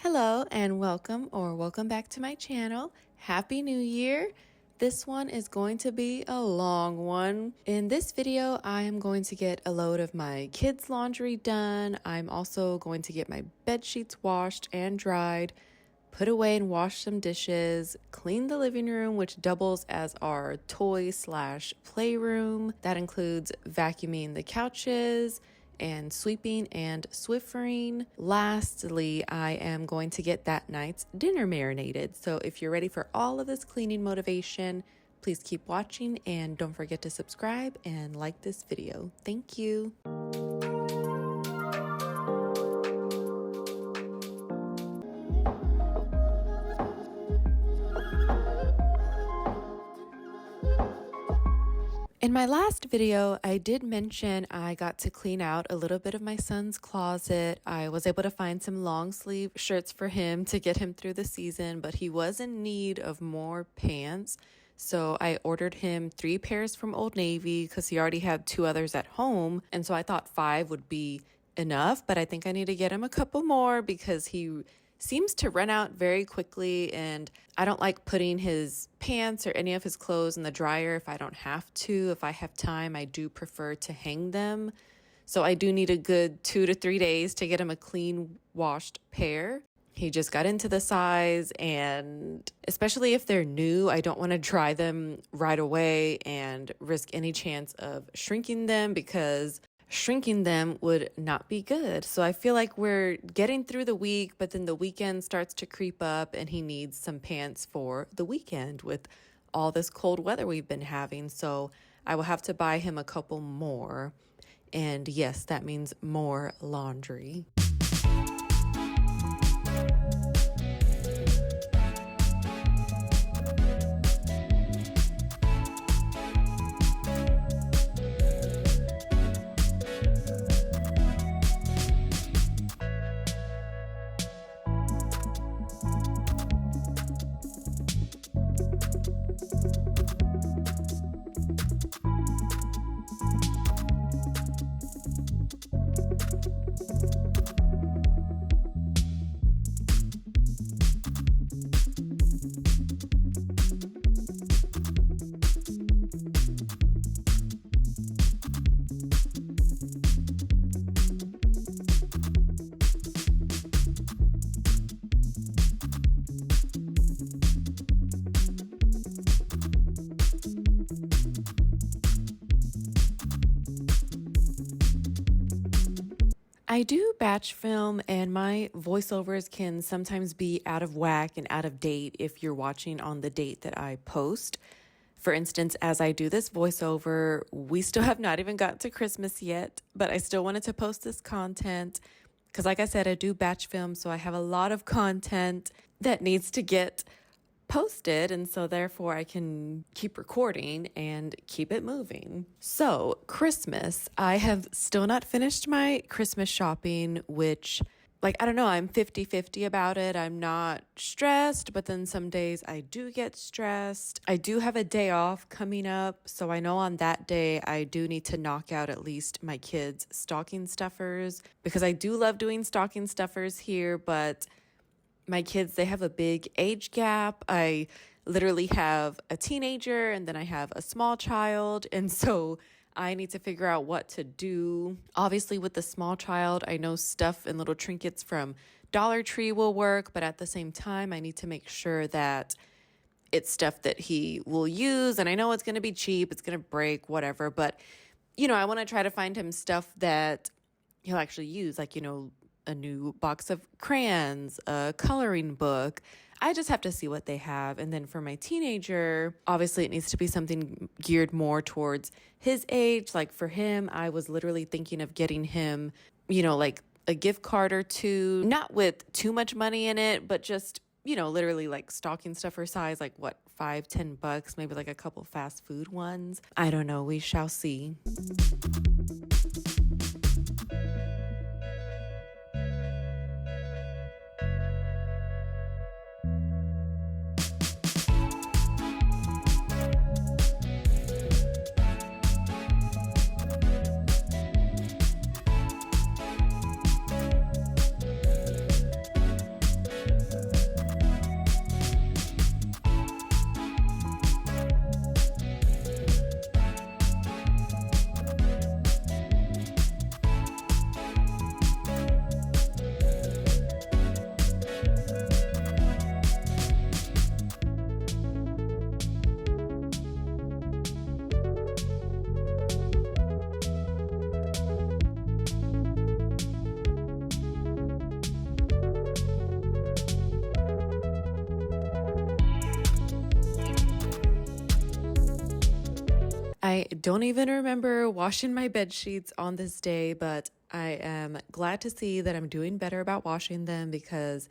Hello and welcome back to my channel. Happy New Year. This one is going to be a long one. In this video, I am going to get a load of my kids' laundry done. I'm also going to get my bed sheets washed and dried, put away and wash some dishes, clean the living room, which doubles as our toy/playroom. That includes vacuuming the couches and sweeping and Swiffering. Lastly, I am going to get that night's dinner marinated. So if you're ready for all of this cleaning motivation, please keep watching and don't forget to subscribe and like this video. Thank you. In my last video, I did mention I got to clean out a little bit of my son's closet. I was able to find some long sleeve shirts for him to get him through the season, but he was in need of more pants. So I ordered him 3 pairs from Old Navy because he already had 2 others at home. And so I thought 5 would be enough, but I think I need to get him a couple more because he seems to run out very quickly, and I don't like putting his pants or any of his clothes in the dryer if I don't have to. If I have time, I do prefer to hang them. So I do need a good 2 to 3 days to get him a clean washed pair. He just got into the size, and especially if they're new, I don't want to dry them right away and risk any chance of shrinking them because shrinking them would not be good. So I feel like we're getting through the week, but then the weekend starts to creep up and he needs some pants for the weekend with all this cold weather we've been having. So I will have to buy him a couple more. And yes, that means more laundry. I do batch film, and my voiceovers can sometimes be out of whack and out of date if you're watching on the date that I post. For instance, as I do this voiceover, we still have not even got to Christmas yet, but I still wanted to post this content because, like I said, I do batch film, so I have a lot of content that needs to get posted, and so therefore I can keep recording and keep it moving. So Christmas, I have still not finished my Christmas shopping, which, I don't know, I'm 50-50 about it. I'm not stressed, but then some days I do get stressed. I do have a day off coming up, so I know on that day I do need to knock out at least my kids' stocking stuffers because I do love doing stocking stuffers here, but my kids, they have a big age gap. I literally have a teenager and then I have a small child. And so I need to figure out what to do. Obviously, with the small child, I know stuff and little trinkets from Dollar Tree will work. But at the same time, I need to make sure that it's stuff that he will use. And I know it's going to be cheap. It's going to break, whatever. But, I want to try to find him stuff that he'll actually use, a new box of crayons, a coloring book. I just have to see what they have. And then for my teenager, obviously it needs to be something geared more towards his age. Like for him, I was litterally thinking of getting him, like a gift card or 2, not with too much money in it, but just, literally like stocking stuffer size, like what, $5-10, maybe like a couple fast food ones. I don't know. We shall see. I don't even remember washing my bed sheets on this day, but I am glad to see that I'm doing better about washing them because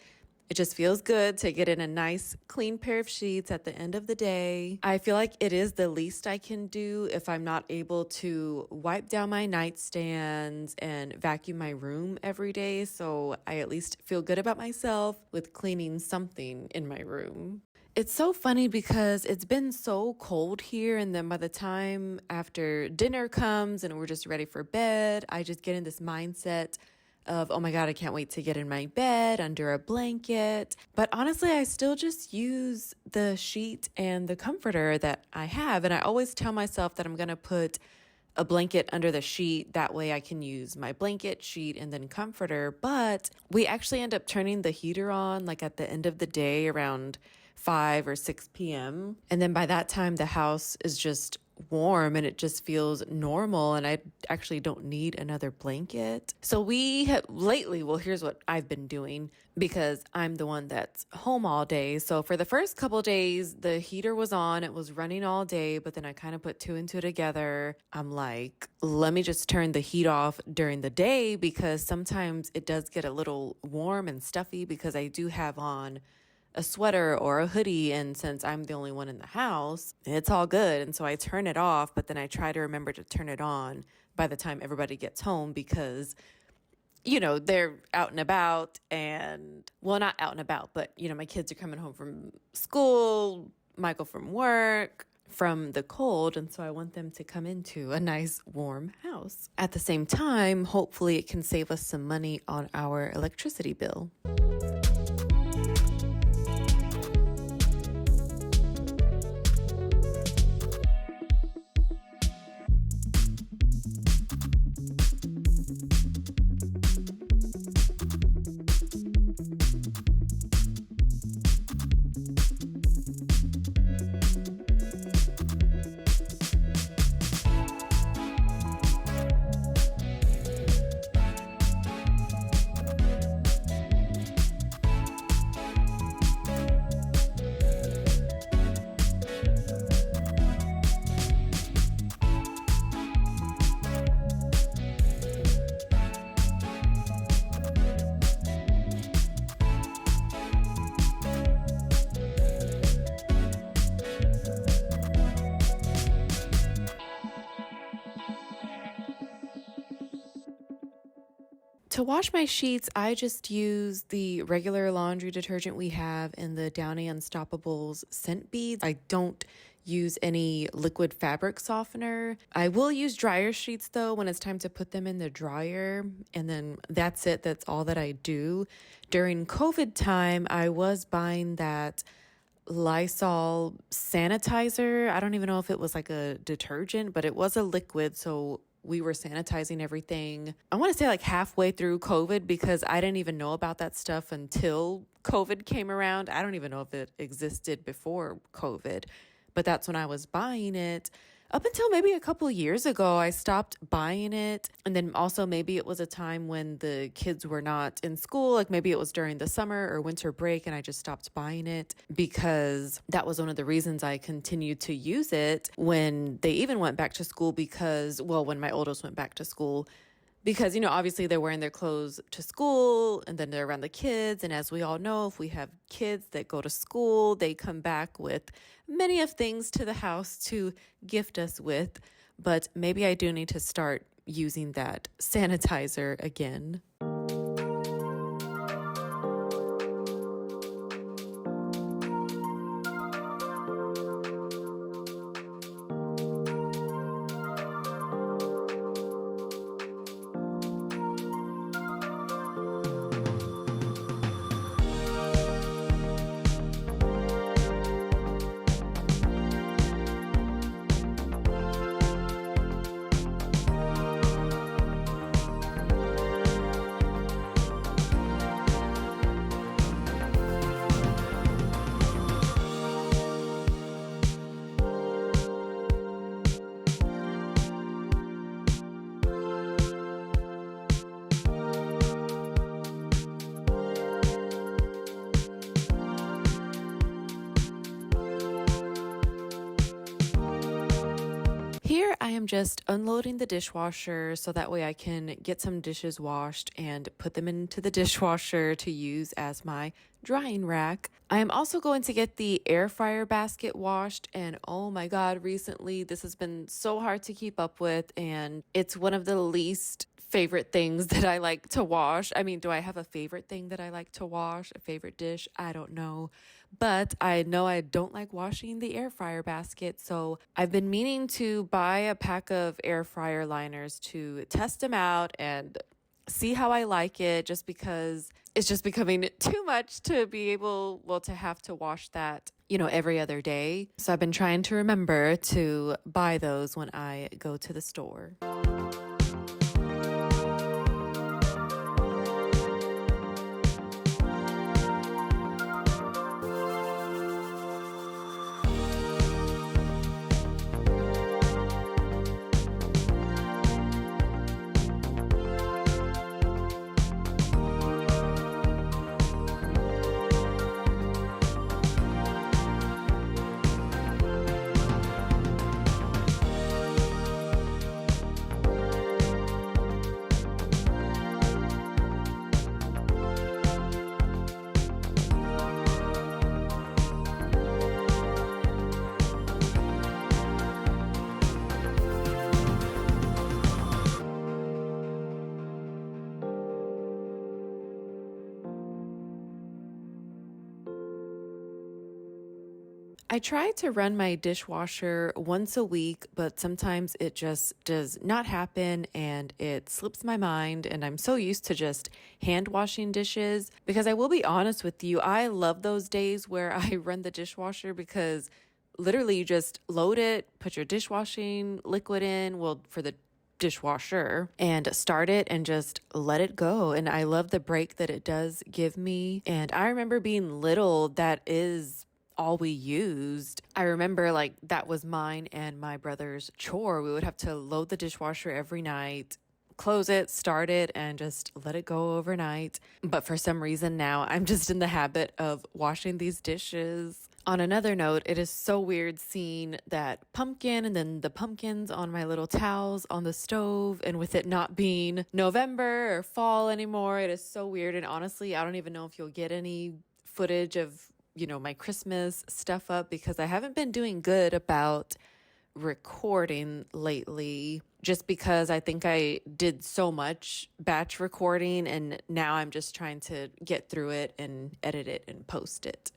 it just feels good to get in a nice, clean pair of sheets at the end of the day. I feel like it is the least I can do if I'm not able to wipe down my nightstands and vacuum my room every day. So I at least feel good about myself with cleaning something in my room. It's so funny because it's been so cold here, and then by the time after dinner comes and we're just ready for bed, I just get in this mindset of, oh my God, I can't wait to get in my bed under a blanket. But honestly, I still just use the sheet and the comforter that I have. And I always tell myself that I'm going to put a blanket under the sheet. That way I can use my blanket, sheet, and then comforter. But we actually end up turning the heater on like at the end of the day around 5 or 6 p.m. And then by that time, the house is just warm and it just feels normal. And I actually don't need another blanket. So we have lately, well, here's what I've been doing because I'm the one that's home all day. So for the first couple days, the heater was on, it was running all day, but then I kind of put two and two together. I'm like, let me just turn the heat off during the day because sometimes it does get a little warm and stuffy because I do have on a sweater or a hoodie, and since I'm the only one in the house, it's all good. And so I turn it off, but then I try to remember to turn it on by the time everybody gets home because, you know, they're out and about and, well, not out and about, but, you know, my kids are coming home from school, Michael from work, from the cold, and so I want them to come into a nice warm house. At the same time, hopefully it can save us some money on our electricity bill. To wash my sheets, I just use the regular laundry detergent we have in the Downy Unstoppables scent beads. I don't use any liquid fabric softener. I will use dryer sheets though when it's time to put them in the dryer, and then that's it. That's all that I do. During COVID time, I was buying that Lysol sanitizer. I don't even know if it was like a detergent, but it was a liquid, so we were sanitizing everything. I want to say like halfway through COVID because I didn't even know about that stuff until COVID came around. I don't even know if it existed before COVID, but that's when I was buying it. Up until maybe a couple of years ago, I stopped buying it. And then also maybe it was a time when the kids were not in school, like maybe it was during the summer or winter break, and I just stopped buying it because that was one of the reasons I continued to use it when they even went back to school because, well, when my oldest went back to school, because, you know, obviously they're wearing their clothes to school and then they're around the kids. And as we all know, if we have kids that go to school, they come back with many of things to the house to gift us with. But maybe I do need to start using that sanitizer again. am just unloading the dishwasher so that way I can get some dishes washed and put them into the dishwasher to use as my drying rack. I am also going to get the air fryer basket washed, and oh my God, recently this has been so hard to keep up with, and it's one of the least favorite things that I like to wash. I mean, do I have a favorite thing that I like to wash? A favorite dish? I don't know. But I know I don't like washing the air fryer basket. So I've been meaning to buy a pack of air fryer liners to test them out and see how I like it, just because it's just becoming too much to be able, well, to have to wash that, every other day. So I've been trying to remember to buy those when I go to the store. I try to run my dishwasher once a week, but sometimes it just does not happen and it slips my mind. And I'm so used to just hand washing dishes because I will be honest with you, I love those days where I run the dishwasher because literally you just load it, put your dishwashing liquid in, well, for the dishwasher, and start it and just let it go. And I love the break that it does give me. And I remember being little, that is all we used. I remember like that was mine and my brother's chore. We would have to load the dishwasher every night, close it, start it, and just let it go overnight. But for some reason now I'm just in the habit of washing these dishes. On another note, it is so weird seeing that pumpkin and then the pumpkins on my little towels on the stove, and with it not being November or fall anymore, it is so weird. And honestly, I don't even know if you'll get any footage of my Christmas stuff up because I haven't been doing good about recording lately, just because I think I did so much batch recording and now I'm just trying to get through it and edit it and post it.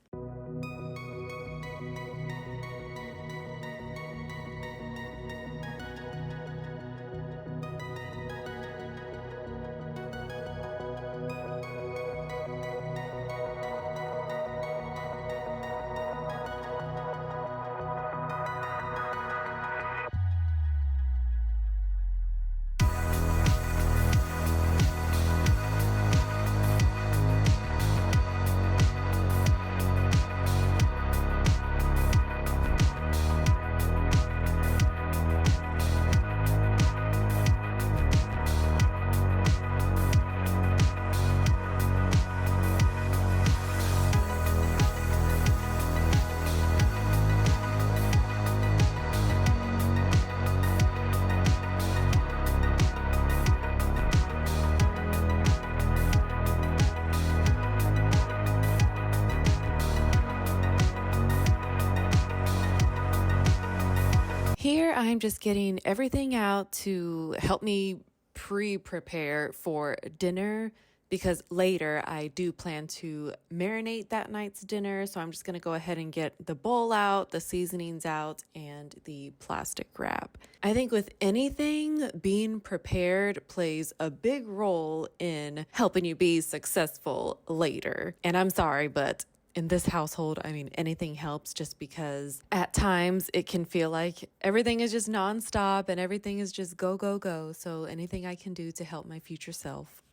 Here, I'm just getting everything out to help me pre-prepare for dinner because later I do plan to marinate that night's dinner. So I'm just going to go ahead and get the bowl out, the seasonings out, and the plastic wrap. I think with anything, being prepared plays a big role in helping you be successful later. And I'm sorry, but in this household, I mean, anything helps, just because at times it can feel like everything is just nonstop and everything is just go, go, go. So anything I can do to help my future self.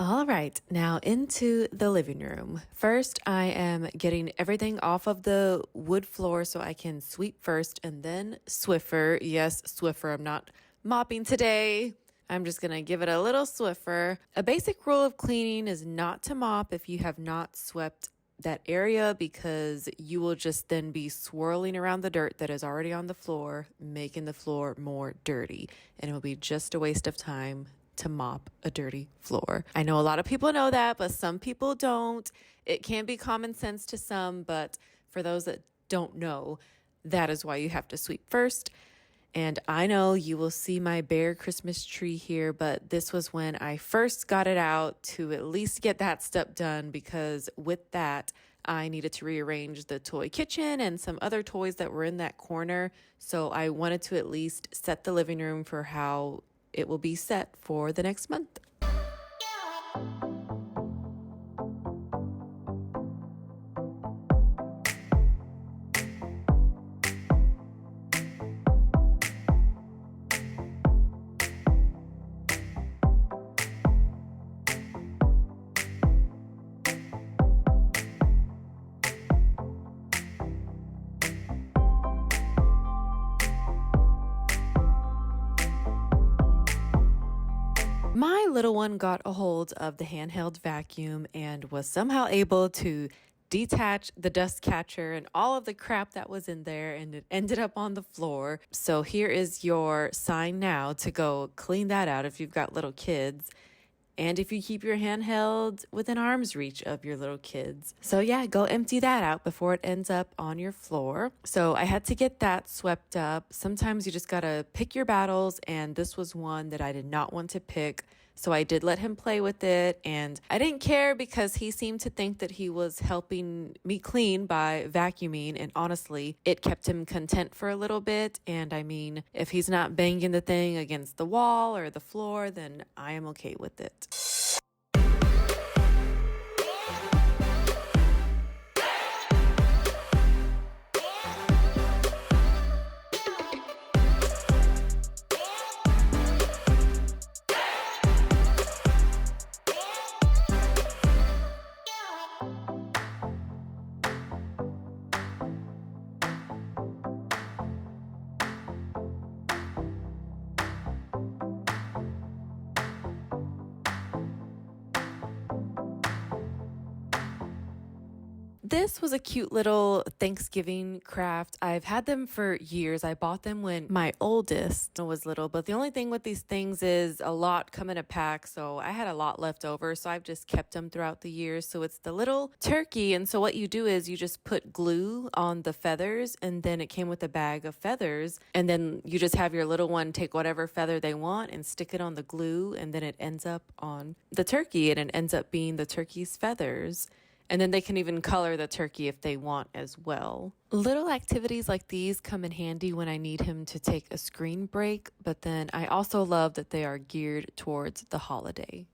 All right, now into the living room. First, I am getting everything off of the wood floor so I can sweep first and then Swiffer. Yes, Swiffer. I'm not mopping today. I'm just going to give it a little Swiffer. A basic rule of cleaning is not to mop if you have not swept that area, because you will just then be swirling around the dirt that is already on the floor, making the floor more dirty, and it will be just a waste of time to mop a dirty floor. I know a lot of people know that, but some people don't. It can be common sense to some, but for those that don't know, that is why you have to sweep first. And I know you will see my bare Christmas tree here, but this was when I first got it out to at least get that step done, because with that, I needed to rearrange the toy kitchen and some other toys that were in that corner. So I wanted to at least set the living room for how it will be set for the next month. My little one got a hold of the handheld vacuum and was somehow able to detach the dust catcher and all of the crap that was in there, and it ended up on the floor. So here is your sign now to go clean that out if you've got little kids, and if you keep your handheld within arm's reach of your little kids. So yeah, go empty that out before it ends up on your floor. So I had to get that swept up. Sometimes you just gotta pick your battles, and this was one that I did not want to pick. So I did let him play with it, and I didn't care because he seemed to think that he was helping me clean by vacuuming, and honestly, it kept him content for a little bit. And I mean, if he's not banging the thing against the wall or the floor, then I am okay with it. This was a cute little Thanksgiving craft. I've had them for years. I bought them when my oldest was little, but the only thing with these things is a lot come in a pack, so I had a lot left over, so I've just kept them throughout the years. So it's the little turkey, and so what you do is you just put glue on the feathers, and then it came with a bag of feathers, and then you just have your little one take whatever feather they want and stick it on the glue, and then it ends up on the turkey, and it ends up being the turkey's feathers. And then they can even color the turkey if they want as well. Little activities like these come in handy when I need him to take a screen break, but then I also love that they are geared towards the holiday.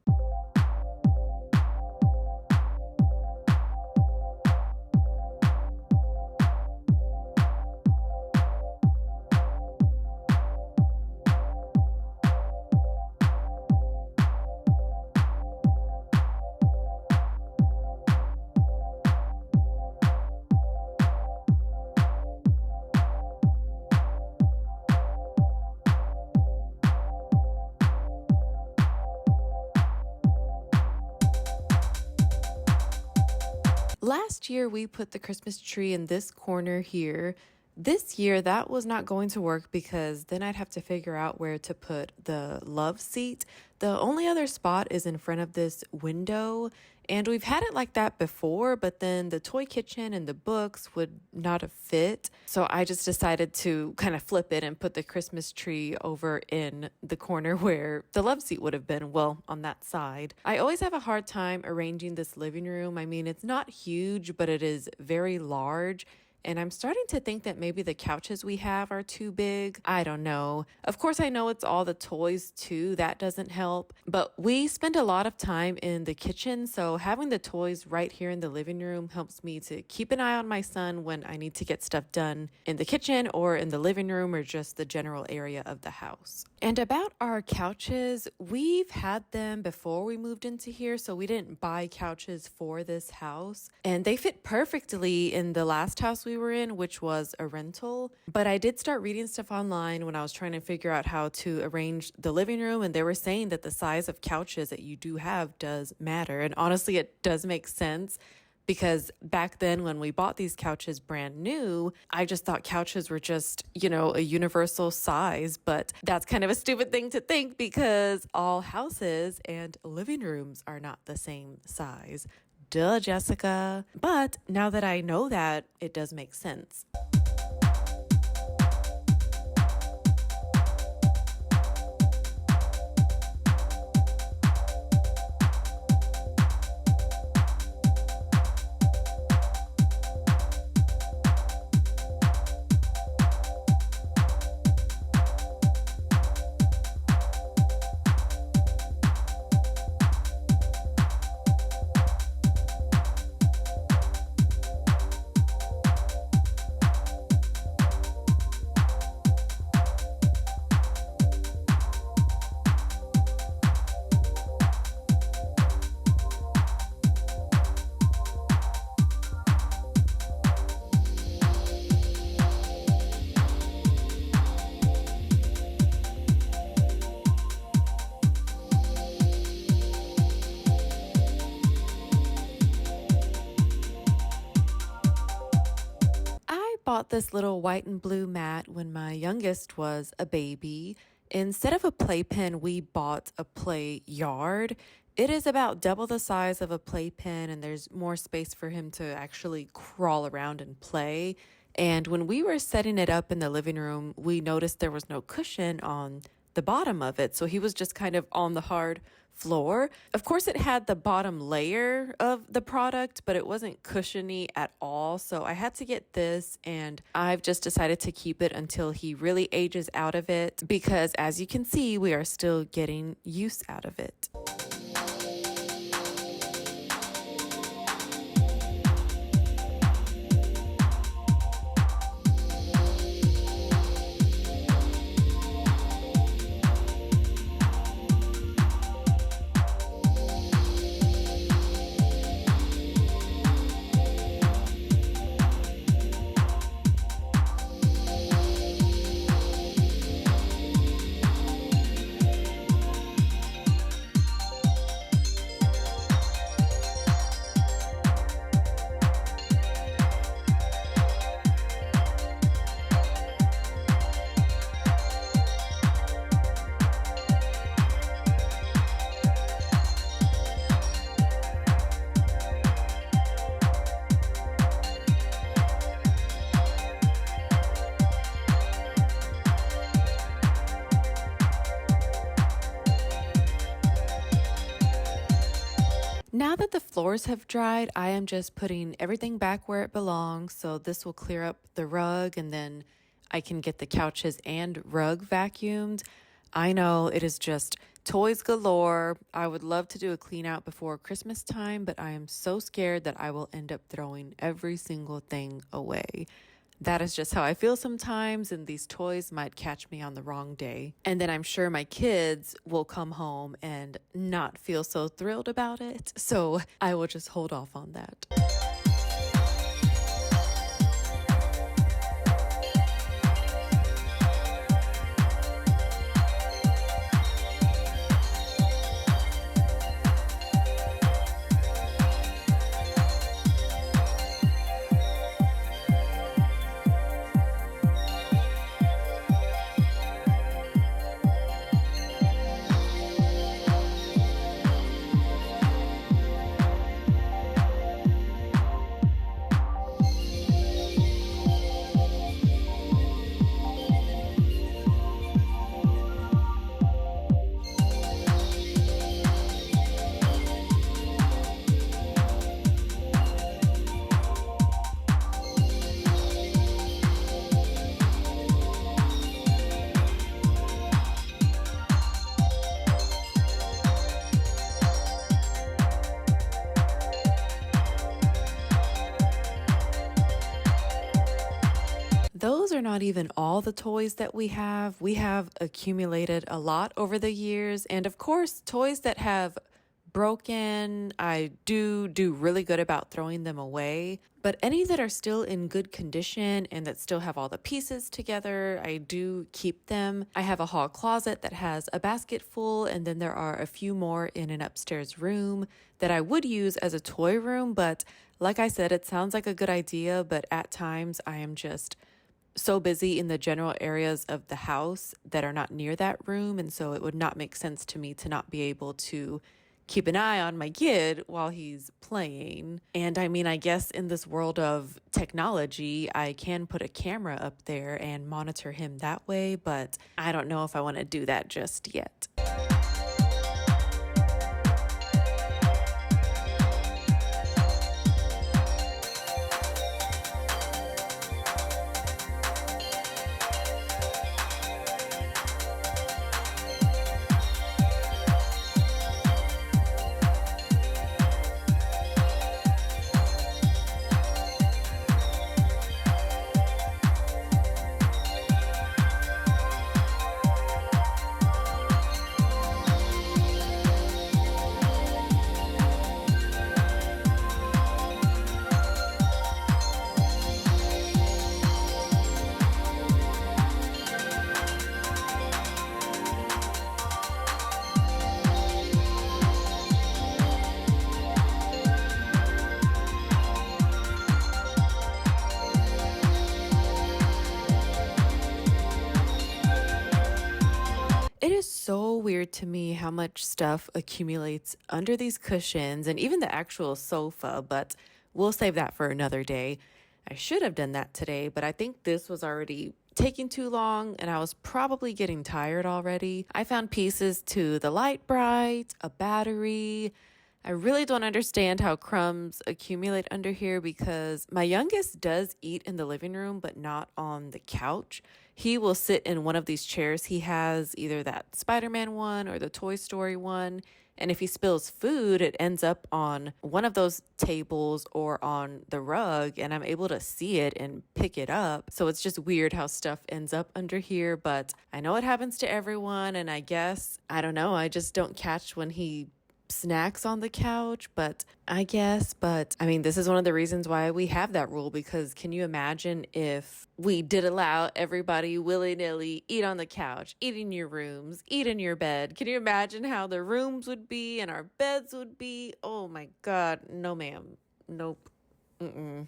Last year, we put the Christmas tree in this corner here. This year, that was not going to work because then I'd have to figure out where to put the love seat. The only other spot is in front of this window, and we've had it like that before, but then the toy kitchen and the books would not have fit. So I just decided to kind of flip it and put the Christmas tree over in the corner where the love seat would have been, well, on that side. I always have a hard time arranging this living room. I mean, it's not huge, but it is very large. And I'm starting to think that maybe the couches we have are too big. I don't know. Of course, I know it's all the toys too. That doesn't help. But we spend a lot of time in the kitchen. So having the toys right here in the living room helps me to keep an eye on my son when I need to get stuff done in the kitchen or in the living room or just the general area of the house. And about our couches, we've had them before we moved into here. So we didn't buy couches for this house. And they fit perfectly in the last house we were in, which was a rental. But I did start reading stuff online when I was trying to figure out how to arrange the living room. And they were saying that the size of couches that you do have does matter. And honestly, it does make sense. Because back then when we bought these couches brand new, I just thought couches were just, a universal size. But that's kind of a stupid thing to think because all houses and living rooms are not the same size. Duh, Jessica. But now that I know that, it does make sense. Bought this little white and blue mat when my youngest was a baby. Instead of a playpen, we bought a play yard. It is about double the size of a playpen, and there's more space for him to actually crawl around and play. And when we were setting it up in the living room, we noticed there was no cushion on the bottom of it. So he was just kind of on the hard floor. Of course, it had the bottom layer of the product, but it wasn't cushiony at all. So I had to get this, and I've just decided to keep it until he really ages out of it because, as you can see, we are still getting use out of it. Now that the floors have dried, I am just putting everything back where it belongs. So this will clear up the rug, and then I can get the couches and rug vacuumed. I know it is just toys galore. I would love to do a clean out before Christmas time, but I am so scared that I will end up throwing every single thing away. That is just how I feel sometimes, and these toys might catch me on the wrong day. And then I'm sure my kids will come home and not feel so thrilled about it. So I will just hold off on that. are not even all the toys that we have. We have accumulated a lot over the years. And of course, toys that have broken, I do really good about throwing them away. But any that are still in good condition and that still have all the pieces together, I do keep them. I have a hall closet that has a basket full, and then there are a few more in an upstairs room that I would use as a toy room. But like I said, it sounds like a good idea, but at times I am just so busy in the general areas of the house that are not near that room. And so it would not make sense to me to not be able to keep an eye on my kid while he's playing. And I mean, I guess in this world of technology, I can put a camera up there and monitor him that way, but I don't know if I want to do that just yet. It is so weird to me how much stuff accumulates under these cushions and even the actual sofa, but we'll save that for another day. I should have done that today, but I think this was already taking too long and I was probably getting tired already. I found pieces to the light bright, a battery. I really don't understand how crumbs accumulate under here because my youngest does eat in the living room, but not on the couch. He will sit in one of these chairs he has, either that Spider-Man one or the Toy Story one. And if he spills food, it ends up on one of those tables or on the rug, and I'm able to see it and pick it up. So it's just weird how stuff ends up under here, but I know it happens to everyone, and I guess, I don't know, I just don't catch when he snacks on the couch, but I mean, this is one of the reasons why we have that rule, because can you imagine if we did allow everybody willy-nilly eat on the couch, eat in your rooms, eat in your bed? Can you imagine how the rooms would be and our beds would be? Oh my God, no ma'am, nope, mm-mm.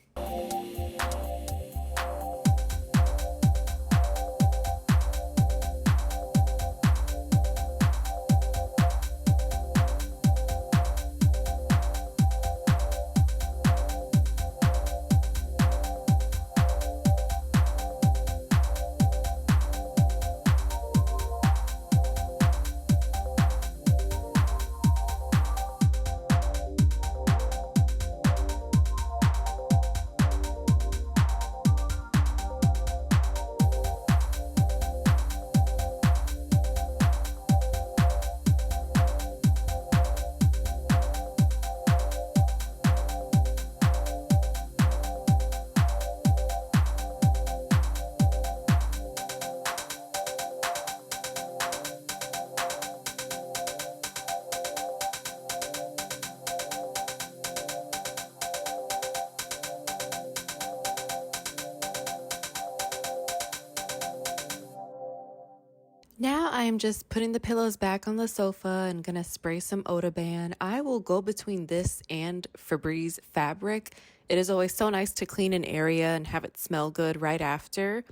Now I am just putting the pillows back on the sofa and gonna spray some Odoban. I will go between this and Febreze fabric. It is always so nice to clean an area and have it smell good right after.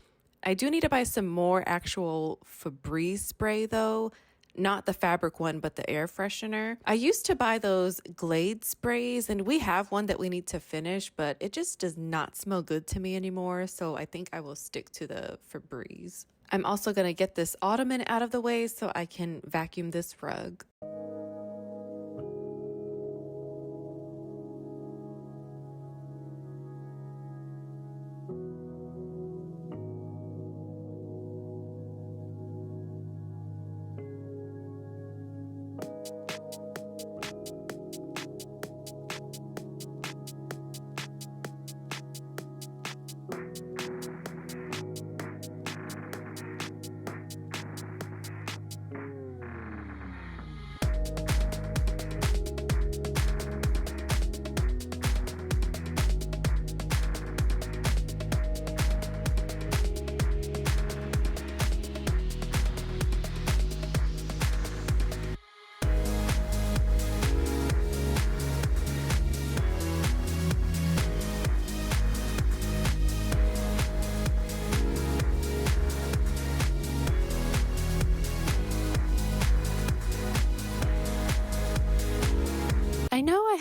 I do need to buy some more actual Febreze spray though. Not the fabric one, but the air freshener. I used to buy those Glade sprays, and we have one that we need to finish, but it just does not smell good to me anymore, so I think I will stick to the Febreze. I'm also going to get this ottoman out of the way so I can vacuum this rug.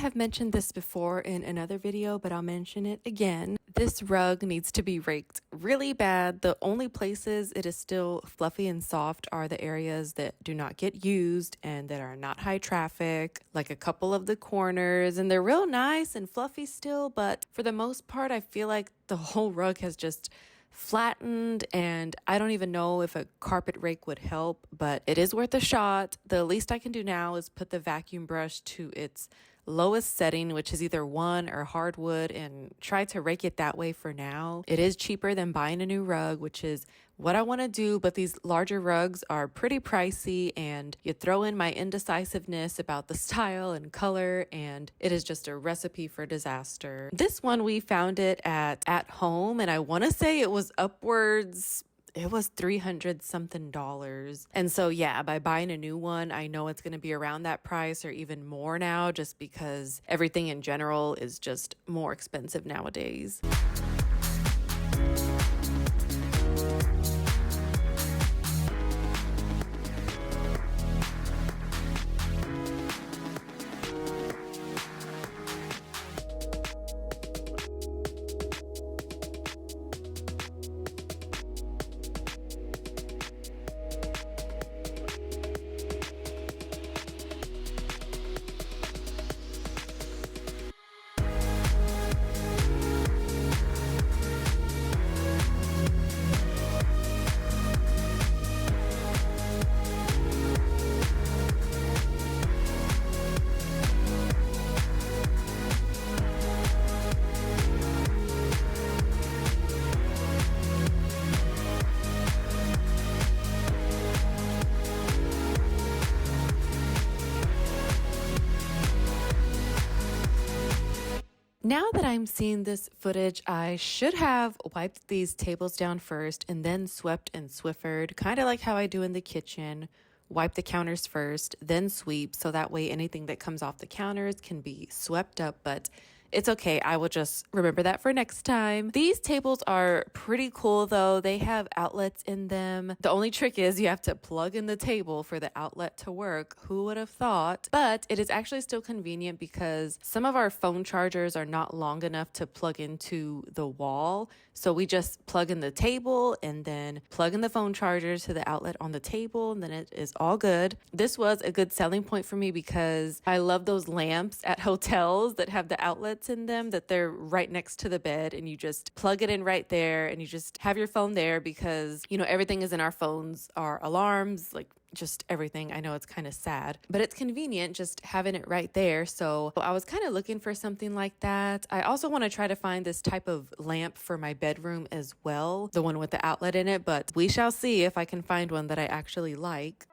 have mentioned this before in another video, but I'll mention it again. This rug needs to be raked really bad. The only places it is still fluffy and soft are the areas that do not get used and that are not high traffic, like a couple of the corners, and they're real nice and fluffy still, but for the most part, I feel like the whole rug has just flattened, and I don't even know if a carpet rake would help, but it is worth a shot. The least I can do now is put the vacuum brush to its lowest setting, which is either 1 or hardwood, and try to rake it that way for now. It is cheaper than buying a new rug, which is what I want to do, but these larger rugs are pretty pricey, and you throw in my indecisiveness about the style and color, and it is just a recipe for disaster. This one, we found it at home, and I want to say it was upwards, it was $300 something. And so, yeah, by buying a new one, I know it's going to be around that price or even more now, just because everything in general is just more expensive nowadays. Now that I'm seeing this footage, I should have wiped these tables down first and then swept and Swiffered, kind of like how I do in the kitchen. Wipe the counters first, then sweep, so that way anything that comes off the counters can be swept up, but it's okay. I will just remember that for next time. These tables are pretty cool though. They have outlets in them. The only trick is you have to plug in the table for the outlet to work. Who would have thought? But it is actually still convenient because some of our phone chargers are not long enough to plug into the wall. So we just plug in the table and then plug in the phone charger to the outlet on the table, and then it is all good. This was a good selling point for me because I love those lamps at hotels that have the outlets in them, that they're right next to the bed and you just plug it in right there and you just have your phone there because, you know, everything is in our phones, our alarms, like just everything. I know it's kind of sad, but it's convenient just having it right there. So I was kind of looking for something like that. I also want to try to find this type of lamp for my bedroom as well, the one with the outlet in it, but we shall see if I can find one that I actually like.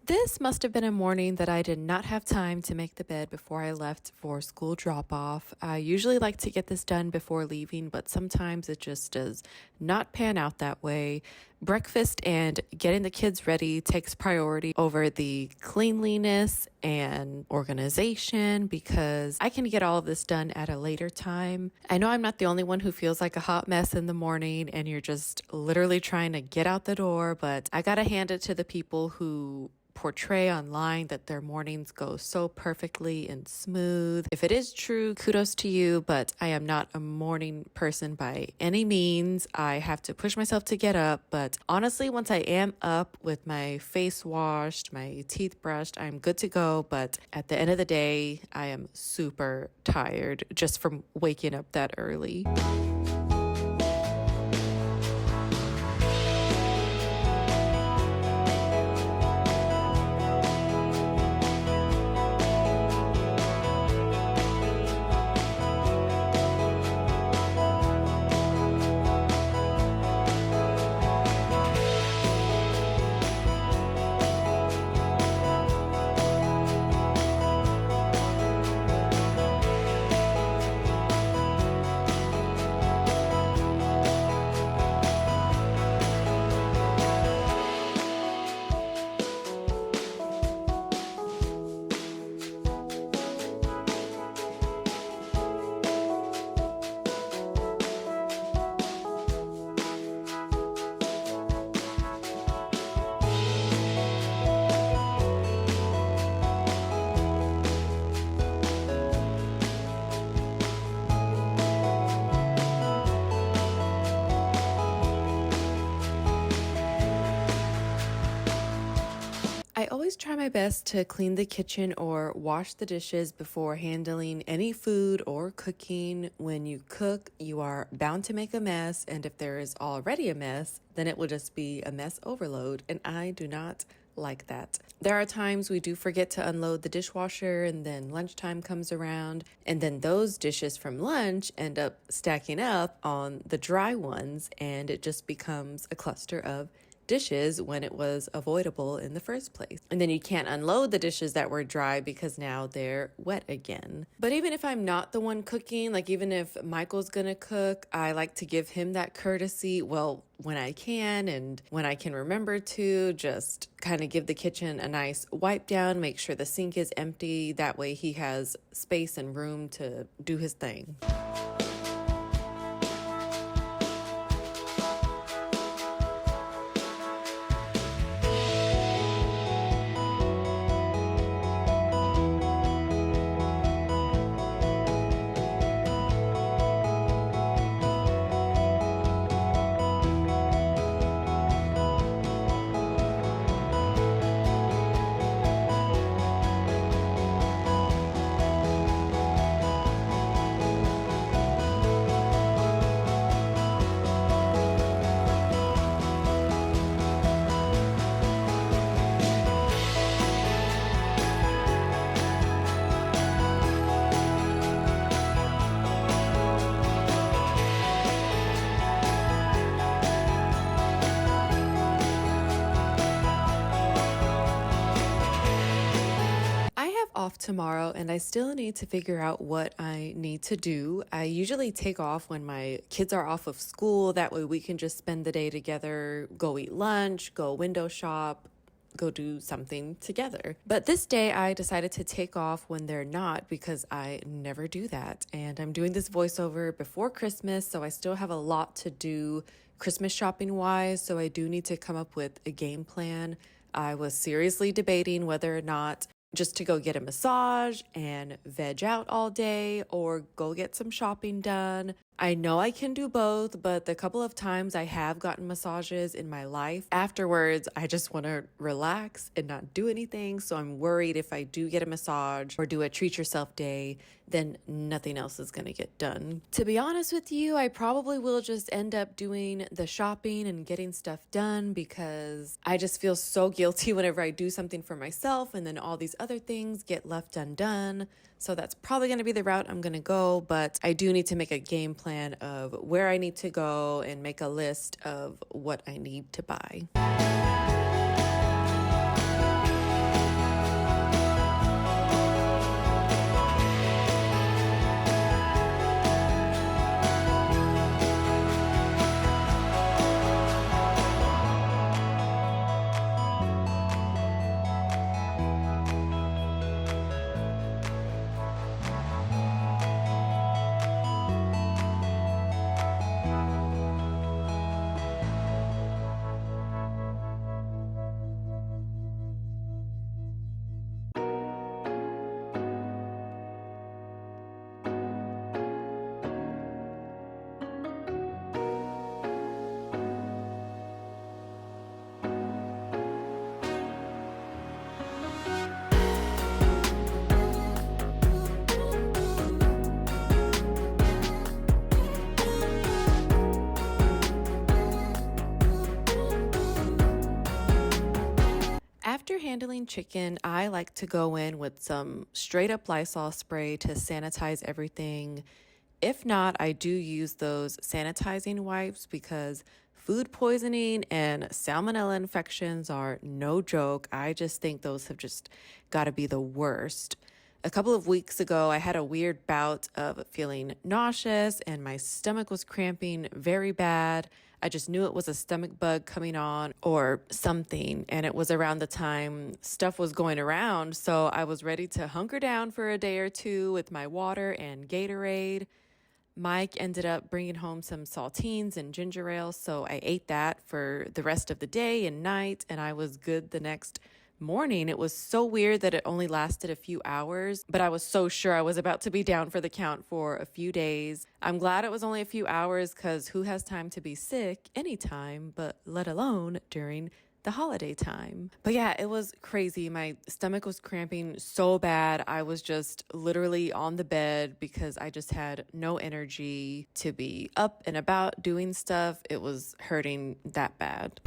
This must have been a morning that I did not have time to make the bed before I left for school drop-off. I usually like to get this done before leaving, but sometimes it just does not pan out that way. Breakfast and getting the kids ready takes priority over the cleanliness and organization because I can get all of this done at a later time. I know I'm not the only one who feels like a hot mess in the morning and you're just literally trying to get out the door, but I gotta hand it to the people who portray online that their mornings go so perfectly and smooth. If it is true, kudos to you, but I am not a morning person by any means. I have to push myself to get up, but honestly, once I am up with my face washed, my teeth brushed, I'm good to go. But at the end of the day, I am super tired just from waking up that early. I always try my best to clean the kitchen or wash the dishes before handling any food or cooking. When you cook, you are bound to make a mess, and if there is already a mess, then it will just be a mess overload, and I do not like that. There are times we do forget to unload the dishwasher, and then lunchtime comes around, and then those dishes from lunch end up stacking up on the dry ones, and it just becomes a cluster of dishes when it was avoidable in the first place. And then you can't unload the dishes that were dry because now they're wet again. But even if I'm not the one cooking, like even if Michael's gonna cook, I like to give him that courtesy. Well, when I can and when I can remember to, just kind of give the kitchen a nice wipe down, make sure the sink is empty. That way he has space and room to do his thing. I have off tomorrow and I still need to figure out what I need to do. I usually take off when my kids are off of school. That way we can just spend the day together, go eat lunch, go window shop, go do something together. But this day I decided to take off when they're not because I never do that. And I'm doing this voiceover before Christmas, so I still have a lot to do Christmas shopping wise. So I do need to come up with a game plan. I was seriously debating whether or not just to go get a massage and veg out all day or go get some shopping done. I know I can do both, but the couple of times I have gotten massages in my life, afterwards, I just want to relax and not do anything. So I'm worried if I do get a massage or do a treat yourself day, then nothing else is going to get done. To be honest with you, I probably will just end up doing the shopping and getting stuff done because I just feel so guilty whenever I do something for myself and then all these other things get left undone. So that's probably going to be the route I'm going to go, but I do need to make a game plan of where I need to go and make a list of what I need to buy. handling chicken, I like to go in with some straight up Lysol spray to sanitize everything. If not, I do use those sanitizing wipes because food poisoning and salmonella infections are no joke. I just think those have just got to be the worst. A couple of weeks ago, I had a weird bout of feeling nauseous and my stomach was cramping very bad. I just knew it was a stomach bug coming on or something. And it was around the time stuff was going around. So I was ready to hunker down for a day or two with my water and Gatorade. Mike ended up bringing home some saltines and ginger ale, so I ate that for the rest of the day and night, and I was good the next morning. It was so weird that it only lasted a few hours, but I was so sure I was about to be down for the count for a few days. I'm glad it was only a few hours because who has time to be sick anytime, but let alone during the holiday time. But yeah, it was crazy. My stomach was cramping so bad. I was just literally on the bed because I just had no energy to be up and about doing stuff. It was hurting that bad.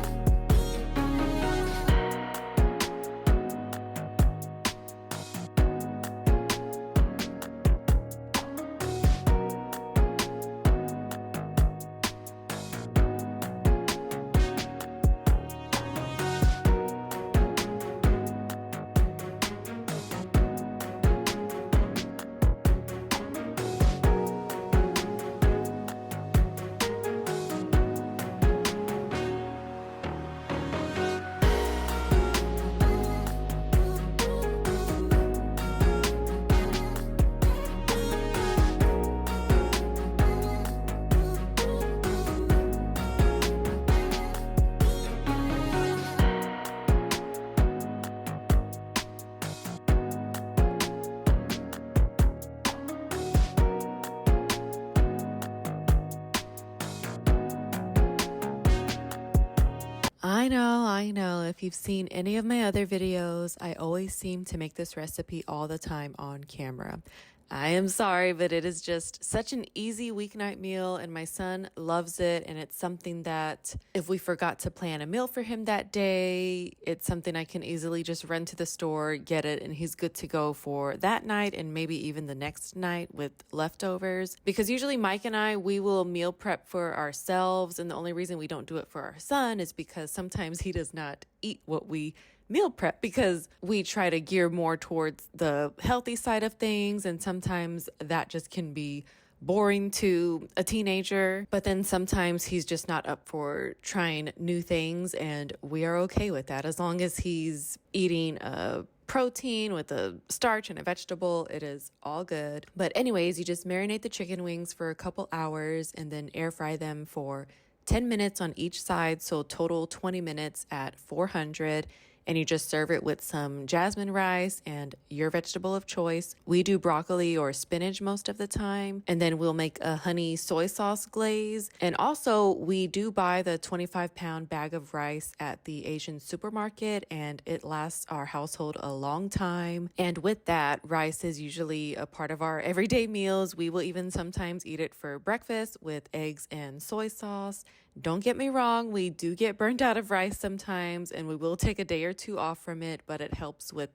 I know. If you've seen any of my other videos, I always seem to make this recipe all the time on camera. I am sorry, but it is just such an easy weeknight meal and my son loves it. And it's something that if we forgot to plan a meal for him that day, it's something I can easily just run to the store, get it, and he's good to go for that night and maybe even the next night with leftovers. Because usually Mike and I, we will meal prep for ourselves. And the only reason we don't do it for our son is because sometimes he does not eat what we meal prep because we try to gear more towards the healthy side of things, and sometimes that just can be boring to a teenager. But then sometimes he's just not up for trying new things, and we are okay with that as long as he's eating a protein with a starch and a vegetable. It is all good. But anyways, you just marinate the chicken wings for a couple hours and then air fry them for 10 minutes on each side, so total 20 minutes at 400. And you just serve it with some jasmine rice and your vegetable of choice. We do broccoli or spinach most of the time. And then we'll make a honey soy sauce glaze. And also we do buy the 25-pound bag of rice at the Asian supermarket, and it lasts our household a long time. And with that, rice is usually a part of our everyday meals. We will even sometimes eat it for breakfast with eggs and soy sauce. Don't get me wrong, we do get burnt out of rice sometimes, and we will take a day or two off from it, but it helps with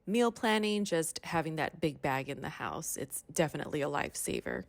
meal planning, just having that big bag in the house. It's definitely a lifesaver.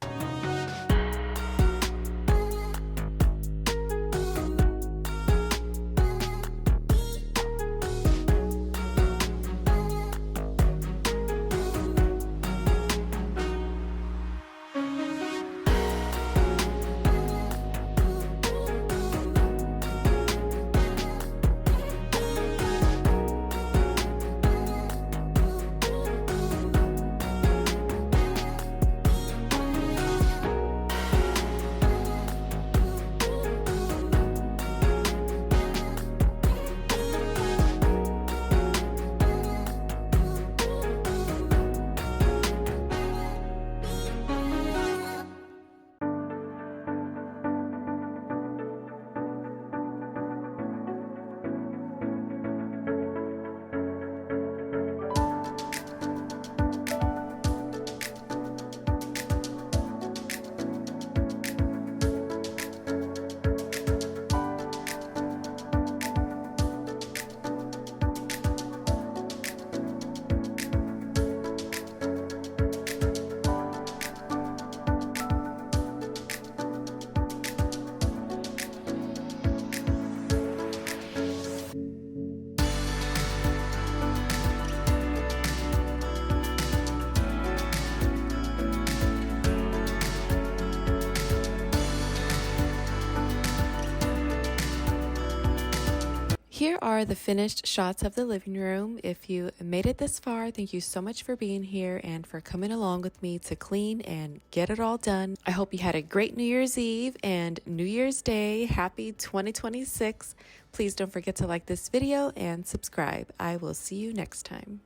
Here are the finished shots of the living room. If you made it this far, thank you so much for being here and for coming along with me to clean and get it all done. I hope you had a great New Year's Eve and New Year's Day. Happy 2026. Please don't forget to like this video and subscribe. I will see you next time.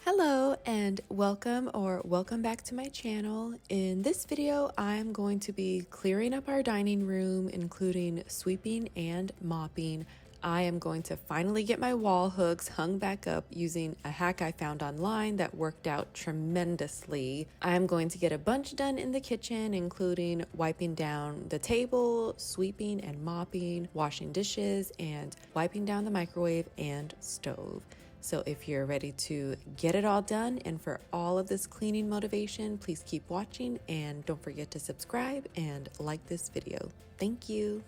Hello and welcome back to my channel. In this video, I'm going to be clearing up our dining room, including sweeping and mopping. I am going to finally get my wall hooks hung back up using a hack I found online that worked out tremendously. I'm going to get a bunch done in the kitchen, including wiping down the table, sweeping and mopping, washing dishes, and wiping down the microwave and stove. So if you're ready to get it all done and for all of this cleaning motivation, please keep watching and don't forget to subscribe and like this video. Thank you.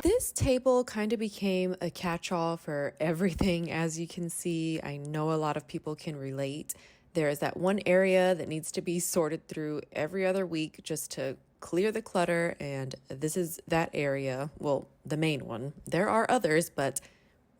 This table kind of became a catch-all for everything. As you can see, I know a lot of people can relate. There is that one area that needs to be sorted through every other week just to clear the clutter, and this is that area. Well, the main one. There are others, but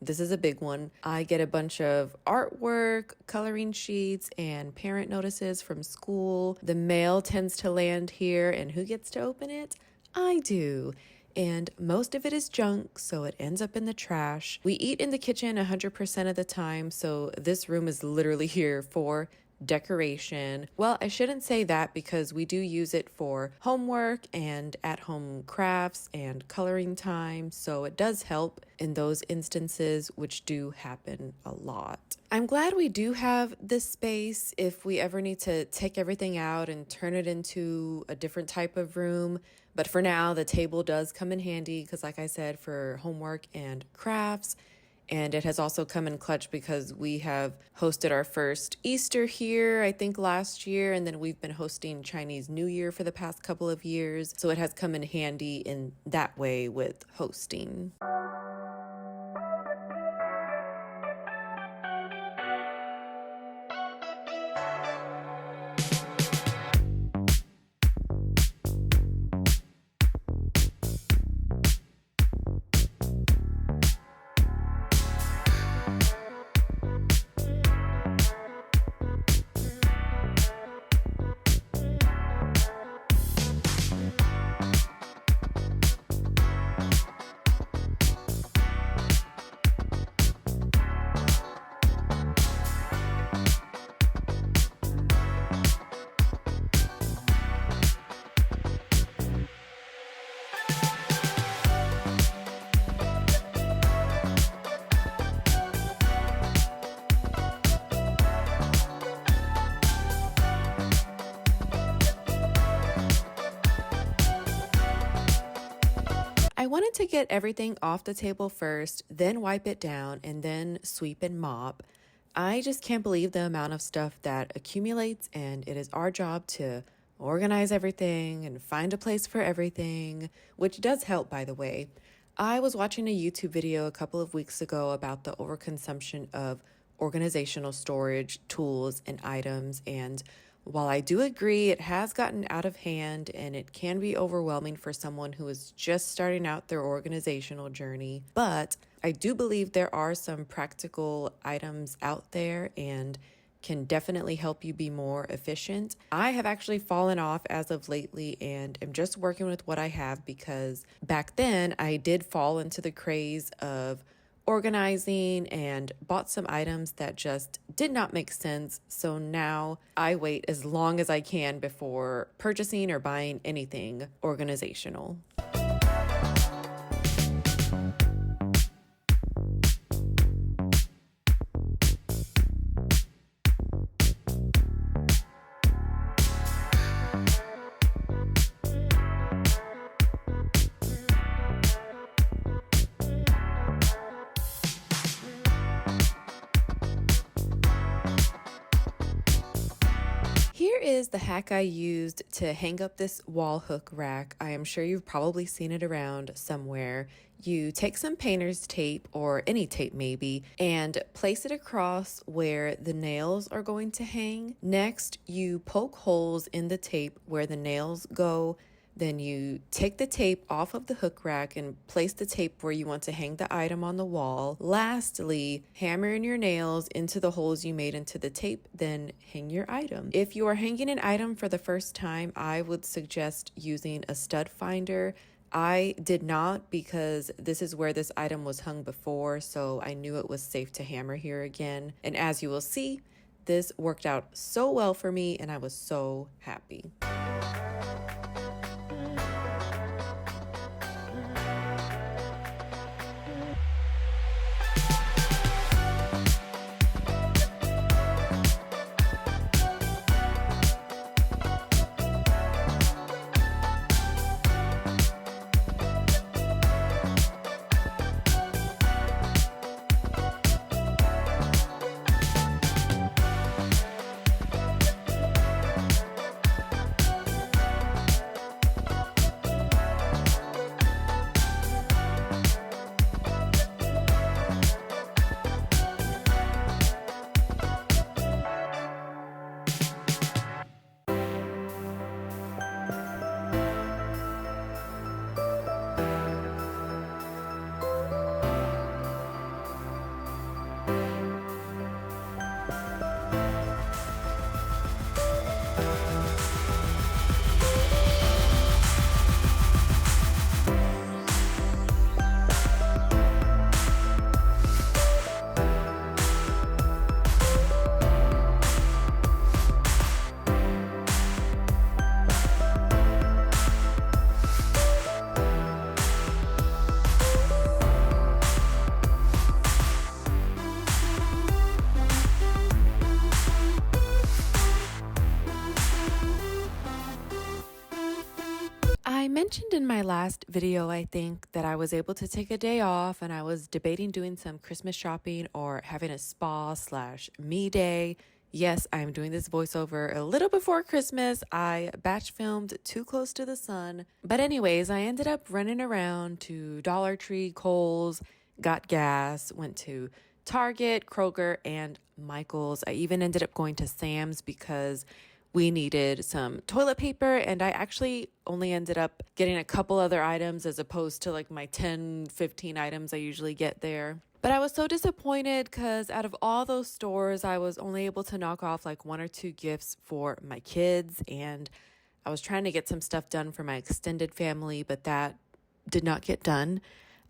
this is a big one. I get a bunch of artwork, coloring sheets, and parent notices from school. The mail tends to land here, and who gets to open it? I do. And most of it is junk, so it ends up in the trash. We eat in the kitchen 100% of the time, so this room is literally here for decoration. Well, I shouldn't say that because we do use it for homework and at-home crafts and coloring time, so it does help in those instances, which do happen a lot. I'm glad we do have this space if we ever need to take everything out and turn it into a different type of room. But for now, the table does come in handy because, like I said, for homework and crafts. And it has also come in clutch because we have hosted our first Easter here, I think last year, and then we've been hosting Chinese New Year for the past couple of years. So it has come in handy in that way with hosting. I wanted to get everything off the table first, then wipe it down, and then sweep and mop. I just can't believe the amount of stuff that accumulates, and it is our job to organize everything and find a place for everything, which does help, by the way. I was watching a YouTube video a couple of weeks ago about the overconsumption of organizational storage tools and items, and while I do agree it has gotten out of hand and it can be overwhelming for someone who is just starting out their organizational journey, but I do believe there are some practical items out there and can definitely help you be more efficient. I have actually fallen off as of lately and am just working with what I have because back then I did fall into the craze of organizing and bought some items that just did not make sense. So now I wait as long as I can before purchasing or buying anything organizational. is the hack I used to hang up this wall hook rack. I am sure you've probably seen it around somewhere. You take some painter's tape, or any tape maybe, and place it across where the nails are going to hang. Next, you poke holes in the tape where the nails go. Then you take the tape off of the hook rack and place the tape where you want to hang the item on the wall. Lastly, hammer in your nails into the holes you made into the tape, then hang your item. If you are hanging an item for the first time, I would suggest using a stud finder. I did not, because this is where this item was hung before, so I knew it was safe to hammer here again. And as you will see, this worked out so well for me and I was so happy. I mentioned in my last video, I think, that I was able to take a day off and I was debating doing some Christmas shopping or having a spa/me day. Yes, I'm doing this voiceover a little before Christmas. I batch filmed too close to the sun. But anyways, I ended up running around to Dollar Tree, Kohl's, got gas, went to Target, Kroger, and Michael's. I even ended up going to Sam's because we needed some toilet paper, and I actually only ended up getting a couple other items as opposed to like my 10, 15 items I usually get there. But I was so disappointed because out of all those stores, I was only able to knock off like one or two gifts for my kids, and I was trying to get some stuff done for my extended family, but that did not get done.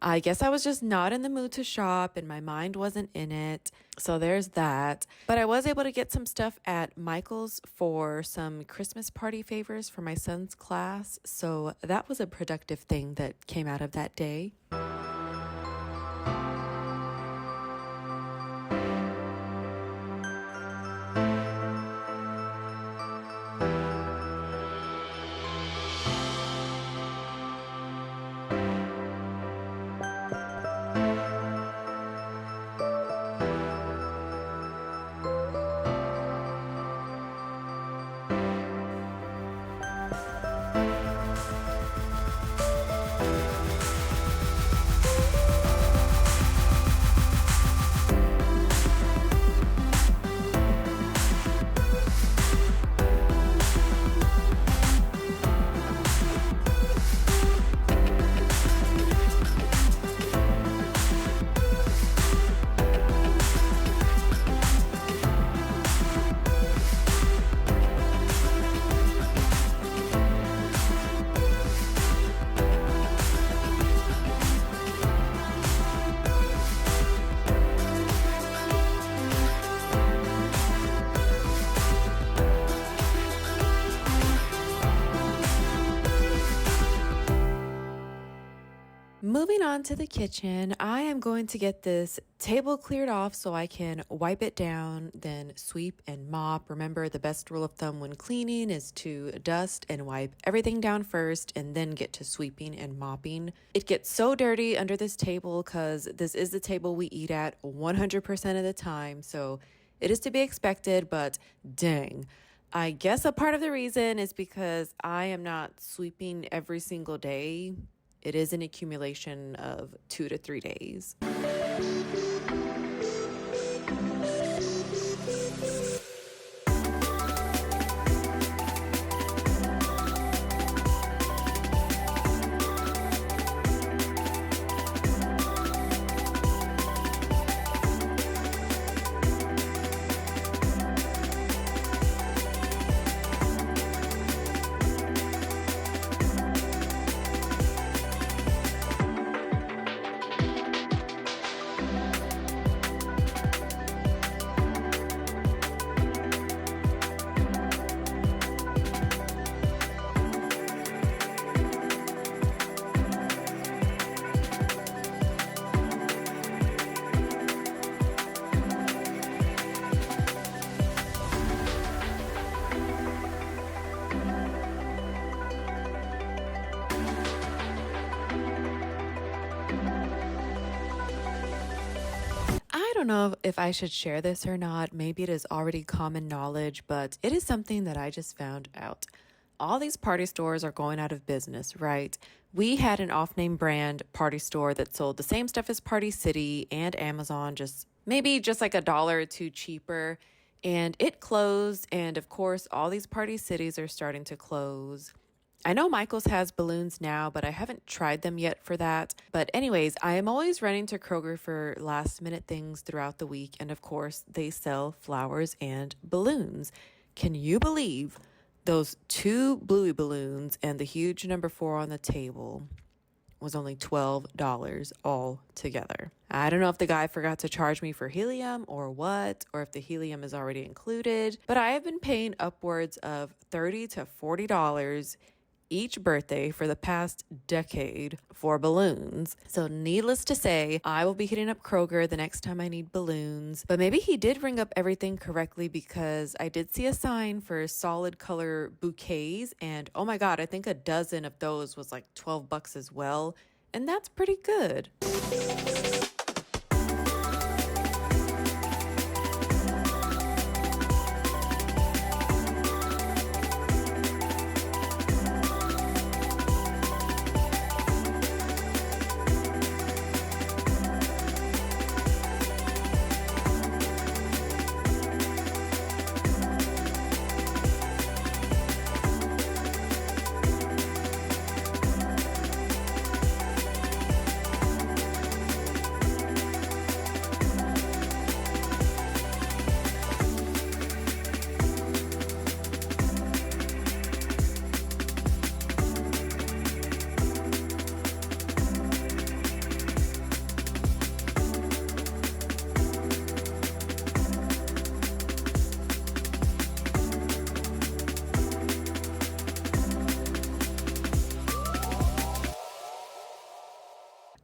I guess I was just not in the mood to shop and my mind wasn't in it. So there's that. But I was able to get some stuff at Michael's for some Christmas party favors for my son's class. So that was a productive thing that came out of that day. Moving on to the kitchen, I am going to get this table cleared off so I can wipe it down, then sweep and mop. Remember, the best rule of thumb when cleaning is to dust and wipe everything down first and then get to sweeping and mopping. It gets so dirty under this table because this is the table we eat at 100% of the time, so it is to be expected, but dang. I guess a part of the reason is because I am not sweeping every single day. It is an accumulation of 2 to 3 days. I don't know if I should share this or not. Maybe it is already common knowledge, but it is something that I just found out. All these party stores are going out of business, right? We had an off-name brand party store that sold the same stuff as Party City and Amazon, just maybe just like $1 or $2 cheaper. And it closed. And of course, all these Party Cities are starting to close. I know Michael's has balloons now, but I haven't tried them yet for that. But anyways, I am always running to Kroger for last minute things throughout the week. And of course, they sell flowers and balloons. Can you believe those two bluey balloons and the huge number 4 on the table was only $12 all together? I don't know if the guy forgot to charge me for helium or what, or if the helium is already included, but I have been paying upwards of $30 to $40 each birthday for the past decade for balloons. So needless to say, I will be hitting up Kroger the next time I need balloons. But maybe he did ring up everything correctly, because I did see a sign for solid color bouquets, and oh my God, I think a dozen of those was like $12 as well. And that's pretty good.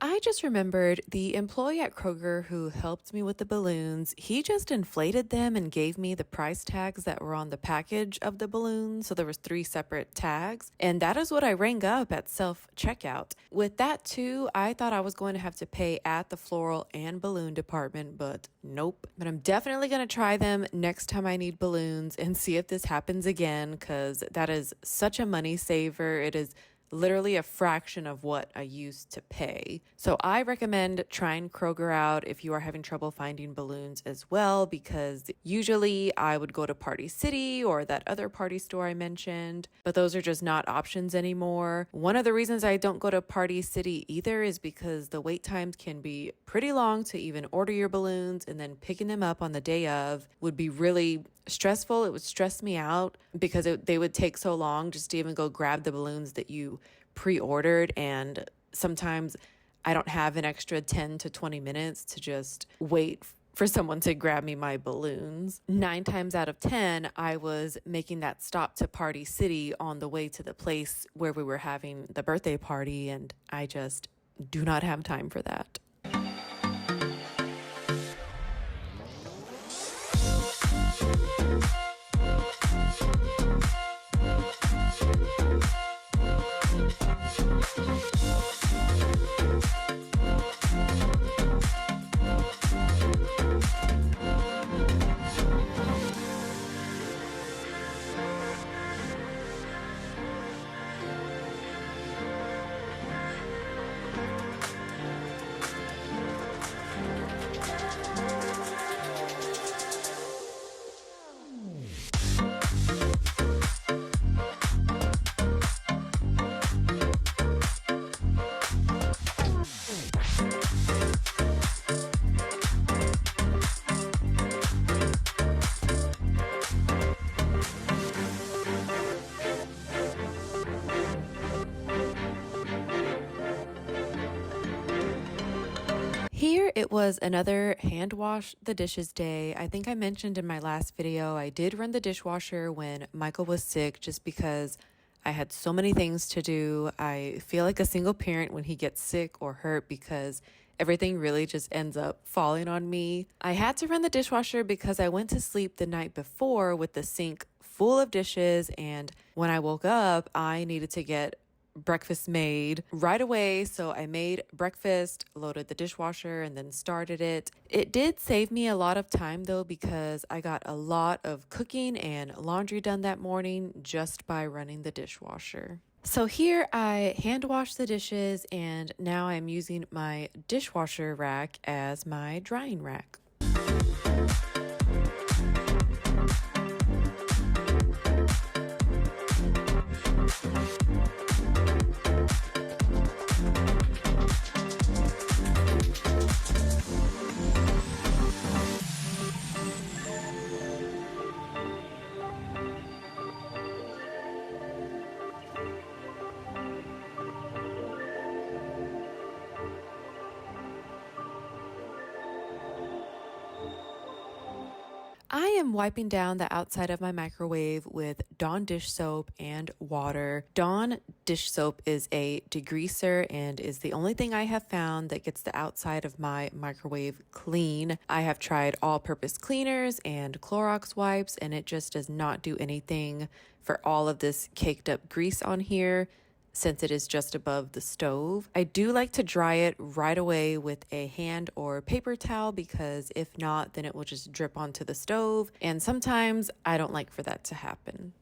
I just remembered the employee at Kroger who helped me with the balloons. He just inflated them and gave me the price tags that were on the package of the balloons. So there was 3 separate tags. And that is what I rang up at self-checkout. With that too, I thought I was going to have to pay at the floral and balloon department, but nope. But I'm definitely going to try them next time I need balloons and see if this happens again, because that is such a money saver. It is literally a fraction of what I used to pay. So I recommend trying Kroger out if you are having trouble finding balloons as well, because usually I would go to Party City or that other party store I mentioned, but those are just not options anymore. One of the reasons I don't go to Party City either is because the wait times can be pretty long to even order your balloons, and then picking them up on the day of would be really stressful. It would stress me out because they would take so long just to even go grab the balloons that you pre-ordered. And sometimes I don't have an extra 10 to 20 minutes to just wait for someone to grab me my balloons. 9 times out of 10, I was making that stop to Party City on the way to the place where we were having the birthday party, and I just do not have time for that. Here it was another hand wash the dishes day. I think I mentioned in my last video, I did run the dishwasher when Michael was sick just because I had so many things to do. I feel like a single parent when he gets sick or hurt because everything really just ends up falling on me. I had to run the dishwasher because I went to sleep the night before with the sink full of dishes, and when I woke up, I needed to get breakfast made right away. So I made breakfast, loaded the dishwasher, and then started it. It did save me a lot of time though, because I got a lot of cooking and laundry done that morning just by running the dishwasher. So here I hand wash the dishes, and now I'm using my dishwasher rack as my drying rack. I am wiping down the outside of my microwave with Dawn dish soap and water. Dawn dish soap is a degreaser and is the only thing I have found that gets the outside of my microwave clean. I have tried all-purpose cleaners and Clorox wipes, and it just does not do anything for all of this caked up grease on here, since it is just above the stove. I do like to dry it right away with a hand or paper towel, because if not, then it will just drip onto the stove. And sometimes I don't like for that to happen.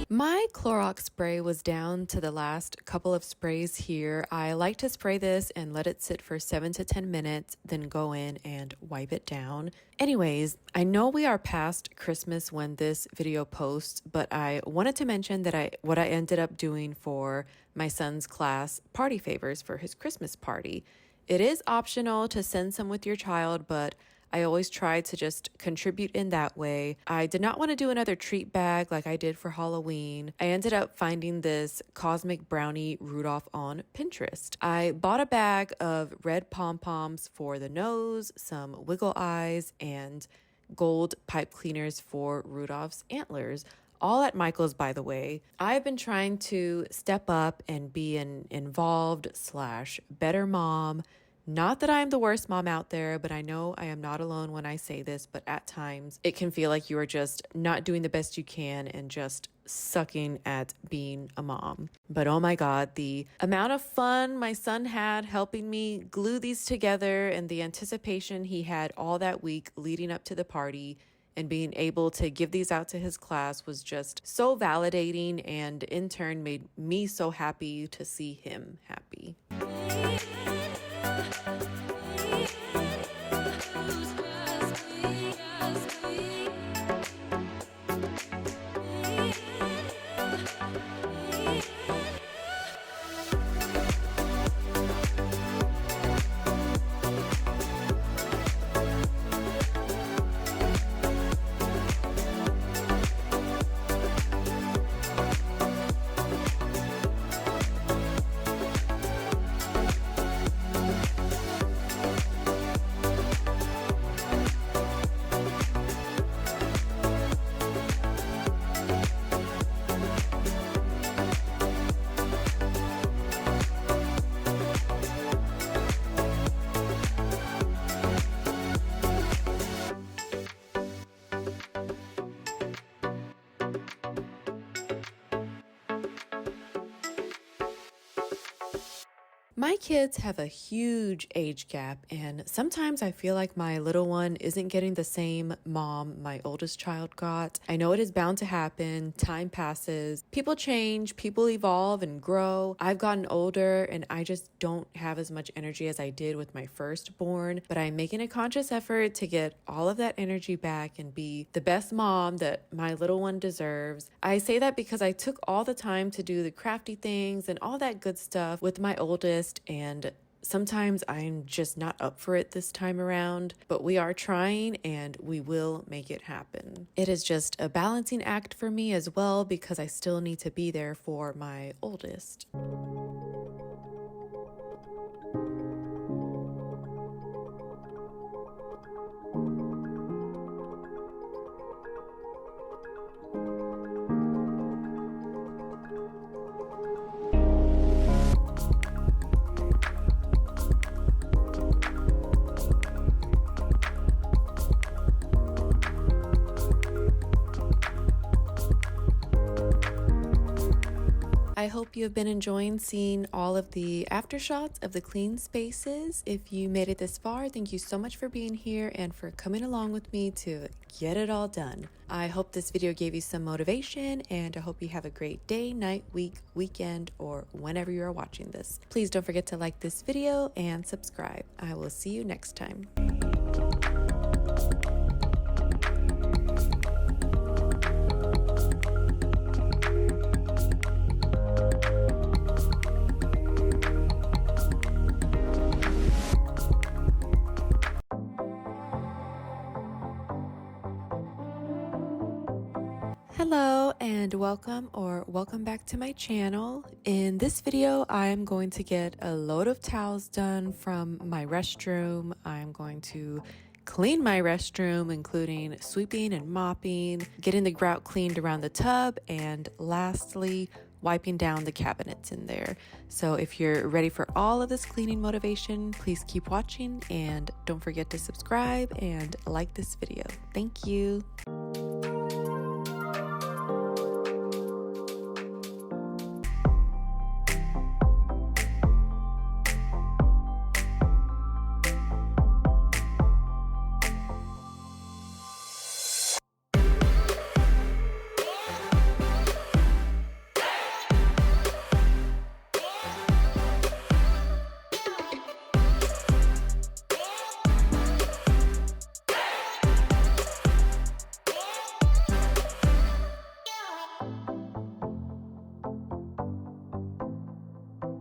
My Clorox spray was down to the last couple of sprays here. I like to spray this and let it sit for 7 to 10 minutes, then go in and wipe it down. Anyways, I know we are past Christmas when this video posts, but I wanted to mention that what I ended up doing for my son's class party favors for his Christmas party. It is optional to send some with your child, but I always try to just contribute in that way. I did not want to do another treat bag like I did for Halloween. I ended up finding this Cosmic Brownie Rudolph on Pinterest. I bought a bag of red pom-poms for the nose, some wiggle eyes, and gold pipe cleaners for Rudolph's antlers. All at Michael's, by the way. I've been trying to step up and be an involved / better mom. Not that I'm the worst mom out there, but I know I am not alone when I say this, but at times it can feel like you are just not doing the best you can and just sucking at being a mom. But oh my God, the amount of fun my son had helping me glue these together, and the anticipation he had all that week leading up to the party and being able to give these out to his class was just so validating, and in turn made me so happy to see him happy. My kids have a huge age gap, and sometimes I feel like my little one isn't getting the same mom my oldest child got. I know it is bound to happen. Time passes, people change, people evolve and grow. I've gotten older, and I just don't have as much energy as I did with my firstborn, but I'm making a conscious effort to get all of that energy back and be the best mom that my little one deserves. I say that because I took all the time to do the crafty things and all that good stuff with my oldest, and sometimes I'm just not up for it this time around, but we are trying and we will make it happen. It is just a balancing act for me as well because I still need to be there for my oldest. I hope you have been enjoying seeing all of the aftershots of the clean spaces. If you made it this far, thank you so much for being here and for coming along with me to get it all done. I hope this video gave you some motivation, and I hope you have a great day, night, week, weekend, or whenever you are watching this. Please don't forget to like this video and subscribe. I will see you next time. Hello and welcome back to my channel. In this video, I'm going to get a load of towels done from my restroom. I'm going to clean my restroom, including sweeping and mopping, getting the grout cleaned around the tub, and lastly, wiping down the cabinets in there. So if you're ready for all of this cleaning motivation, please keep watching and don't forget to subscribe and like this video. Thank you.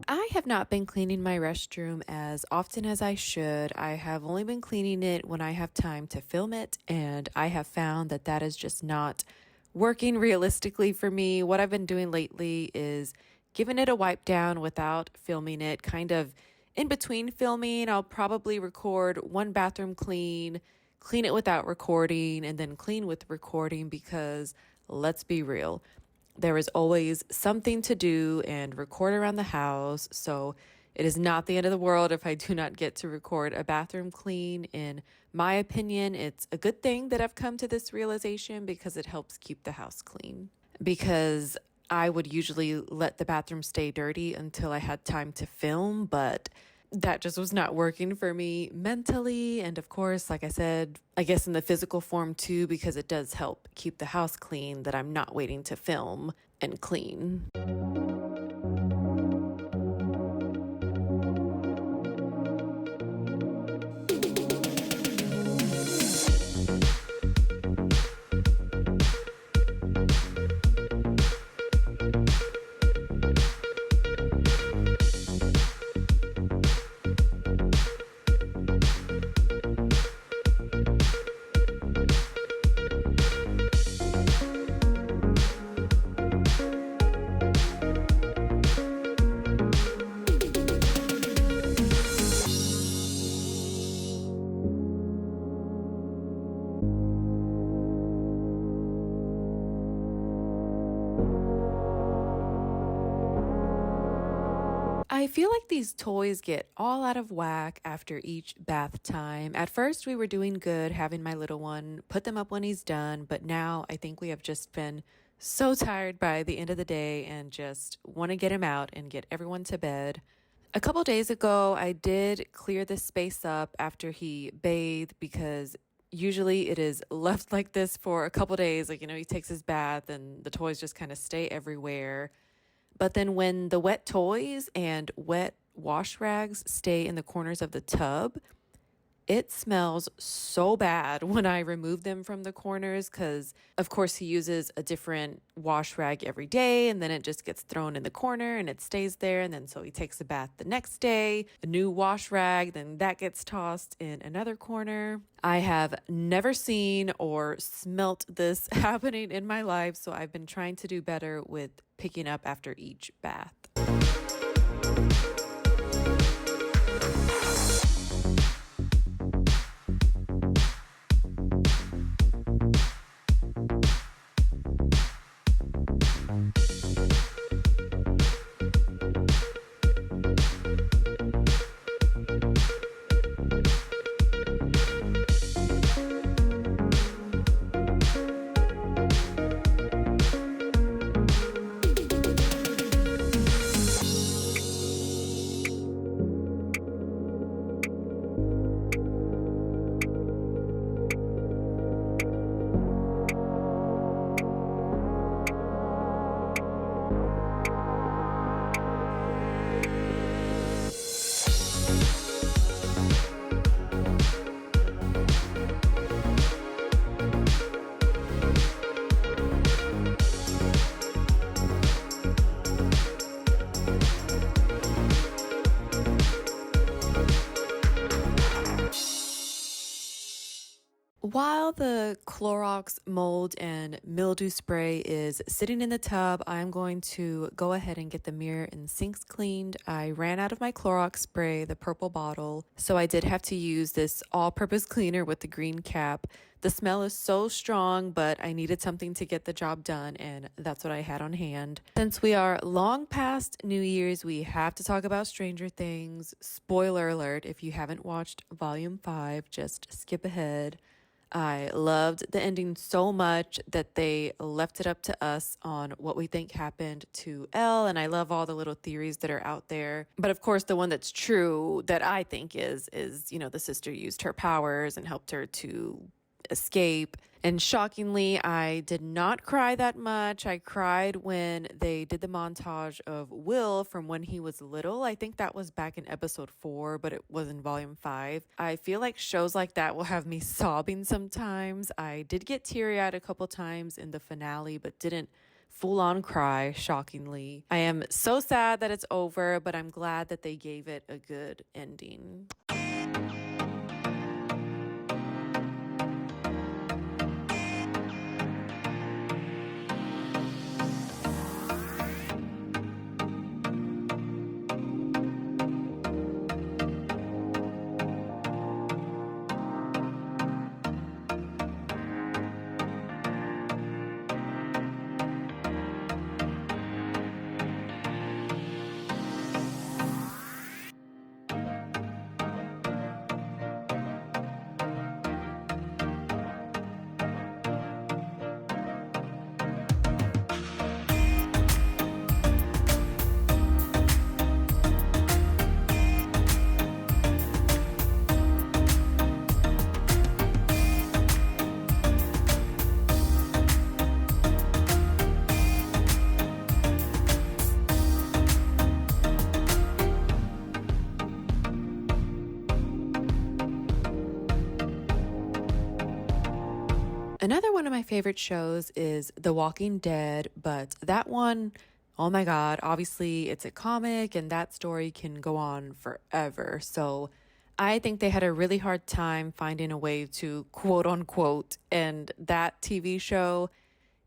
I have not been cleaning my restroom as often as I should. I have only been cleaning it when I have time to film it, and I have found that that is just not working realistically for me. What I've been doing lately is giving it a wipe down without filming it, kind of in between filming. I'll probably record one bathroom clean it without recording, and then clean with recording because let's be real. There is always something to do and record around the house, so it is not the end of the world if I do not get to record a bathroom clean. In my opinion, it's a good thing that I've come to this realization because it helps keep the house clean. Because I would usually let the bathroom stay dirty until I had time to film, but that just was not working for me mentally. And of course, like I said, I guess in the physical form too, because it does help keep the house clean that I'm not waiting to film and clean. I feel like these toys get all out of whack after each bath time. At first, we were doing good having my little one put them up when he's done, but now I think we have just been so tired by the end of the day and just want to get him out and get everyone to bed. A couple days ago, I did clear this space up after he bathed because usually it is left like this for a couple days. Like, he takes his bath and the toys just kind of stay everywhere. But then when the wet toys and wet wash rags stay in the corners of the tub, it smells so bad when I remove them from the corners because, of course, he uses a different wash rag every day and then it just gets thrown in the corner and it stays there. And then so he takes a bath the next day, a new wash rag, then that gets tossed in another corner. I have never seen or smelt this happening in my life, so I've been trying to do better with picking up after each bath. While the Clorox mold and mildew spray is sitting in the tub, I'm going to go ahead and get the mirror and sinks cleaned. I ran out of my Clorox spray, the purple bottle, so I did have to use this all-purpose cleaner with the green cap. The smell is so strong, but I needed something to get the job done, and that's what I had on hand. Since we are long past New Year's, we have to talk about Stranger Things. Spoiler alert, if you haven't watched Volume 5, just skip ahead. I loved the ending so much that they left it up to us on what we think happened to Elle, and I love all the little theories that are out there. But of course, the one that's true that I think is the sister used her powers and helped her to escape. And shockingly, I did not cry that much. I cried when they did the montage of Will from when he was little. I think that was back in episode 4, but it was in volume 5. I feel like shows like that will have me sobbing sometimes. I did get teary-eyed a couple times in the finale, but didn't full on cry, shockingly. I am so sad that it's over, but I'm glad that they gave it a good ending. Another one of my favorite shows is The Walking Dead, but that one, oh my God, obviously it's a comic and that story can go on forever. So I think they had a really hard time finding a way to quote unquote end that TV show,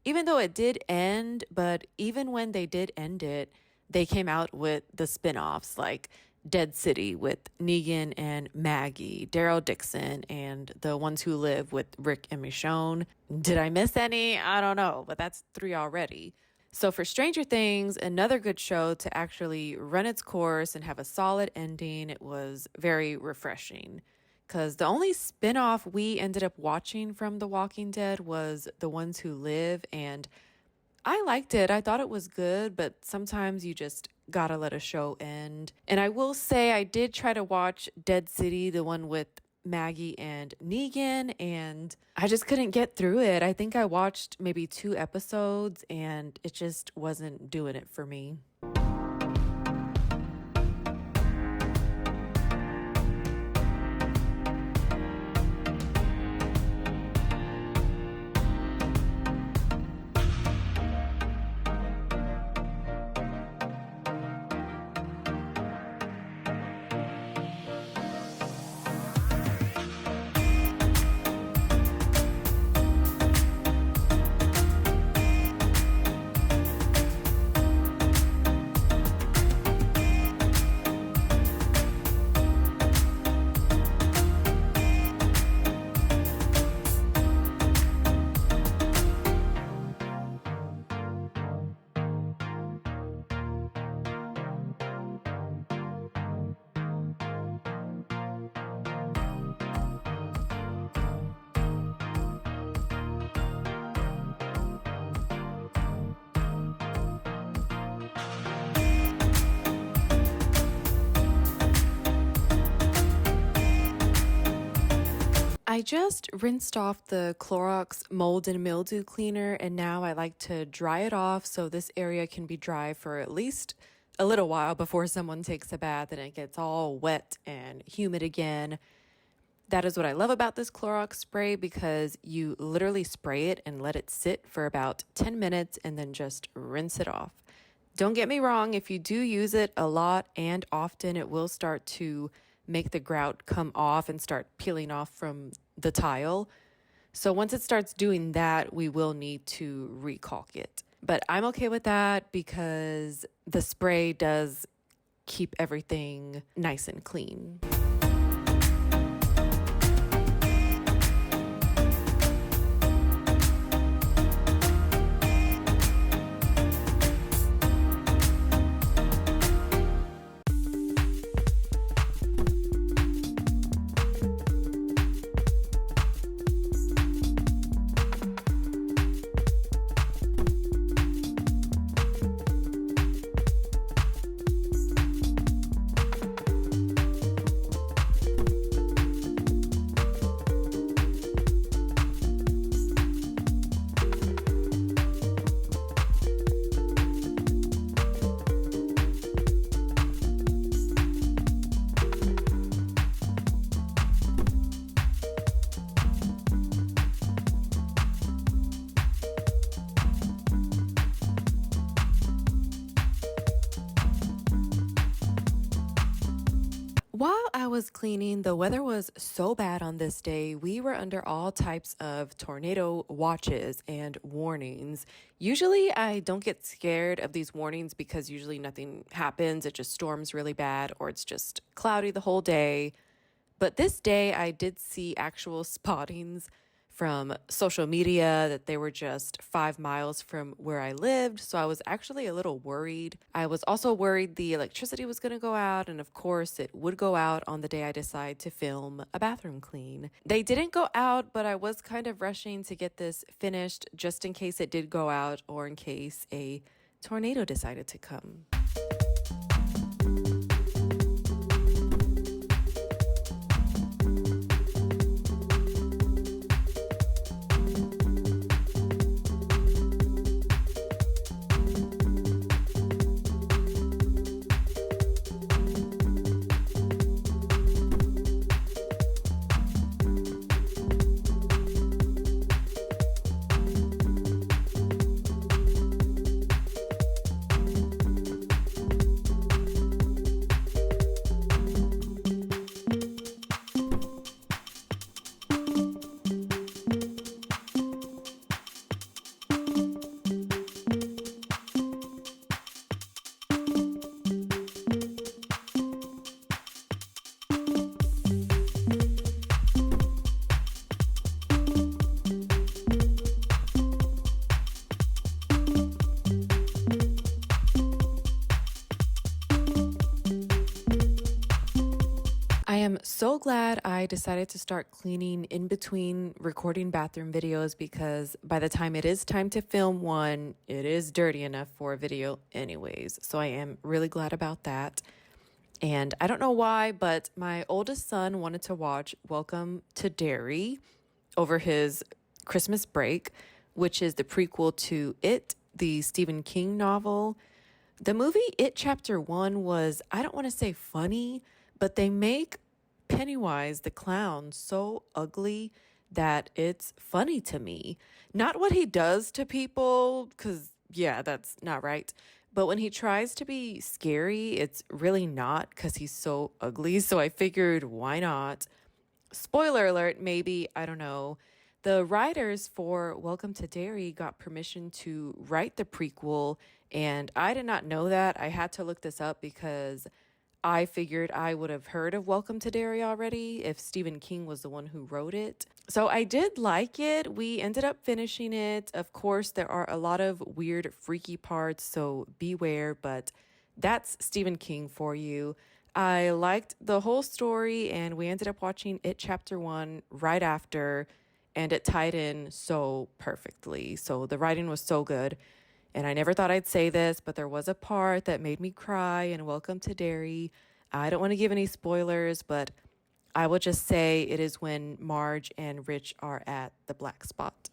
even though it did end. But even when they did end it, they came out with the spin-offs like Dead City with Negan and Maggie, Daryl Dixon, and The Ones Who Live with Rick and Michonne. Did I miss any? I don't know, but that's 3 already. So for Stranger Things, another good show to actually run its course and have a solid ending, it was very refreshing. Because the only spin-off we ended up watching from The Walking Dead was The Ones Who Live, and I liked it. I thought it was good, but sometimes you just gotta let a show end. And I will say I did try to watch Dead City, the one with Maggie and Negan, and I just couldn't get through it. I think I watched maybe 2 episodes and it just wasn't doing it for me. I just rinsed off the Clorox mold and mildew cleaner, and now I like to dry it off so this area can be dry for at least a little while before someone takes a bath and it gets all wet and humid again. That is what I love about this Clorox spray, because you literally spray it and let it sit for about 10 minutes and then just rinse it off. Don't get me wrong, if you do use it a lot and often, it will start to make the grout come off and start peeling off from the tile. So once it starts doing that, we will need to recaulk it. But I'm okay with that because the spray does keep everything nice and clean. While I was cleaning, the weather was so bad on this day. We were under all types of tornado watches and warnings. Usually, I don't get scared of these warnings because usually nothing happens. It just storms really bad or it's just cloudy the whole day. But this day, I did see actual spottings from social media that they were just 5 miles from where I lived. So I was actually a little worried. I was also worried the electricity was going to go out. And of course, it would go out on the day I decide to film a bathroom clean. They didn't go out, but I was kind of rushing to get this finished just in case it did go out or in case a tornado decided to come. I am so glad I I decided to start cleaning in between recording bathroom videos because by the time it is time to film one, it is dirty enough for a video anyways. So I am really glad about that. And I don't know why, but my oldest son wanted to watch Welcome to Derry over his Christmas break, which is the prequel to It, the Stephen King novel. The movie It Chapter 1 was, I don't want to say funny, but they make Pennywise the clown so ugly that it's funny to me. Not what he does to people, because, yeah, that's not right. But when he tries to be scary, it's really not because he's so ugly. So I figured, why not? Spoiler alert, maybe, I don't know. The writers for Welcome to Derry got permission to write the prequel, and I did not know that. I had to look this up because I figured I would have heard of Welcome to Derry already if Stephen King was the one who wrote it. So I did like it. We ended up finishing it. Of course, there are a lot of weird, freaky parts, so beware, but that's Stephen King for you. I liked the whole story, and we ended up watching It Chapter 1 right after, and it tied in so perfectly. So the writing was so good. And I never thought I'd say this, but there was a part that made me cry in Welcome to Derry. I don't want to give any spoilers, but I will just say it is when Marge and Rich are at the black spot.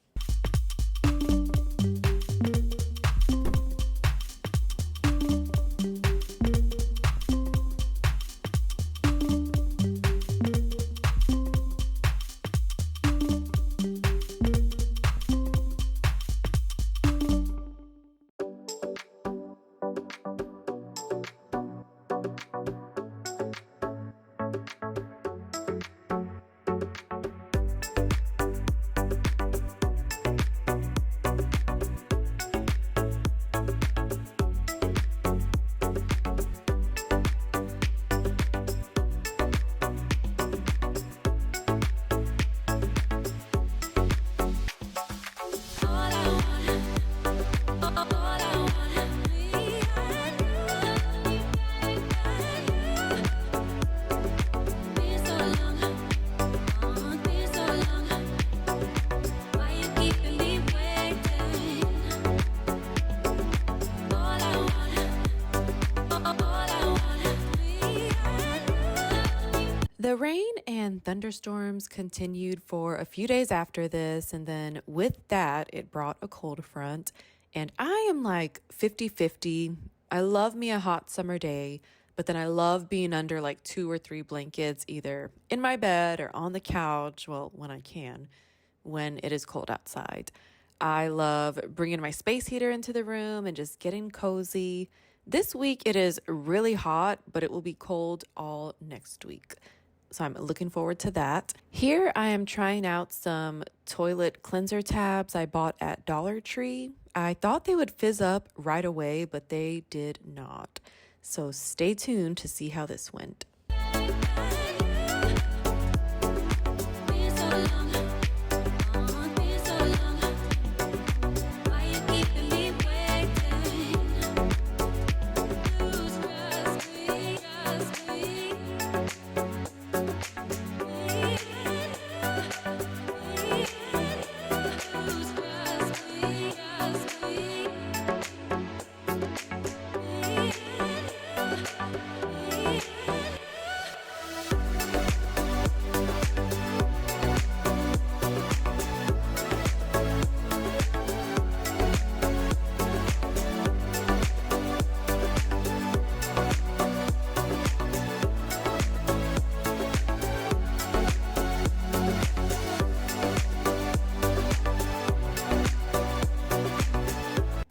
The rain and thunderstorms continued for a few days after this, and then with that, it brought a cold front. And I am like 50-50. I love me a hot summer day, but then I love being under like 2 or 3 blankets, either in my bed or on the couch, well, when I can, when it is cold outside. I love bringing my space heater into the room and just getting cozy. This week it is really hot, but it will be cold all next week. So I'm looking forward to that. Here I am trying out some toilet cleanser tabs I bought at Dollar Tree. I thought they would fizz up right away, but they did not. So stay tuned to see how this went.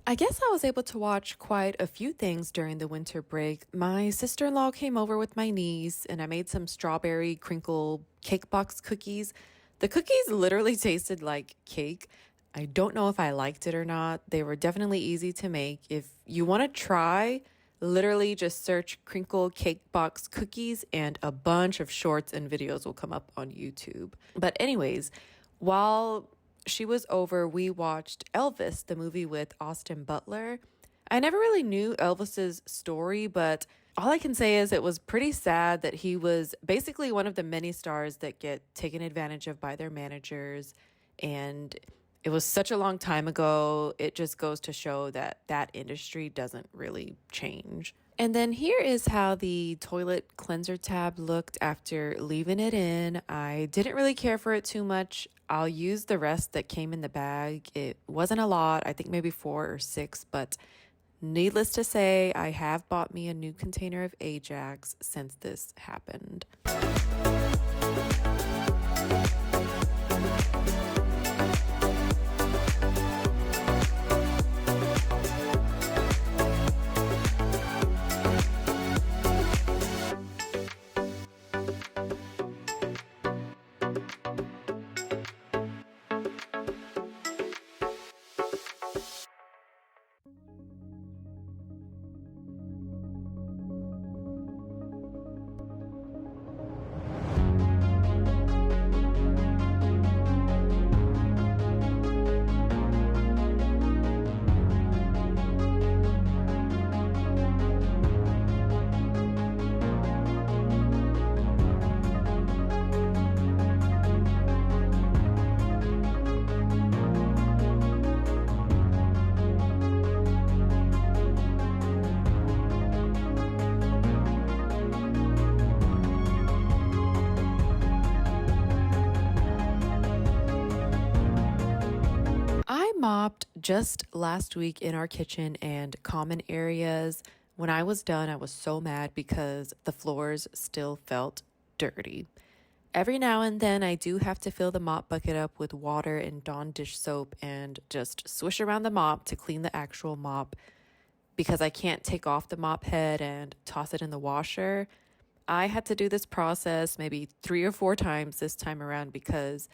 I guess I was able to watch quite a few things during the winter break. My sister-in-law came over with my niece, and I made some strawberry crinkle cake box cookies. The cookies literally tasted like cake. I don't know if I liked it or not. They were definitely easy to make. If you want to try, literally just search crinkle cake box cookies and a bunch of shorts and videos will come up on YouTube. But anyways, while she was over, we watched Elvis, the movie with Austin Butler. I never really knew Elvis's story, but all I can say is it was pretty sad that he was basically one of the many stars that get taken advantage of by their managers. And it was such a long time ago. It just goes to show that that industry doesn't really change. And then here is how the toilet cleanser tab looked after leaving it in. I didn't really care for it too much. I'll use the rest that came in the bag. It wasn't a lot, I think maybe 4 or 6, but needless to say, I have bought me a new container of Ajax since this happened. I mopped just last week in our kitchen and common areas. When I was done, I was so mad because the floors still felt dirty. Every now and then, I do have to fill the mop bucket up with water and Dawn dish soap and just swish around the mop to clean the actual mop because I can't take off the mop head and toss it in the washer. I had to do this process maybe 3 or 4 times this time around because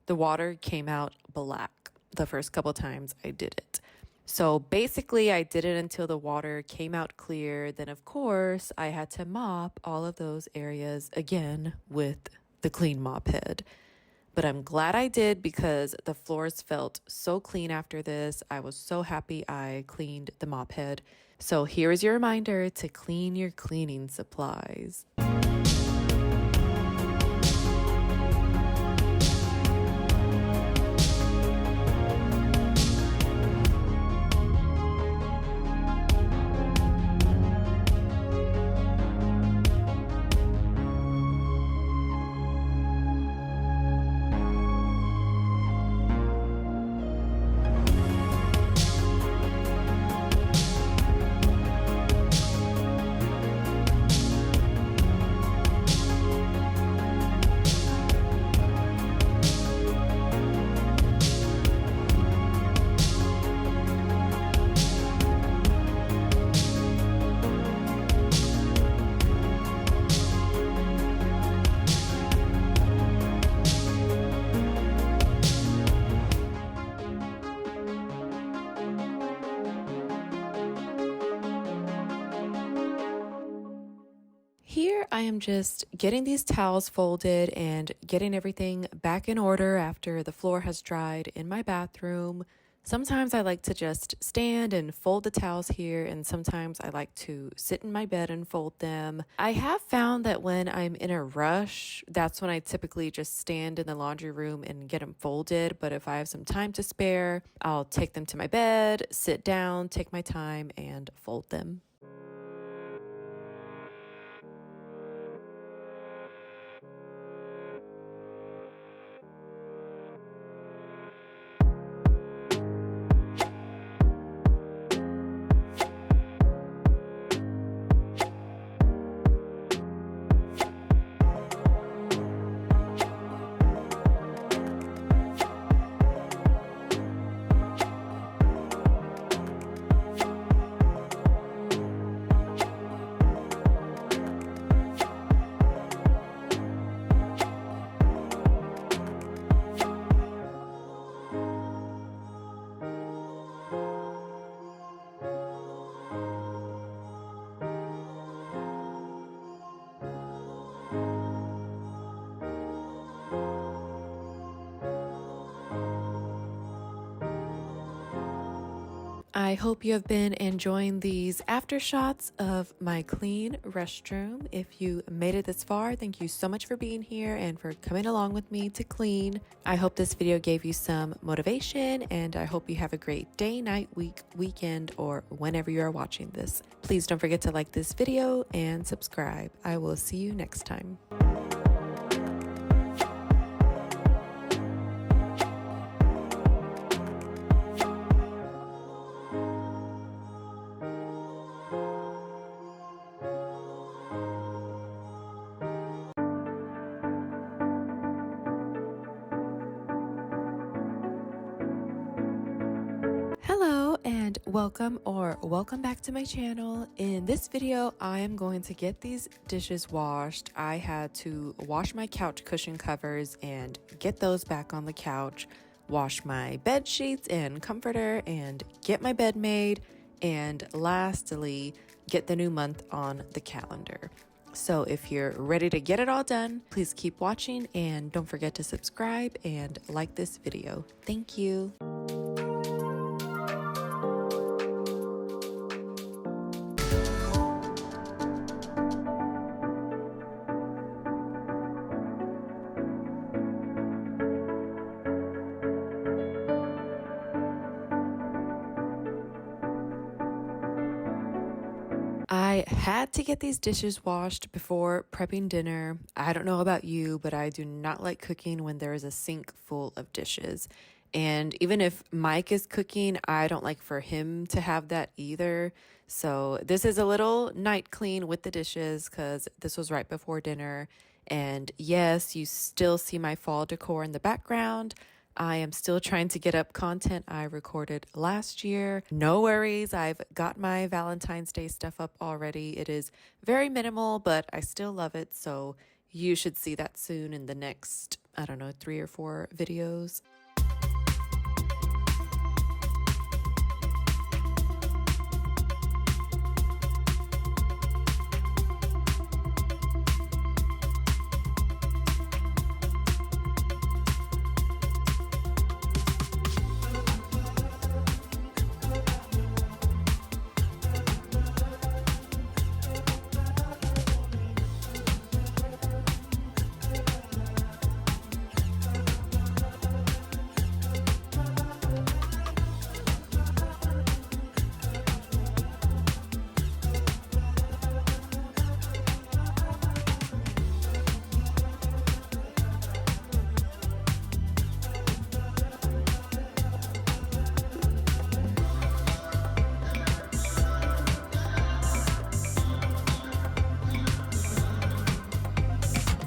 the water came out black the first couple times I did it. So basically, I did it until the water came out clear. Then, of course, I had to mop all of those areas again with the clean mop head. But I'm glad I did because the floors felt so clean after this. I was so happy I cleaned the mop head. So here is your reminder to clean your cleaning supplies. Here I am just getting these towels folded and getting everything back in order after the floor has dried in my bathroom. Sometimes I like to just stand and fold the towels here, and sometimes I like to sit in my bed and fold them. I have found that when I'm in a rush, that's when I typically just stand in the laundry room and get them folded. But if I have some time to spare, I'll take them to my bed, sit down, take my time, and fold them. I hope you have been enjoying these after shots of my clean restroom. If you made it this far, thank you so much for being here and for coming along with me to clean. I hope this video gave you some motivation, and I hope you have a great day, night, week, weekend, or whenever you are watching this. Please don't forget to like this video and subscribe. I will see you next time. Hello and welcome back to my channel. In this video, I am going to get these dishes washed. I had to wash my couch cushion covers and get those back on the couch, wash my bed sheets and comforter and get my bed made, and lastly, get the new month on the calendar. So if you're ready to get it all done, please keep watching and don't forget to subscribe and like this video. Thank you. I had to get these dishes washed before prepping dinner. I don't know about you, but I do not like cooking when there is a sink full of dishes. And even if Mike is cooking, I don't like for him to have that either. So this is a little night clean with the dishes because this was right before dinner. And yes, you still see my fall decor in the background. I am still trying to get up content I recorded last year. No worries, I've got my Valentine's Day stuff up already. It is very minimal, but I still love it. So you should see that soon in the next, 3 or 4 videos.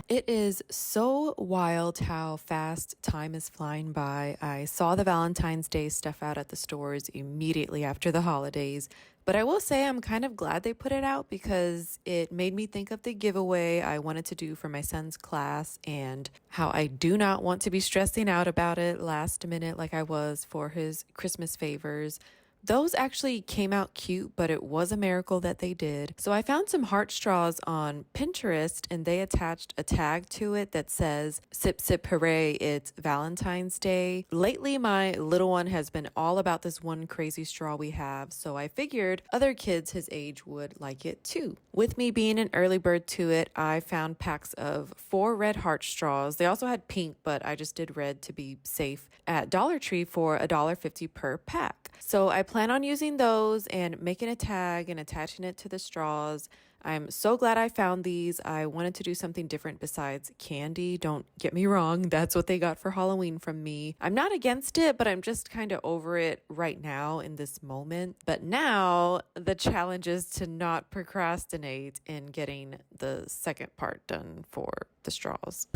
It is so wild how fast time is flying by. I saw the Valentine's Day stuff out at the stores immediately after the holidays, but I will say I'm kind of glad they put it out because it made me think of the giveaway I wanted to do for my son's class and how I do not want to be stressing out about it last minute like I was for his Christmas favors. Those actually came out cute, but it was a miracle that they did. So I found some heart straws on Pinterest and they attached a tag to it that says, "Sip, sip, hooray, it's Valentine's Day." Lately, my little one has been all about this one crazy straw we have, so I figured other kids his age would like it too. With me being an early bird to it, I found packs of 4 red heart straws. They also had pink, but I just did red to be safe at Dollar Tree for $1.50 per pack. So I plan on using those and making a tag and attaching it to the straws. I'm so glad I found these. I wanted to do something different besides candy. Don't get me wrong, that's what they got for Halloween from me. I'm not against it, but I'm just kind of over it right now in this moment. But now the challenge is to not procrastinate in getting the second part done for the straws.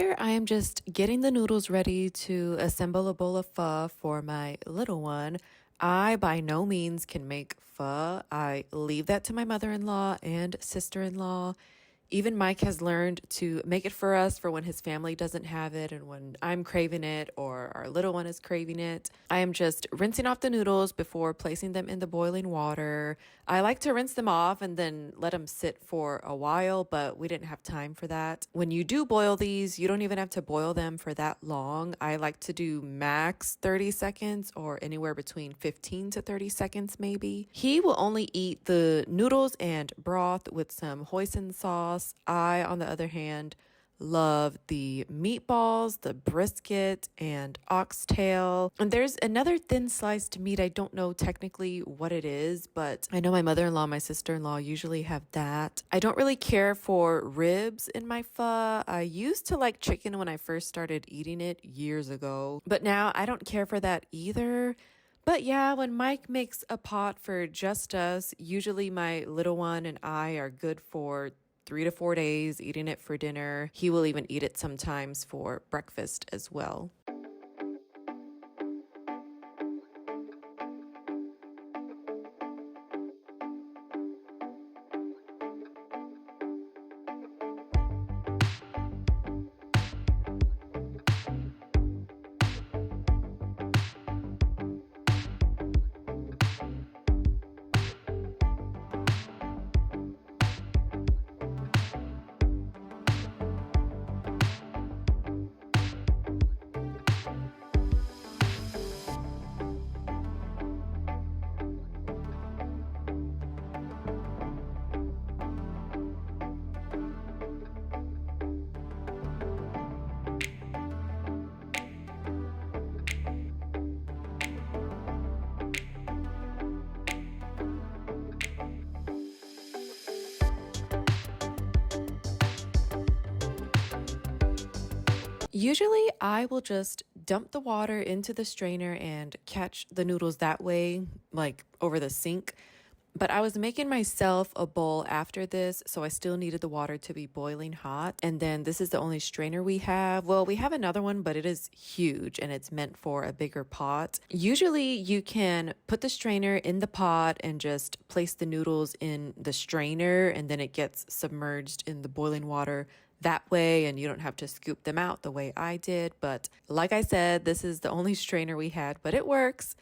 Here I am just getting the noodles ready to assemble a bowl of pho for my little one. I by no means can make pho. I leave that to my mother-in-law and sister-in-law. Even Mike has learned to make it for us for when his family doesn't have it and when I'm craving it or our little one is craving it. I am just rinsing off the noodles before placing them in the boiling water. I like to rinse them off and then let them sit for a while, but we didn't have time for that. When you do boil these, you don't even have to boil them for that long. I like to do max 30 seconds or anywhere between 15 to 30 seconds maybe. He will only eat the noodles and broth with some hoisin sauce. I, on the other hand, love the meatballs, the brisket, and oxtail. And there's another thin sliced meat. I don't know technically what it is, but I know my mother-in-law and my sister-in-law usually have that. I don't really care for ribs in my pho. I used to like chicken when I first started eating it years ago, but now I don't care for that either. But yeah, when Mike makes a pot for just us, usually my little one and I are good for 3 to 4 days eating it for dinner. He will even eat it sometimes for breakfast as well. Usually, I will just dump the water into the strainer and catch the noodles that way, like over the sink. But I was making myself a bowl after this, so I still needed the water to be boiling hot. And then this is the only strainer we have. Well, we have another one, but it is huge and it's meant for a bigger pot. Usually you can put the strainer in the pot and just place the noodles in the strainer, and then it gets submerged in the boiling water that way, and you don't have to scoop them out the way I did. But like I said, this is the only strainer we had, but it works.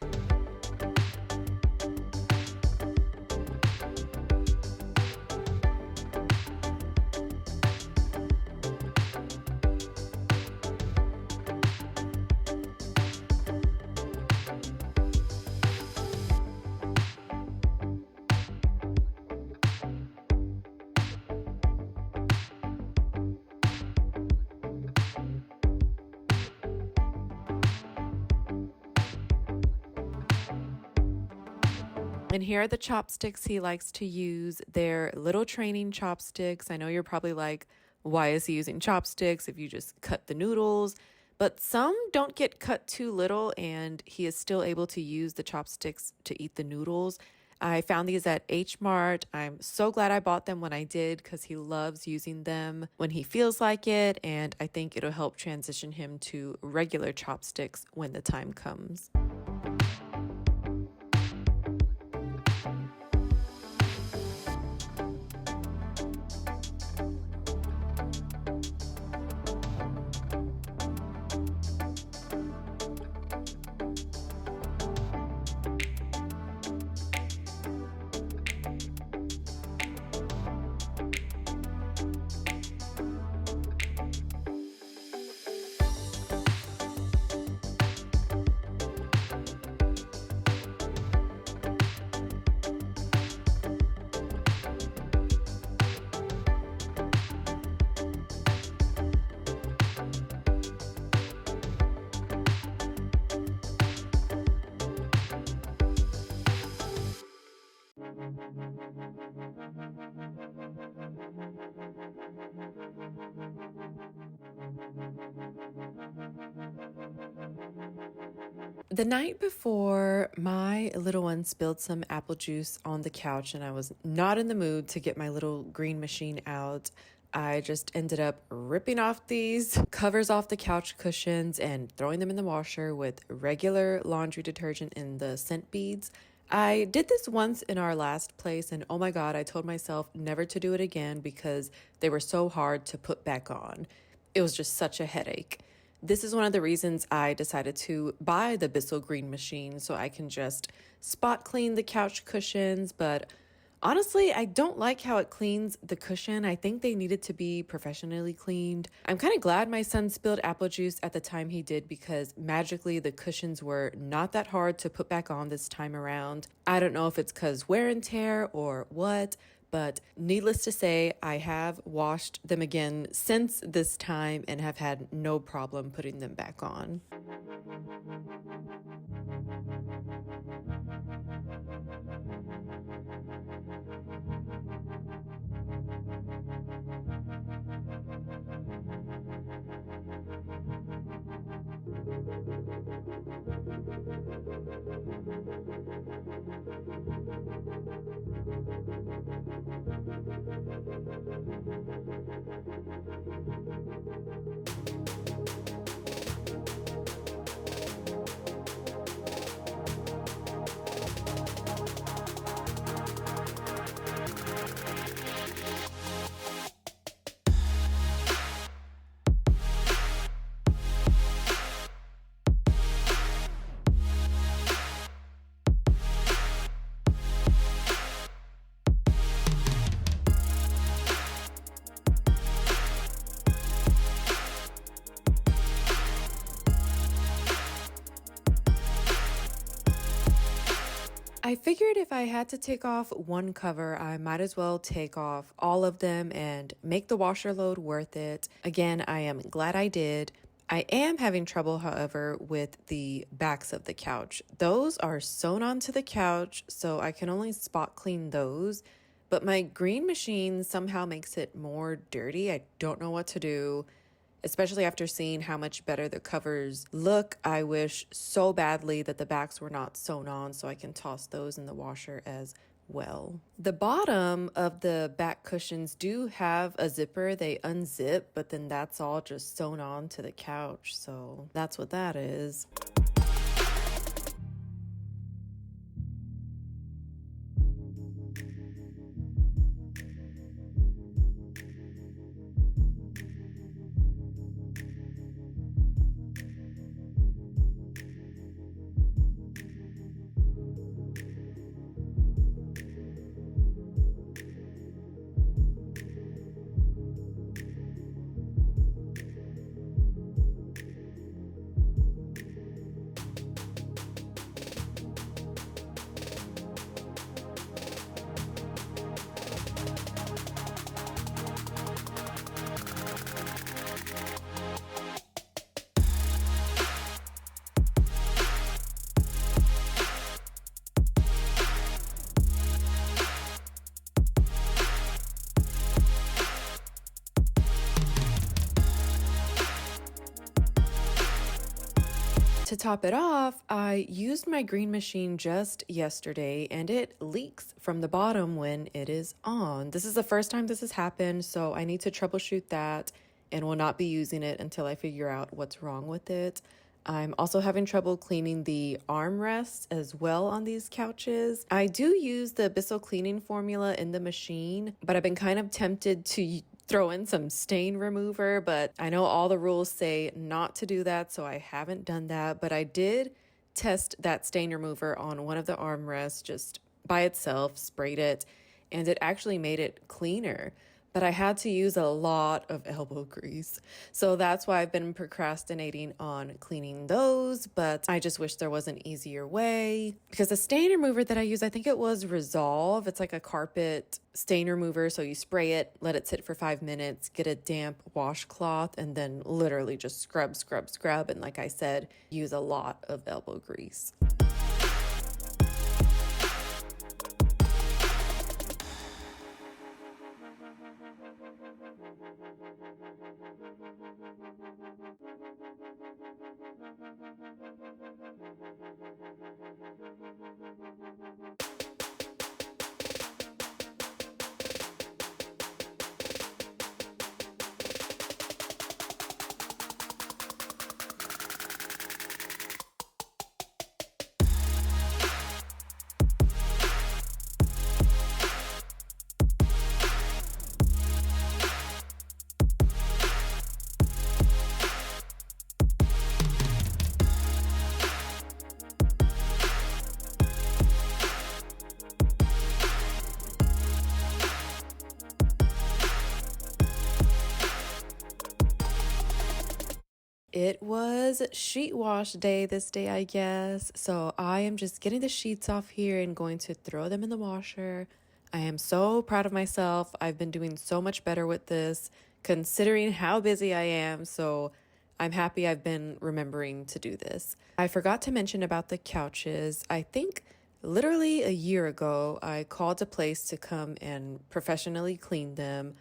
And here are the chopsticks he likes to use. They're little training chopsticks. I know you're probably like, why is he using chopsticks if you just cut the noodles? But some don't get cut too little, and he is still able to use the chopsticks to eat the noodles. I found these at H Mart. I'm so glad I bought them when I did because he loves using them when he feels like it, and I think it'll help transition him to regular chopsticks when the time comes. The night before, my little one spilled some apple juice on the couch, and I was not in the mood to get my little green machine out. I just ended up ripping off these covers off the couch cushions and throwing them in the washer with regular laundry detergent in the scent beads. I did this once in our last place, and oh my God, I told myself never to do it again because they were so hard to put back on. It was just such a headache. This is one of the reasons I decided to buy the Bissell Green machine so I can just spot clean the couch cushions, but honestly, I don't like how it cleans the cushion. I think they needed to be professionally cleaned. I'm kind of glad my son spilled apple juice at the time he did because magically the cushions were not that hard to put back on this time around. I don't know if it's because wear and tear or what, but needless to say, I have washed them again since this time and have had no problem putting them back on. I figured if I had to take off one cover, I might as well take off all of them and make the washer load worth it. Again, I am glad I did. I am having trouble, however, with the backs of the couch. Those are sewn onto the couch, so I can only spot clean those. But my green machine somehow makes it more dirty. I don't know what to do. Especially after seeing how much better the covers look, I wish so badly that the backs were not sewn on so I can toss those in the washer as well. The bottom of the back cushions do have a zipper. They unzip, but then that's all just sewn on to the couch. So that's what that is. To top it off, I used my green machine just yesterday and it leaks from the bottom when it is on. This is the first time this has happened, so I need to troubleshoot that and will not be using it until I figure out what's wrong with it. I'm also having trouble cleaning the armrests as well on these couches. I do use the Bissell cleaning formula in the machine, but I've been kind of tempted to throw in some stain remover, but I know all the rules say not to do that, so I haven't done that. But I did test that stain remover on one of the armrests just by itself, sprayed it, and it actually made it cleaner. But I had to use a lot of elbow grease. So that's why I've been procrastinating on cleaning those, but I just wish there was an easier way. Because the stain remover that I use, I think it was Resolve. It's like a carpet stain remover. So you spray it, let it sit for 5 minutes, get a damp washcloth, and then literally just scrub, scrub, scrub. And like I said, use a lot of elbow grease. is sheet wash day this day, I guess. So I am just getting the sheets off here and going to throw them in the washer. I am so proud of myself. I've been doing so much better with this, considering how busy I am. So I'm happy I've been remembering to do this. I forgot to mention about the couches. I think literally a year ago, I called a place to come and professionally clean them.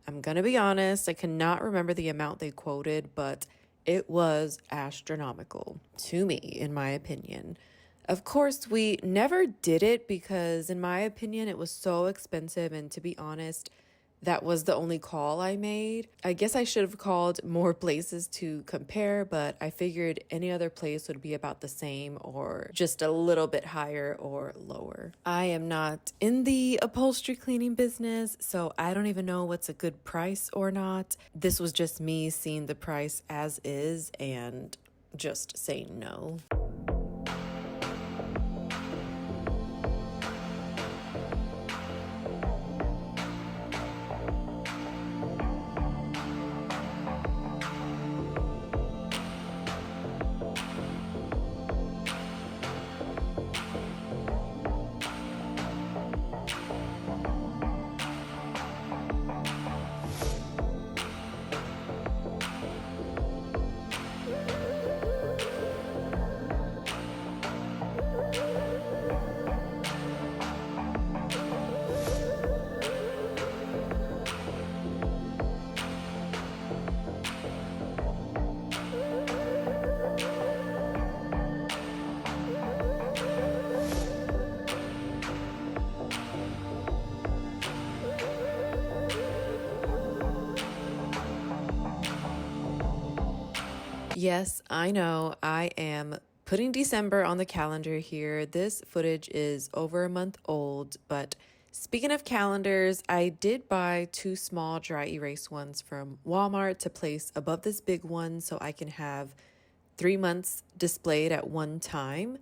I'm gonna be honest, I cannot remember the amount they quoted, but it was astronomical to me, in my opinion. Of course, we never did it because, in my opinion, it was so expensive. And to be honest, that was the only call I made. I guess I should have called more places to compare, but I figured any other place would be about the same or just a little bit higher or lower. I am not in the upholstery cleaning business, so I don't even know what's a good price or not. This was just me seeing the price as is and just saying no. Yes, I know. I am putting December on the calendar here. This footage is over a month old, but speaking of calendars, I did buy two small dry erase ones from Walmart to place above this big one so I can have 3 months displayed at one time.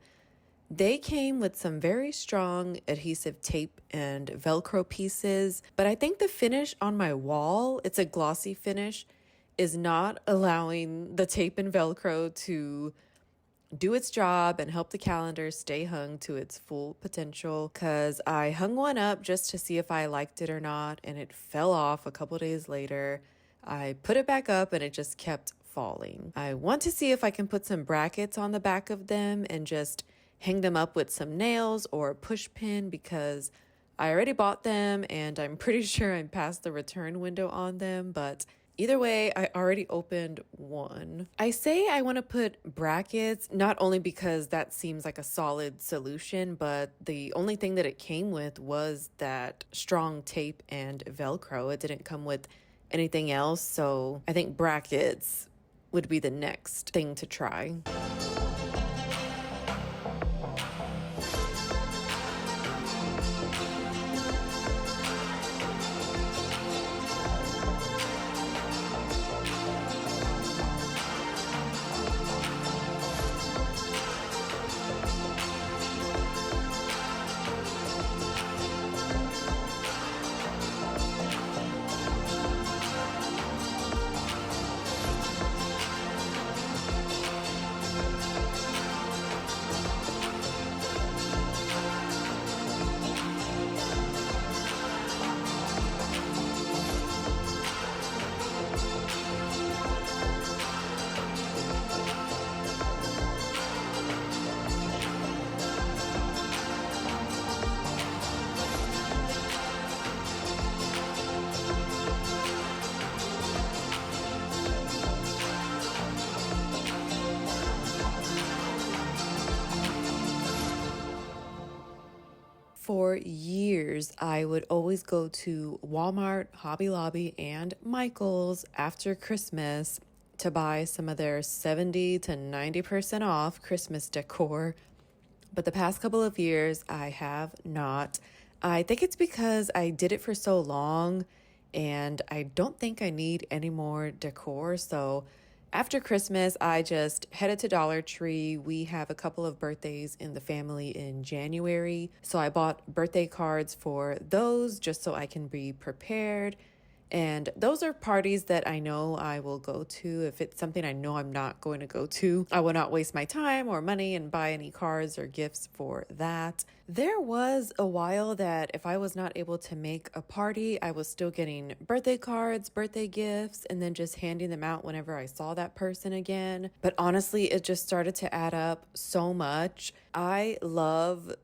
They came with some very strong adhesive tape and Velcro pieces, but I think the finish on my wall, it's a glossy finish, is not allowing the tape and Velcro to do its job and help the calendar stay hung to its full potential. Because I hung one up just to see if I liked it or not, and it fell off a couple days later. I put it back up and it just kept falling. I want to see if I can put some brackets on the back of them and just hang them up with some nails or a push pin because I already bought them and I'm pretty sure I'm past the return window on them, but either way, I already opened one. I say I want to put brackets, not only because that seems like a solid solution, but the only thing that it came with was that strong tape and Velcro. It didn't come with anything else, so I think brackets would be the next thing to try. For years, I would always go to Walmart, Hobby Lobby, and Michael's after Christmas to buy some of their 70 to 90% off Christmas decor. But the past couple of years, I have not. I think it's because I did it for so long and I don't think I need any more decor. So after Christmas, I just headed to Dollar Tree. We have a couple of birthdays in the family in January. So I bought birthday cards for those just so I can be prepared. And those are parties that I know I will go to. If it's something I know I'm not going to go to, I will not waste my time or money and buy any cards or gifts for that. There was a while that if I was not able to make a party, I was still getting birthday cards, birthday gifts, and then just handing them out whenever I saw that person again. But honestly, it just started to add up so much. I love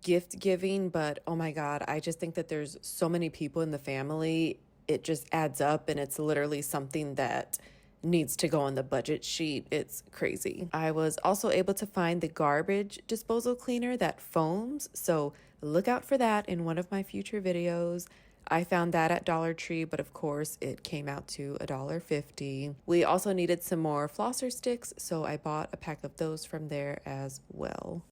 gift giving, but oh my God, I just think that there's so many people in the family. It just adds up, and it's literally something that needs to go on the budget sheet. It's crazy. I was also able to find the garbage disposal cleaner that foams, so look out for that in one of my future videos. I found that at Dollar Tree, but of course it came out to $1.50. We also needed some more flosser sticks, so I bought a pack of those from there as well.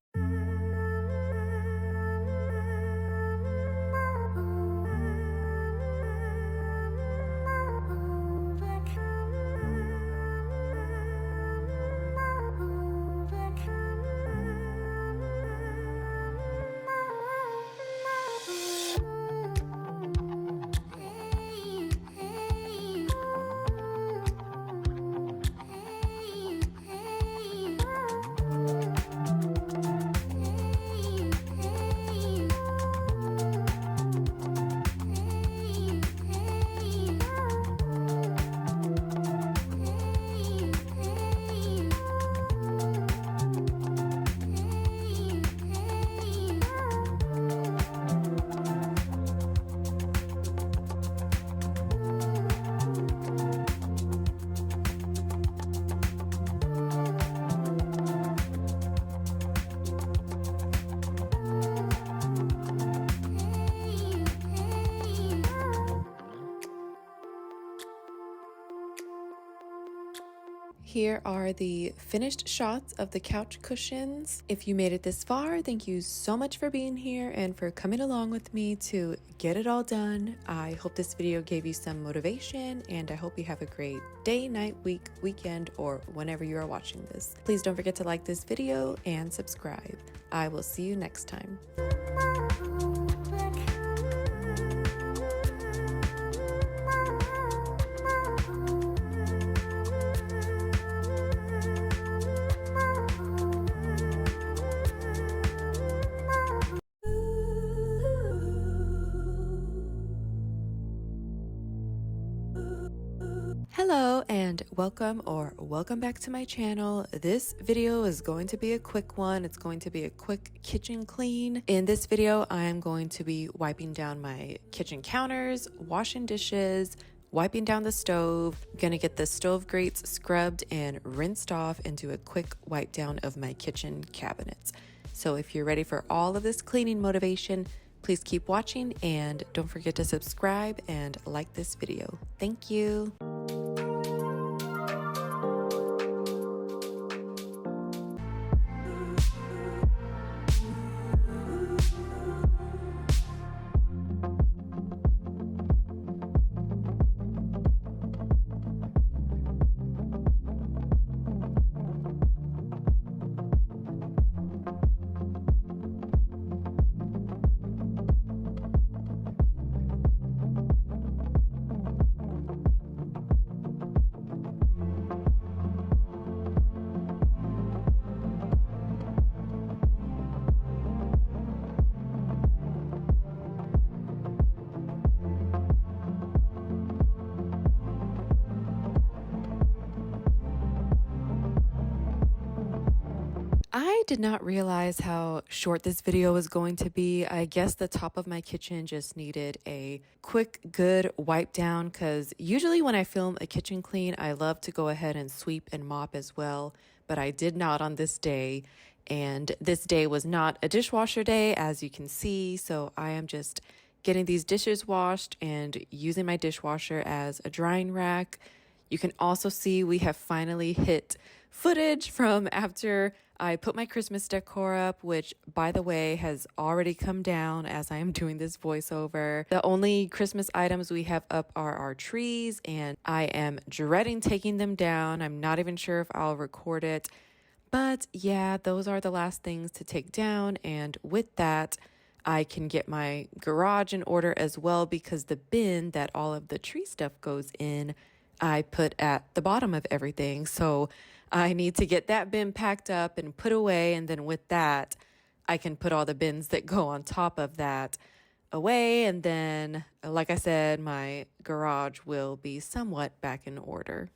Here are the finished shots of the couch cushions. If you made it this far, thank you so much for being here and for coming along with me to get it all done. I hope this video gave you some motivation, and I hope you have a great day, night, week, weekend, or whenever you are watching this. Please don't forget to like this video and subscribe. I will see you next time. Hello and welcome back to my channel. This video is going to be a quick one. It's going to be a quick kitchen clean. In this video, I am going to be wiping down my kitchen counters, washing dishes, wiping down the stove. I'm gonna get the stove grates scrubbed and rinsed off and do a quick wipe down of my kitchen cabinets. So if you're ready for all of this cleaning motivation, please keep watching and don't forget to subscribe and like this video. Thank you. I did not realize how short this video was going to be. I guess the top of my kitchen just needed a quick, good wipe down, because usually when I film a kitchen clean, I love to go ahead and sweep and mop as well, but I did not on this day. And this day was not a dishwasher day, as you can see, so I am just getting these dishes washed and using my dishwasher as a drying rack. You can also see we have finally hit footage from after I put my Christmas decor up, which, by the way, has already come down as I am doing this voiceover. The only Christmas items we have up are our trees, and I am dreading taking them down. I'm not even sure if I'll record it. But yeah, those are the last things to take down. And with that, I can get my garage in order as well because the bin that all of the tree stuff goes in, I put at the bottom of everything. So I need to get that bin packed up and put away. And then with that, I can put all the bins that go on top of that away. And then, like I said, my garage will be somewhat back in order.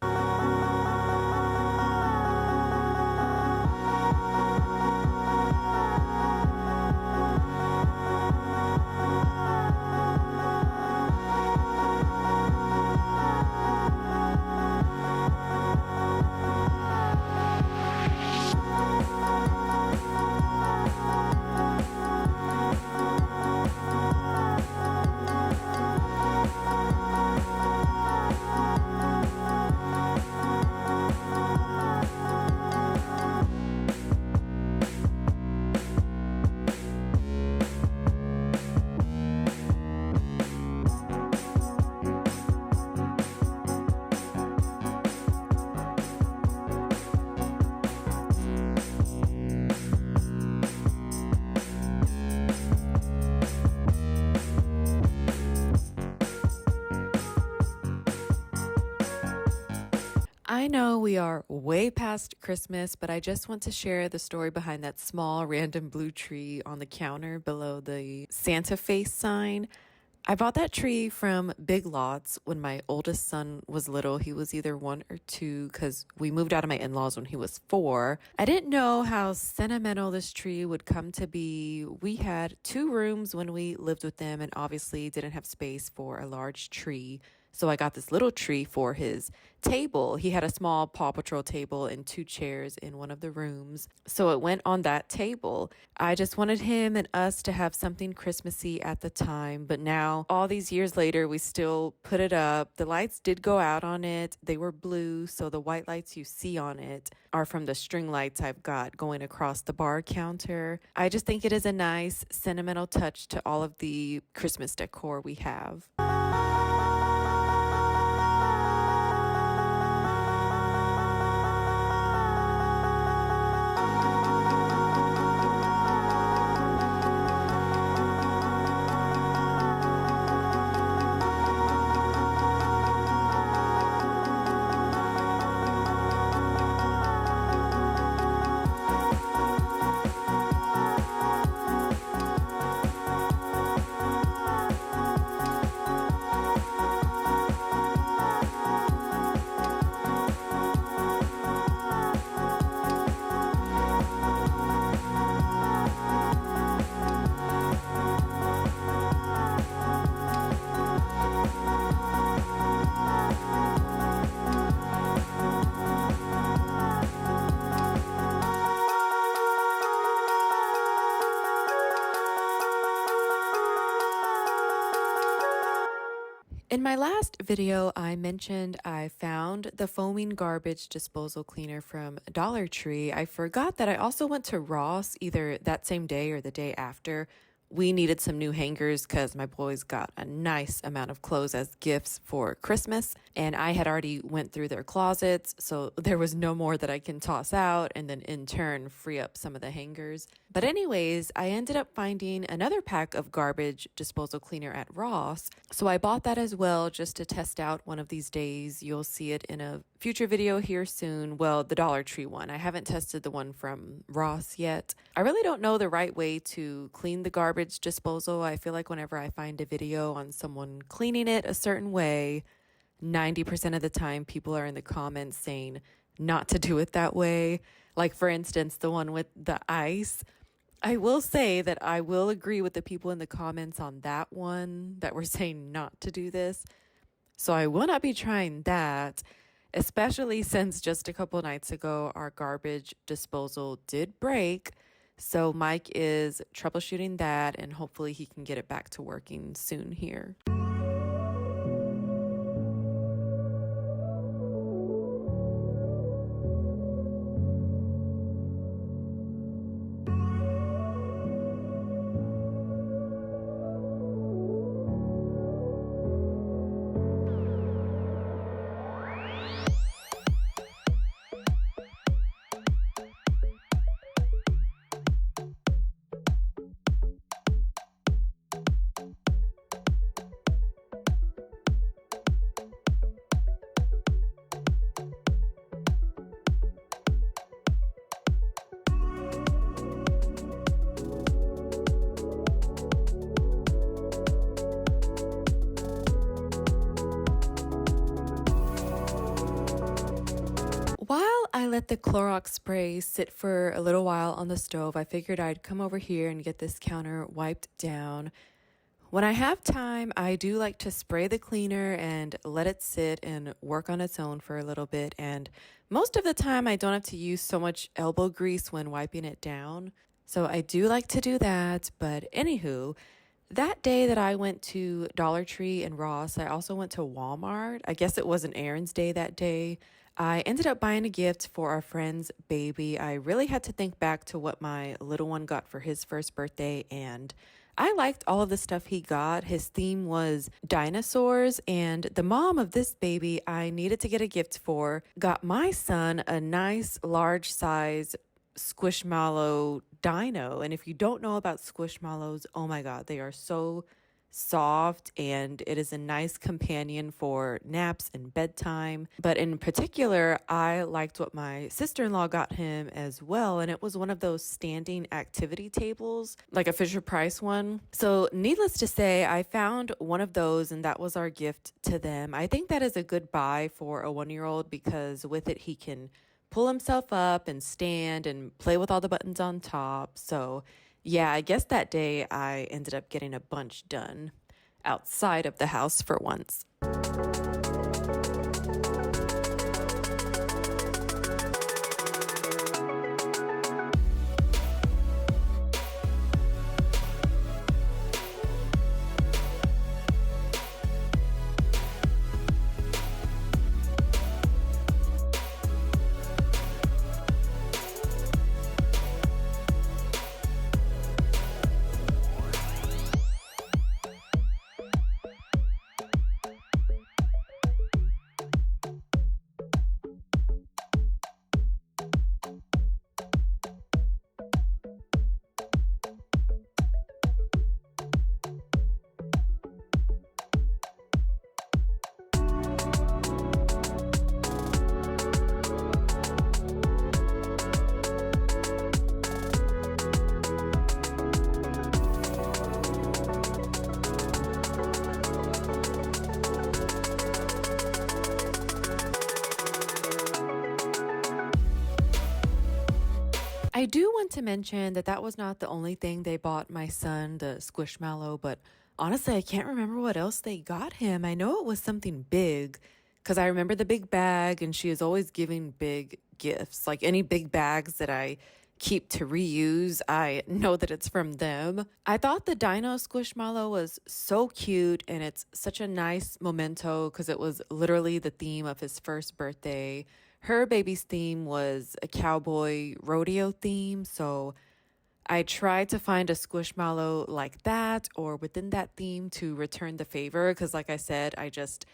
I know we are way past Christmas, but I just want to share the story behind that small random blue tree on the counter below the Santa face sign. I bought that tree from Big Lots when my oldest son was little. He was either 1 or 2 because we moved out of my in laws when he was 4. I didn't know how sentimental this tree would come to be. We had 2 rooms when we lived with them and obviously didn't have space for a large tree. So I got this little tree for his table. He had a small Paw Patrol table and 2 chairs in one of the rooms. So it went on that table. I just wanted him and us to have something Christmassy at the time. But now, all these years later, we still put it up. The lights did go out on it. They were blue. So the white lights you see on it are from the string lights I've got going across the bar counter. I just think it is a nice sentimental touch to all of the Christmas decor we have. In my last video, I mentioned I found the foaming garbage disposal cleaner from Dollar Tree. I forgot that I also went to Ross either that same day or the day after. We needed some new hangers because my boys got a nice amount of clothes as gifts for Christmas, and I had already went through their closets, so there was no more that I can toss out and then in turn free up some of the hangers. But anyways, I ended up finding another pack of garbage disposal cleaner at Ross, so I bought that as well just to test out one of these days. You'll see it in a future video here soon. Well, the Dollar Tree one. I haven't tested the one from Ross yet. I really don't know the right way to clean the garbage disposal. I feel like whenever I find a video on someone cleaning it a certain way, 90% of the time people are in the comments saying not to do it that way. Like for instance, the one with the ice. I will say that I will agree with the people in the comments on that one that were saying not to do this. So I will not be trying that, especially since just a couple nights ago, our garbage disposal did break. So Mike is troubleshooting that and hopefully he can get it back to working soon here. let the Clorox spray sit for a little while on the stove, I figured I'd come over here and get this counter wiped down. When I have time, I do like to spray the cleaner and let it sit and work on its own for a little bit. And most of the time, I don't have to use so much elbow grease when wiping it down. So I do like to do that. But anywho, that day that I went to Dollar Tree and Ross, I also went to Walmart. I guess it was an errands day that day. I ended up buying a gift for our friend's baby. I really had to think back to what my little one got for his first birthday, and I liked all of the stuff he got. His theme was dinosaurs, and the mom of this baby I needed to get a gift for got my son a nice large size Squishmallow dino. And if you don't know about Squishmallows, oh my God, they are so soft, and it is a nice companion for naps and bedtime. But in particular, I liked what my sister-in-law got him as well, and it was one of those standing activity tables, like a Fisher-Price one. So needless to say, I found one of those, and that was our gift to them. I think that is a good buy for a 1-year-old because with it he can pull himself up and stand and play with all the buttons on top. So yeah, I guess that day I ended up getting a bunch done outside of the house for once. I do want to mention that that was not the only thing they bought my son, the Squishmallow, but honestly, I can't remember what else they got him. I know it was something big because I remember the big bag, and she is always giving big gifts. Like any big bags that I keep to reuse, I know that it's from them. I thought the Dino Squishmallow was so cute, and it's such a nice memento because it was literally the theme of his first birthday. Her baby's theme was a cowboy rodeo theme, so I tried to find a Squishmallow like that or within that theme to return the favor because, like I said, I just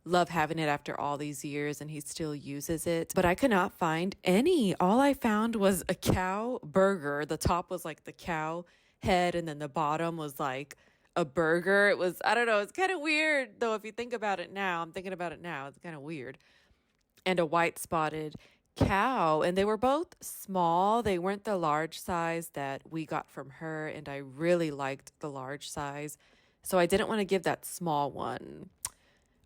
love having it after all these years and he still uses it. But I could not find any. All I found was a cow burger. The top was like the cow head, and then the bottom was like a burger. It was, I don't know, it's kind of weird though if you think about it now. I'm thinking about it now. It's kind of weird. And a white spotted cow, and they were both small. They weren't the large size that we got from her, and I really liked the large size, so I didn't want to give that small one.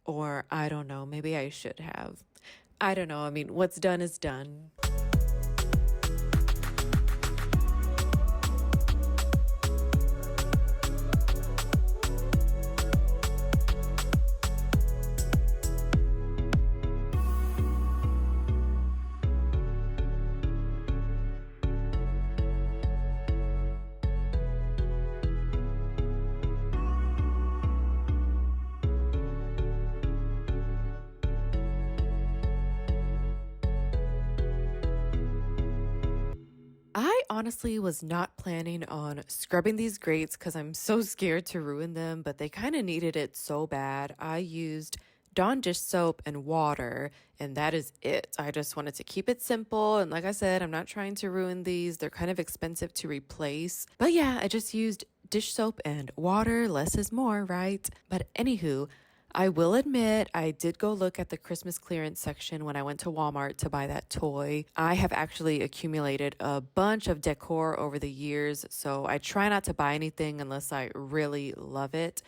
Or I don't know, maybe I should have. I don't know. I mean, what's done is done. I honestly was not planning on scrubbing these grates because I'm so scared to ruin them, but they kind of needed it so bad. I used Dawn dish soap and water, and that is it. I just wanted to keep it simple. And like I said, I'm not trying to ruin these. They're kind of expensive to replace. But yeah, I just used dish soap and water. Less is more, right? But anywho, I will admit I did go look at the Christmas clearance section when I went to Walmart to buy that toy. I have actually accumulated a bunch of decor over the years, so I try not to buy anything unless I really love it.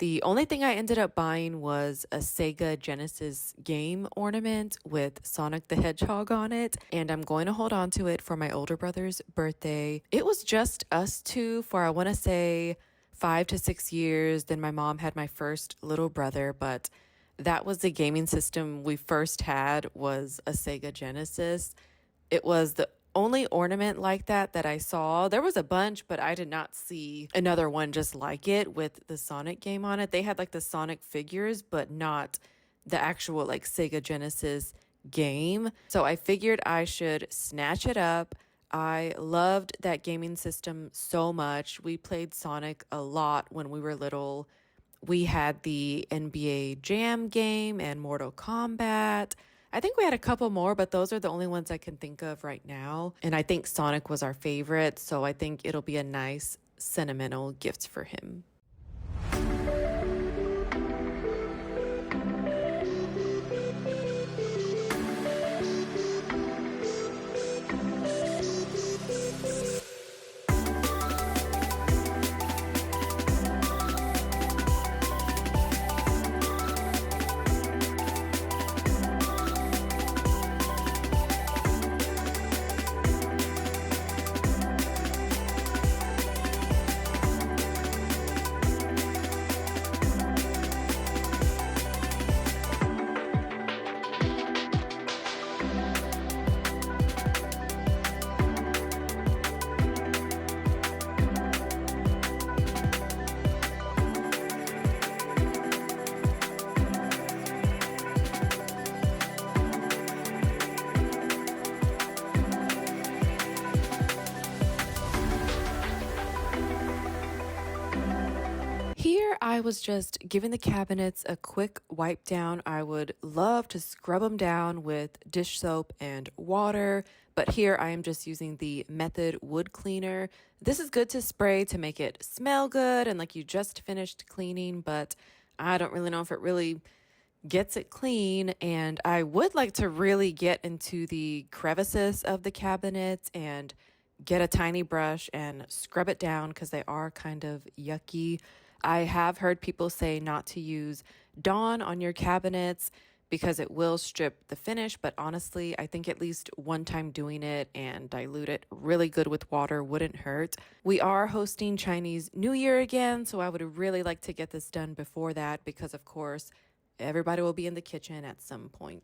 The only thing I ended up buying was a Sega Genesis game ornament with Sonic the Hedgehog on it, and I'm going to hold on to it for my older brother's birthday. It was just us two for, I want to say, 5 to 6 years. Then my mom had my first little brother, but that was the gaming system we first had, was a Sega Genesis. It was the only ornament like that I saw. There was a bunch, but I did not see another one just like it with the Sonic game on it. They had like the Sonic figures, but not the actual like Sega Genesis game. So I figured I should snatch it up. I loved that gaming system so much. We played Sonic a lot when we were little. We had the NBA Jam game and Mortal Kombat. I think we had a couple more, but those are the only ones I can think of right now. And I think Sonic was our favorite, so I think it'll be a nice sentimental gift for him. Here, I was just giving the cabinets a quick wipe down. I would love to scrub them down with dish soap and water, but here I am just using the Method wood cleaner. This is good to spray to make it smell good and like you just finished cleaning, but I don't really know if it really gets it clean. And I would like to really get into the crevices of the cabinets and get a tiny brush and scrub it down because they are kind of yucky. I have heard people say not to use Dawn on your cabinets because it will strip the finish, but honestly, I think at least one time doing it and dilute it really good with water wouldn't hurt. We are hosting Chinese New Year again, so I would really like to get this done before that because, of course, everybody will be in the kitchen at some point.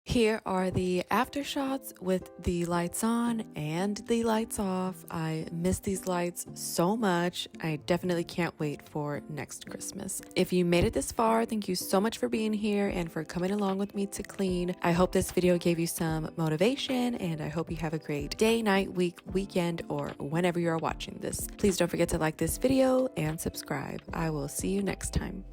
Here are the after shots with the lights on and the lights off. I miss these lights so much. I definitely can't wait for next Christmas. If you made it this far, thank you so much for being here and for coming along with me to clean. I hope this video gave you some motivation, and I hope you have a great day, night, week, weekend, or whenever you are watching this. Please don't forget to like this video and subscribe. I will see you next time.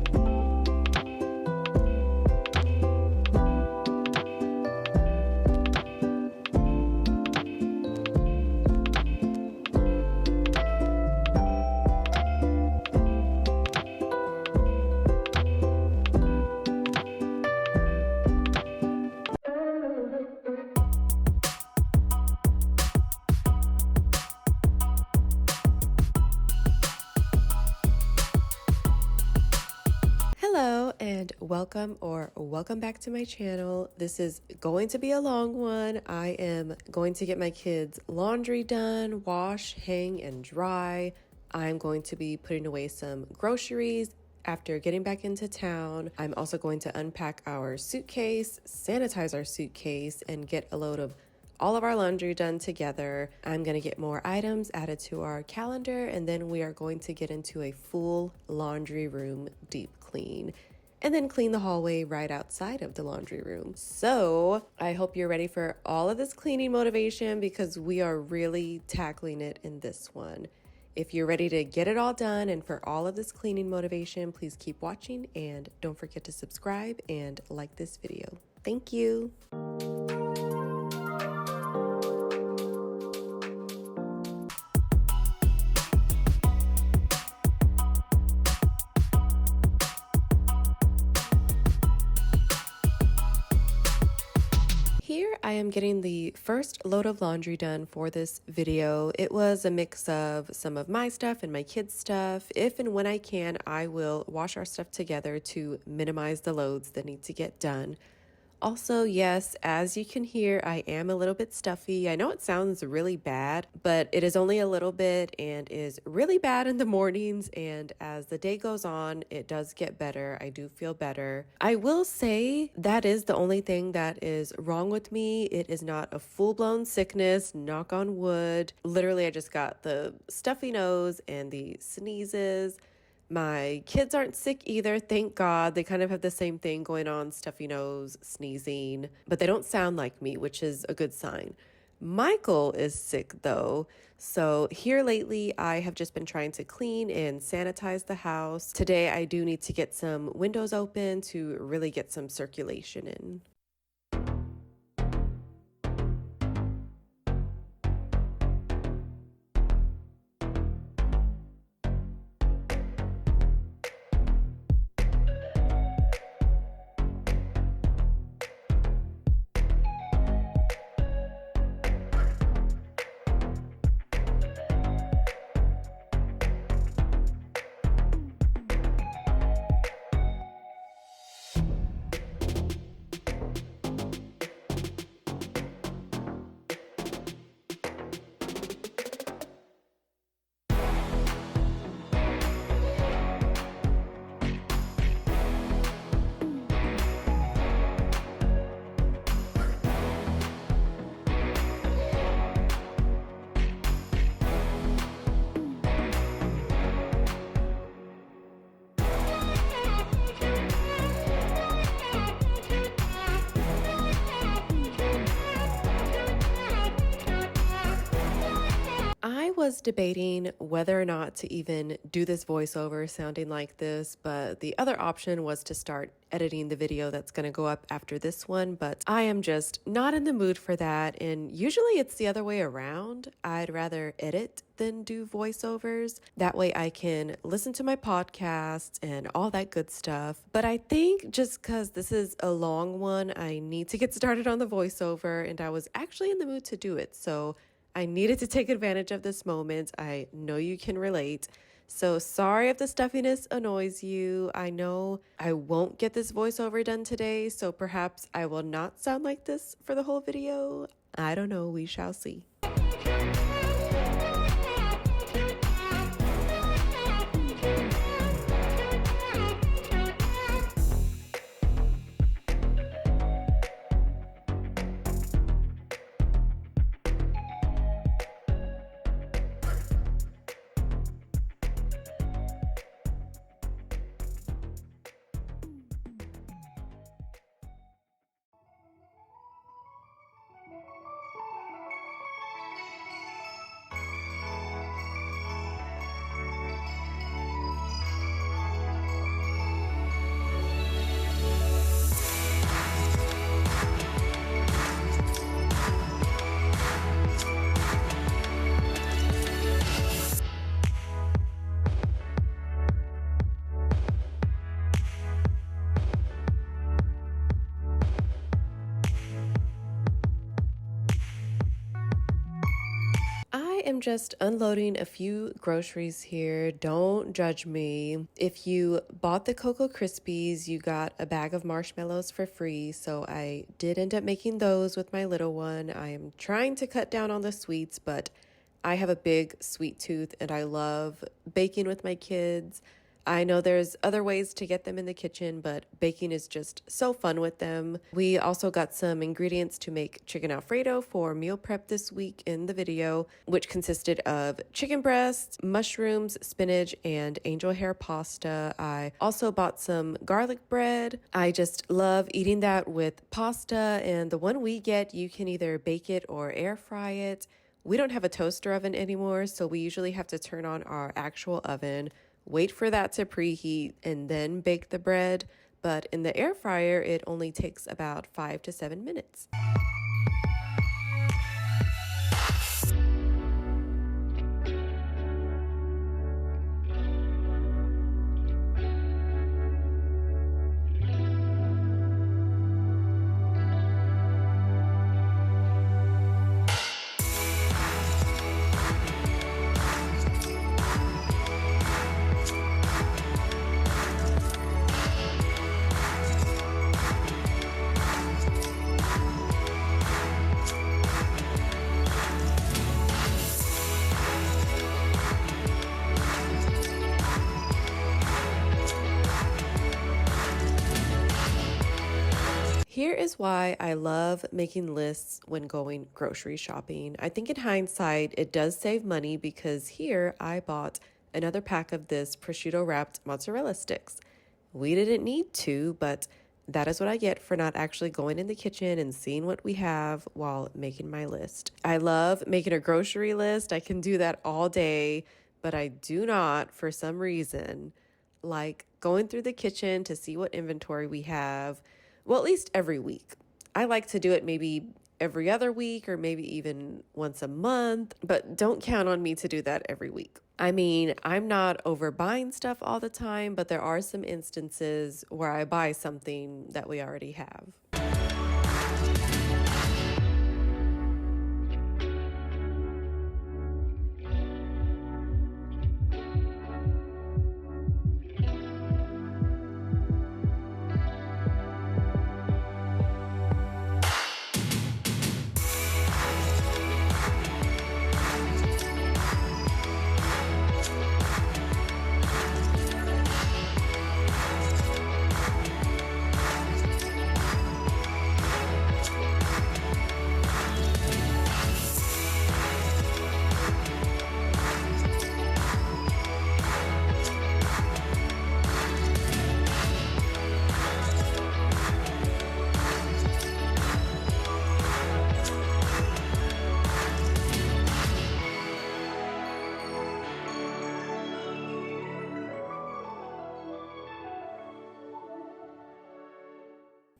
and welcome back to my channel. This is going to be a long one. I am going to get my kids' laundry done, wash, hang, and dry. I'm going to be putting away some groceries after getting back into town. I'm also going to unpack our suitcase, sanitize our suitcase, and get a load of all of our laundry done together. I'm going to get more items added to our calendar, and then we are going to get into a full laundry room deep clean and then clean the hallway right outside of the laundry room. So I hope you're ready for all of this cleaning motivation because we are really tackling it in this one. If you're ready to get it all done and for all of this cleaning motivation, please keep watching and don't forget to subscribe and like this video. Thank you. Here I am getting the first load of laundry done for this video. It was a mix of some of my stuff and my kids' stuff. If and when I can, I will wash our stuff together to minimize the loads that need to get done. Also, yes, as you can hear, I am a little bit stuffy. I know it sounds really bad, but it is only a little bit and is really bad in the mornings. And as the day goes on, it does get better. I do feel better. I will say that is the only thing that is wrong with me. It is not a full-blown sickness, knock on wood. Literally, I just got the stuffy nose and the sneezes. My kids aren't sick either, thank God. They kind of have the same thing going on, stuffy nose, sneezing, but they don't sound like me, which is a good sign. Michael is sick though, so here lately I have just been trying to clean and sanitize the house. Today I do need to get some windows open to really get some circulation in. I was debating whether or not to even do this voiceover sounding like this, but the other option was to start editing the video that's going to go up after this one, but I am just not in the mood for that, and usually it's the other way around. I'd rather edit than do voiceovers. That way I can listen to my podcasts and all that good stuff. But I think just because this is a long one, I need to get started on the voiceover, and I was actually in the mood to do it, so I needed to take advantage of this moment. I know you can relate. So sorry if the stuffiness annoys you. I know I won't get this voiceover done today, so perhaps I will not sound like this for the whole video. I don't know, we shall see. am just unloading a few groceries here. Don't judge me. If you bought the Cocoa Krispies, you got a bag of marshmallows for free. So I did end up making those with my little one. I am trying to cut down on the sweets, but I have a big sweet tooth and I love baking with my kids. I know there's other ways to get them in the kitchen, but baking is just so fun with them. We also got some ingredients to make chicken Alfredo for meal prep this week in the video, which consisted of chicken breasts, mushrooms, spinach, and angel hair pasta. I also bought some garlic bread. I just love eating that with pasta, and the one we get, you can either bake it or air fry it. We don't have a toaster oven anymore, so we usually have to turn on our actual oven, wait for that to preheat, and then bake the bread. But in the air fryer, it only takes about 5 to 7 minutes. Here is why I love making lists when going grocery shopping. I think in hindsight, it does save money because here I bought another pack of this prosciutto wrapped mozzarella sticks. We didn't need to, but that is what I get for not actually going in the kitchen and seeing what we have while making my list. I love making a grocery list. I can do that all day, but I do not, for some reason, like going through the kitchen to see what inventory we have. Well, at least every week. I like to do it maybe every other week or maybe even once a month, but don't count on me to do that every week. I mean, I'm not overbuying stuff all the time, but there are some instances where I buy something that we already have.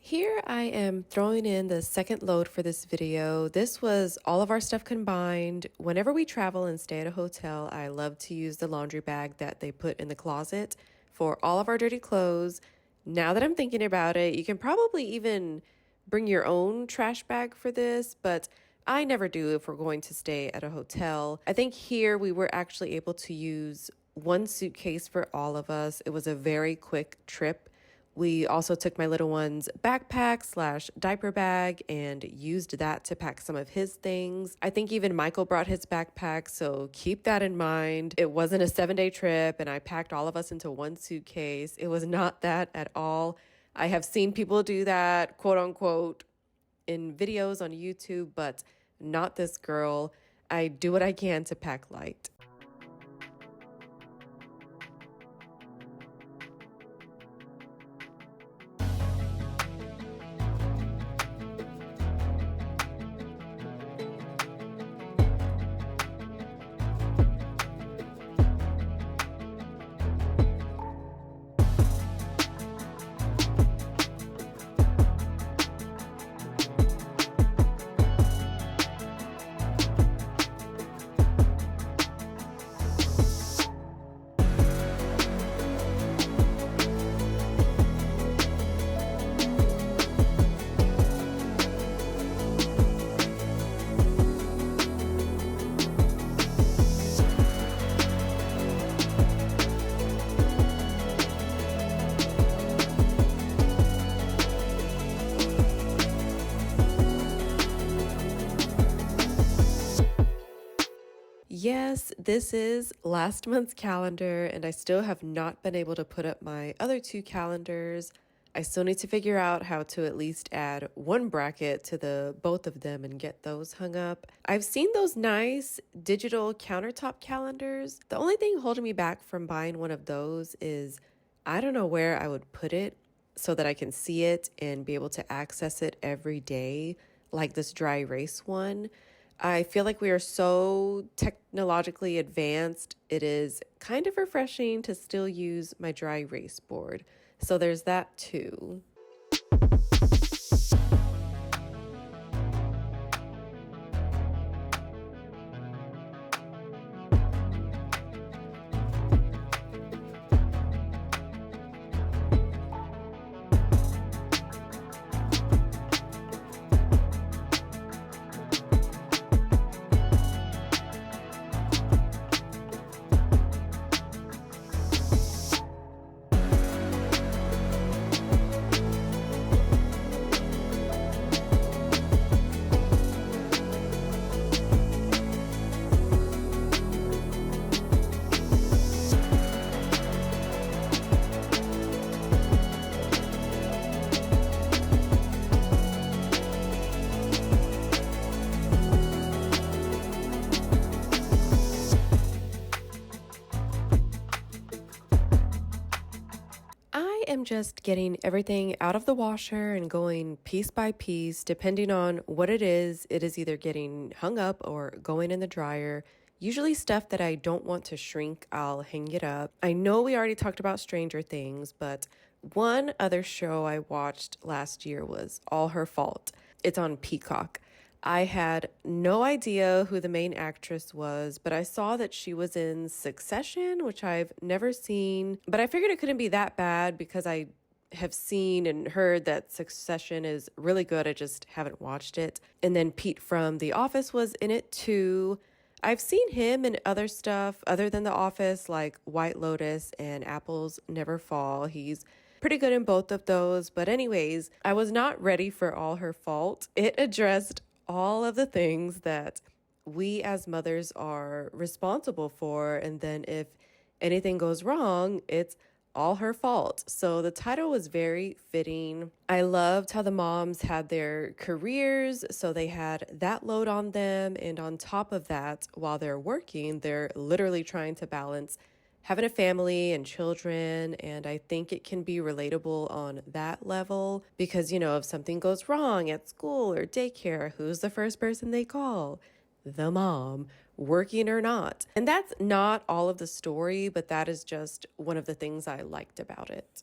Here I am throwing in the second load for this video. This was all of our stuff combined. Whenever we travel and stay at a hotel, I love to use the laundry bag that they put in the closet for all of our dirty clothes. Now that I'm thinking about it, you can probably even bring your own trash bag for this, but I never do if we're going to stay at a hotel. I think here we were actually able to use one suitcase for all of us. It was a very quick trip. We also took my little one's backpack / diaper bag and used that to pack some of his things. I think even Michael brought his backpack, so keep that in mind. It wasn't a 7-day trip and I packed all of us into one suitcase. It was not that at all. I have seen people do that, quote unquote, in videos on YouTube, but not this girl. I do what I can to pack light. Yes, this is last month's calendar, and I still have not been able to put up my other two calendars. I still need to figure out how to at least add one bracket to the both of them and get those hung up. I've seen those nice digital countertop calendars. The only thing holding me back from buying one of those is I don't know where I would put it so that I can see it and be able to access it every day, like this dry erase one. I feel like we are so technologically advanced. It is kind of refreshing to still use my dry erase board. So there's that too. I am just getting everything out of the washer and going piece by piece, depending on what it is. It is either getting hung up or going in the dryer. Usually, stuff that I don't want to shrink, I'll hang it up. I know we already talked about Stranger Things, but one other show I watched last year was All Her Fault. It's on Peacock. I had no idea who the main actress was, but I saw that she was in Succession, which I've never seen. But I figured it couldn't be that bad because I have seen and heard that Succession is really good. I just haven't watched it. And then Pete from The Office was in it too. I've seen him in other stuff other than The Office, like White Lotus and Apples Never Fall. He's pretty good in both of those. But, anyways, I was not ready for All Her Fault. It addressed all of the things that we as mothers are responsible for. And then if anything goes wrong, it's all her fault. So the title was very fitting. I loved how the moms had their careers, so they had that load on them. And on top of that, while they're working, they're literally trying to balance having a family and children. And I think it can be relatable on that level because, if something goes wrong at school or daycare, who's the first person they call? The mom, working or not. And that's not all of the story, but that is just one of the things I liked about it.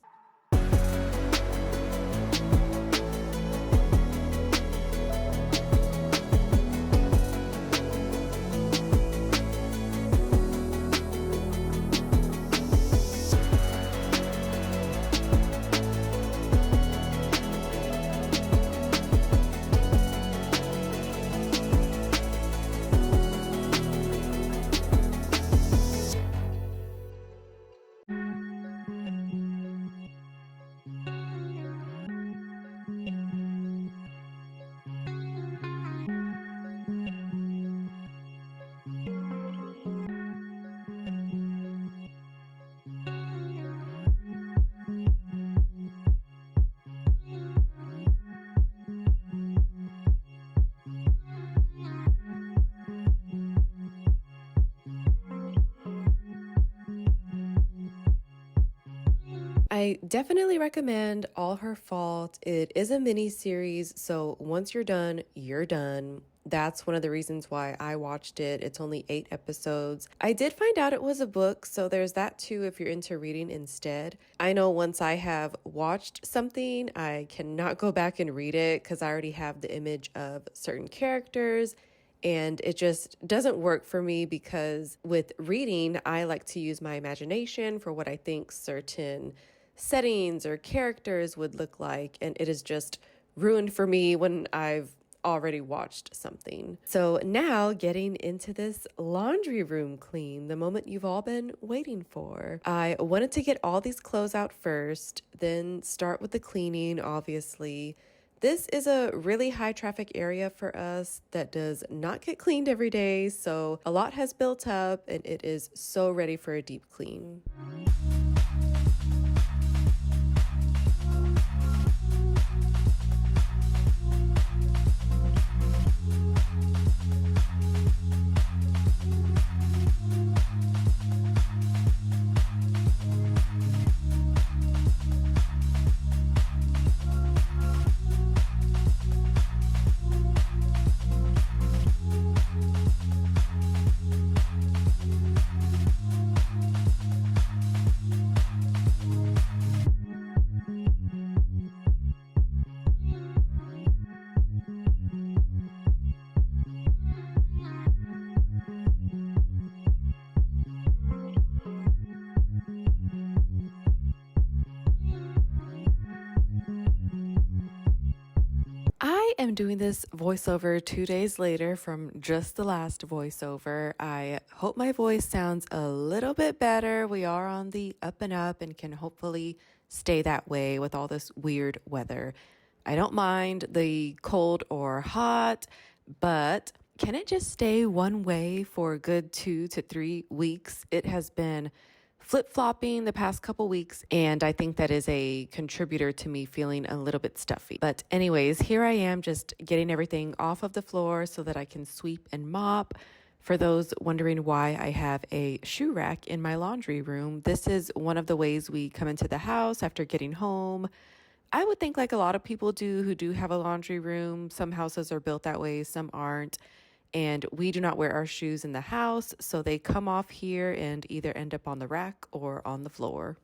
I definitely recommend All Her Fault. It is a mini series, so once you're done, you're done. That's one of the reasons why I watched it. It's only 8 episodes. I did find out it was a book, so there's that too if you're into reading instead. I know once I have watched something, I cannot go back and read it because I already have the image of certain characters. And it just doesn't work for me because with reading, I like to use my imagination for what I think certain settings or characters would look like. And it is just ruined for me when I've already watched something. So now getting into this laundry room clean, the moment you've all been waiting for. I wanted to get all these clothes out first, then start with the cleaning, obviously. This is a really high traffic area for us that does not get cleaned every day, so a lot has built up and it is so ready for a deep clean. I am doing this voiceover 2 days later from just the last voiceover. I hope my voice sounds a little bit better. We are on the up and up and can hopefully stay that way with all this weird weather. I don't mind the cold or hot, but can it just stay one way for a good 2 to 3 weeks? It has been flip-flopping the past couple weeks, and I think that is a contributor to me feeling a little bit stuffy. But anyways, here I am just getting everything off of the floor so that I can sweep and mop. For those wondering why I have a shoe rack in my laundry room, this is one of the ways we come into the house after getting home. I would think like a lot of people do who do have a laundry room. Some houses are built that way, some aren't. And we do not wear our shoes in the house, so they come off here and either end up on the rack or on the floor.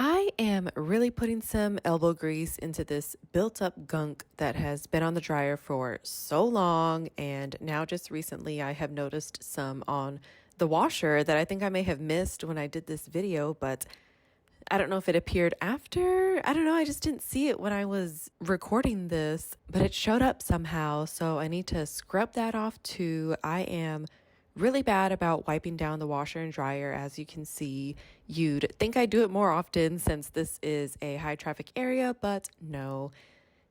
I am really putting some elbow grease into this built up gunk that has been on the dryer for so long. And now, just recently, I have noticed some on the washer that I think I may have missed when I did this video, but I don't know if it appeared after. I don't know. I just didn't see it when I was recording this, but it showed up somehow. So I need to scrub that off too. I am really bad about wiping down the washer and dryer. As you can see, you'd think I do it more often since this is a high traffic area, but no.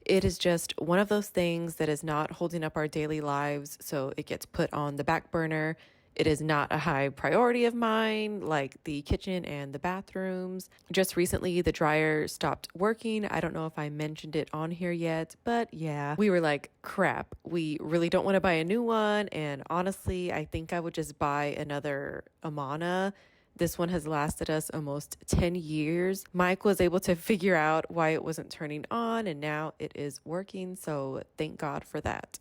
It is just one of those things that is not holding up our daily lives, so it gets put on the back burner. It is not a high priority of mine, like the kitchen and the bathrooms. Just recently, the dryer stopped working. I don't know if I mentioned it on here yet, but yeah, we were like, crap, we really don't want to buy a new one. And honestly, I think I would just buy another Amana. This one has lasted us almost 10 years. Mike was able to figure out why it wasn't turning on, and now it is working. So thank God for that.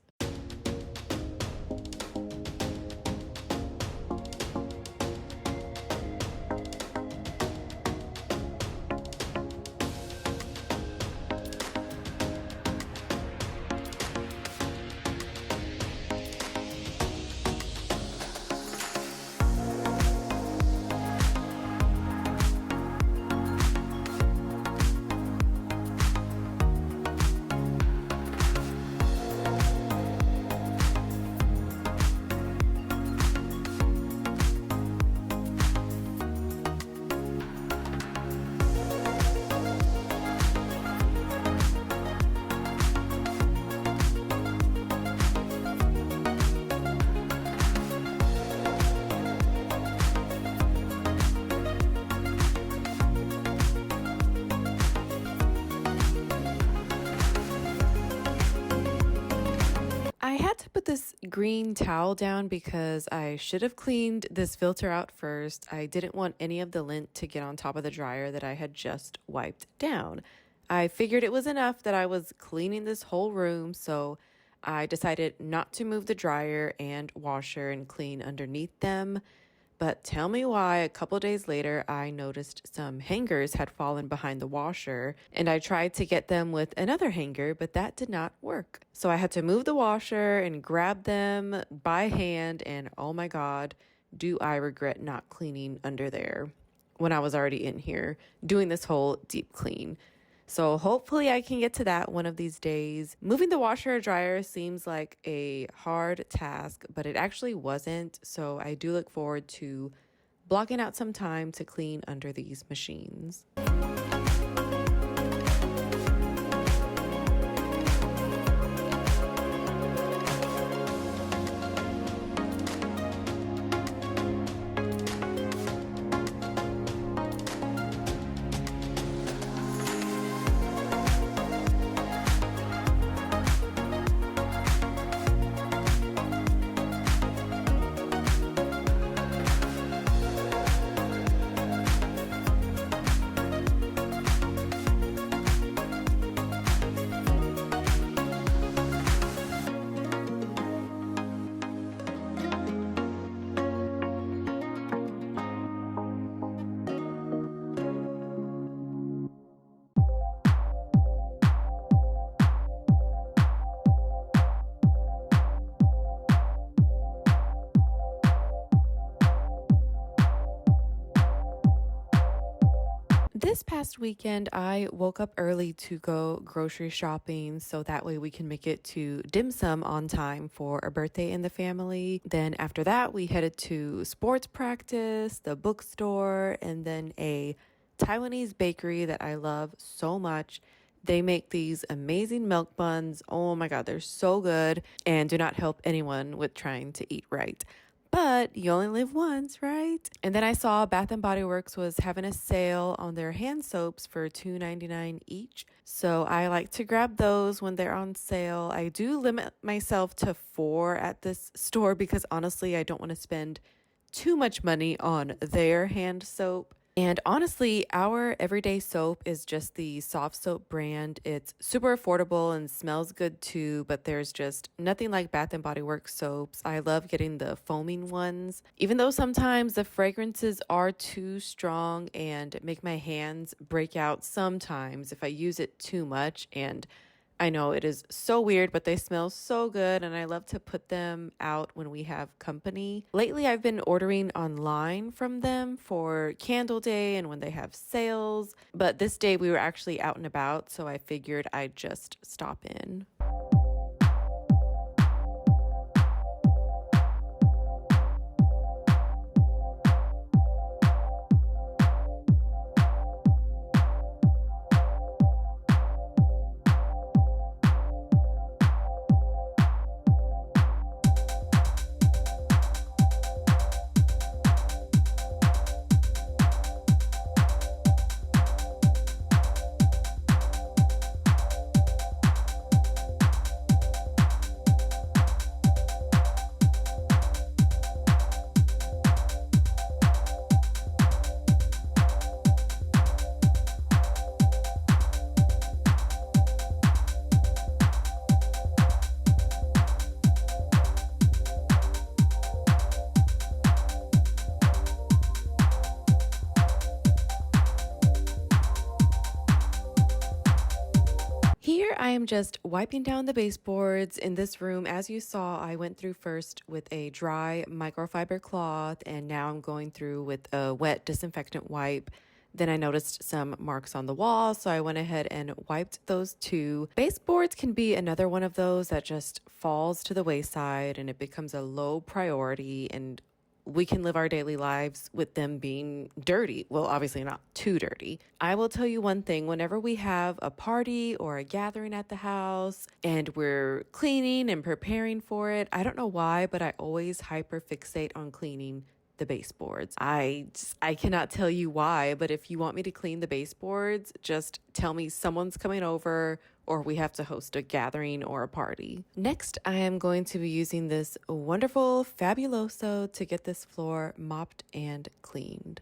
forgot to put this green towel down because I should have cleaned this filter out first. I didn't want any of the lint to get on top of the dryer that I had just wiped down. I figured it was enough that I was cleaning this whole room, so I decided not to move the dryer and washer and clean underneath them. But tell me why a couple days later, I noticed some hangers had fallen behind the washer, and I tried to get them with another hanger, but that did not work. So I had to move the washer and grab them by hand, and oh my God, do I regret not cleaning under there when I was already in here doing this whole deep clean. So hopefully I can get to that one of these days. Moving the washer or dryer seems like a hard task, but it actually wasn't. So I do look forward to blocking out some time to clean under these machines. This past weekend, I woke up early to go grocery shopping so that way we can make it to dim sum on time for a birthday in the family. Then after that, we headed to sports practice, the bookstore, and then a Taiwanese bakery that I love so much. They make these amazing milk buns. Oh my God, they're so good and do not help anyone with trying to eat right. But you only live once, right? And then I saw Bath and Body Works was having a sale on their hand soaps for $2.99 each. So I like to grab those when they're on sale. I do limit myself to 4 at this store because honestly, I don't want to spend too much money on their hand soap. And honestly, our everyday soap is just the soft soap brand. It's super affordable and smells good too, but there's just nothing like Bath and Body Works soaps. I love getting the foaming ones, even though sometimes the fragrances are too strong and make my hands break out sometimes if I use it too much. And I know it is so weird, but they smell so good and I love to put them out when we have company. Lately, I've been ordering online from them for Candle Day and when they have sales, but this day we were actually out and about, so I figured I'd just stop in. Here I am just wiping down the baseboards in this room. As you saw, I went through first with a dry microfiber cloth and now I'm going through with a wet disinfectant wipe. Then I noticed some marks on the wall, so I went ahead and wiped those too. Baseboards can be another one of those that just falls to the wayside and it becomes a low priority, and we can live our daily lives with them being dirty. Well, obviously not too dirty. I will tell you one thing, whenever we have a party or a gathering at the house and we're cleaning and preparing for it, I don't know why, but I always hyper fixate on cleaning the baseboards. I cannot tell you why, but if you want me to clean the baseboards, just tell me someone's coming over or we have to host a gathering or a party. Next, I am going to be using this wonderful Fabuloso to get this floor mopped and cleaned.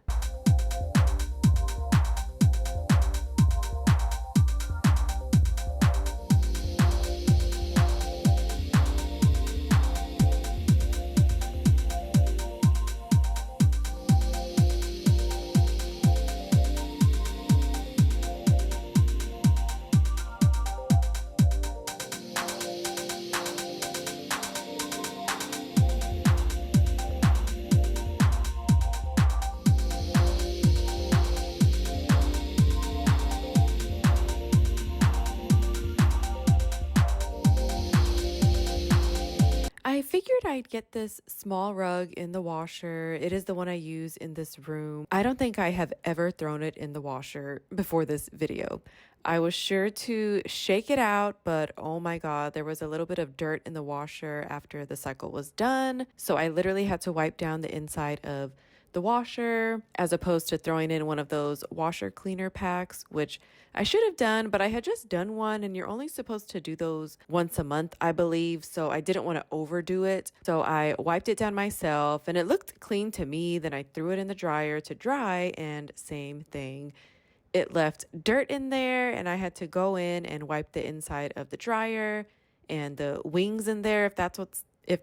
I figured I'd get this small rug in the washer. It is the one I use in this room. I don't think I have ever thrown it in the washer before this video. I was sure to shake it out, but oh my God, there was a little bit of dirt in the washer after the cycle was done. So I literally had to wipe down the inside of the washer as opposed to throwing in one of those washer cleaner packs, which I should have done, but I had just done one and you're only supposed to do those once a month, I believe. So I didn't want to overdo it. So I wiped it down myself and it looked clean to me. Then I threw it in the dryer to dry and same thing. It left dirt in there and I had to go in and wipe the inside of the dryer and the wings in there, if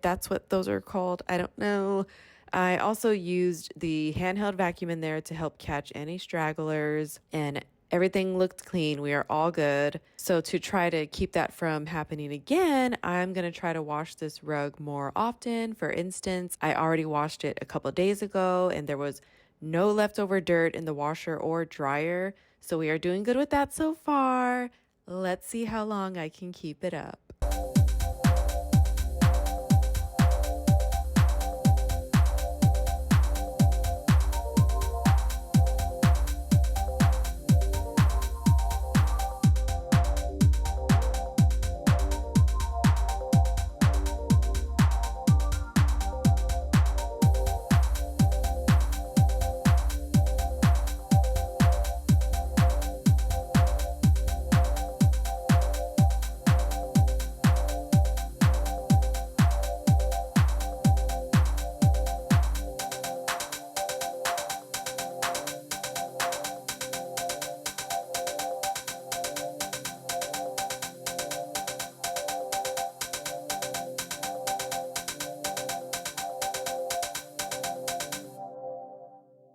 that's what those are called. I don't know. I also used the handheld vacuum in there to help catch any stragglers and everything looked clean. We are all good. So to try to keep that from happening again, I'm going to try to wash this rug more often. For instance, I already washed it a couple of days ago and there was no leftover dirt in the washer or dryer. So we are doing good with that so far. Let's see how long I can keep it up.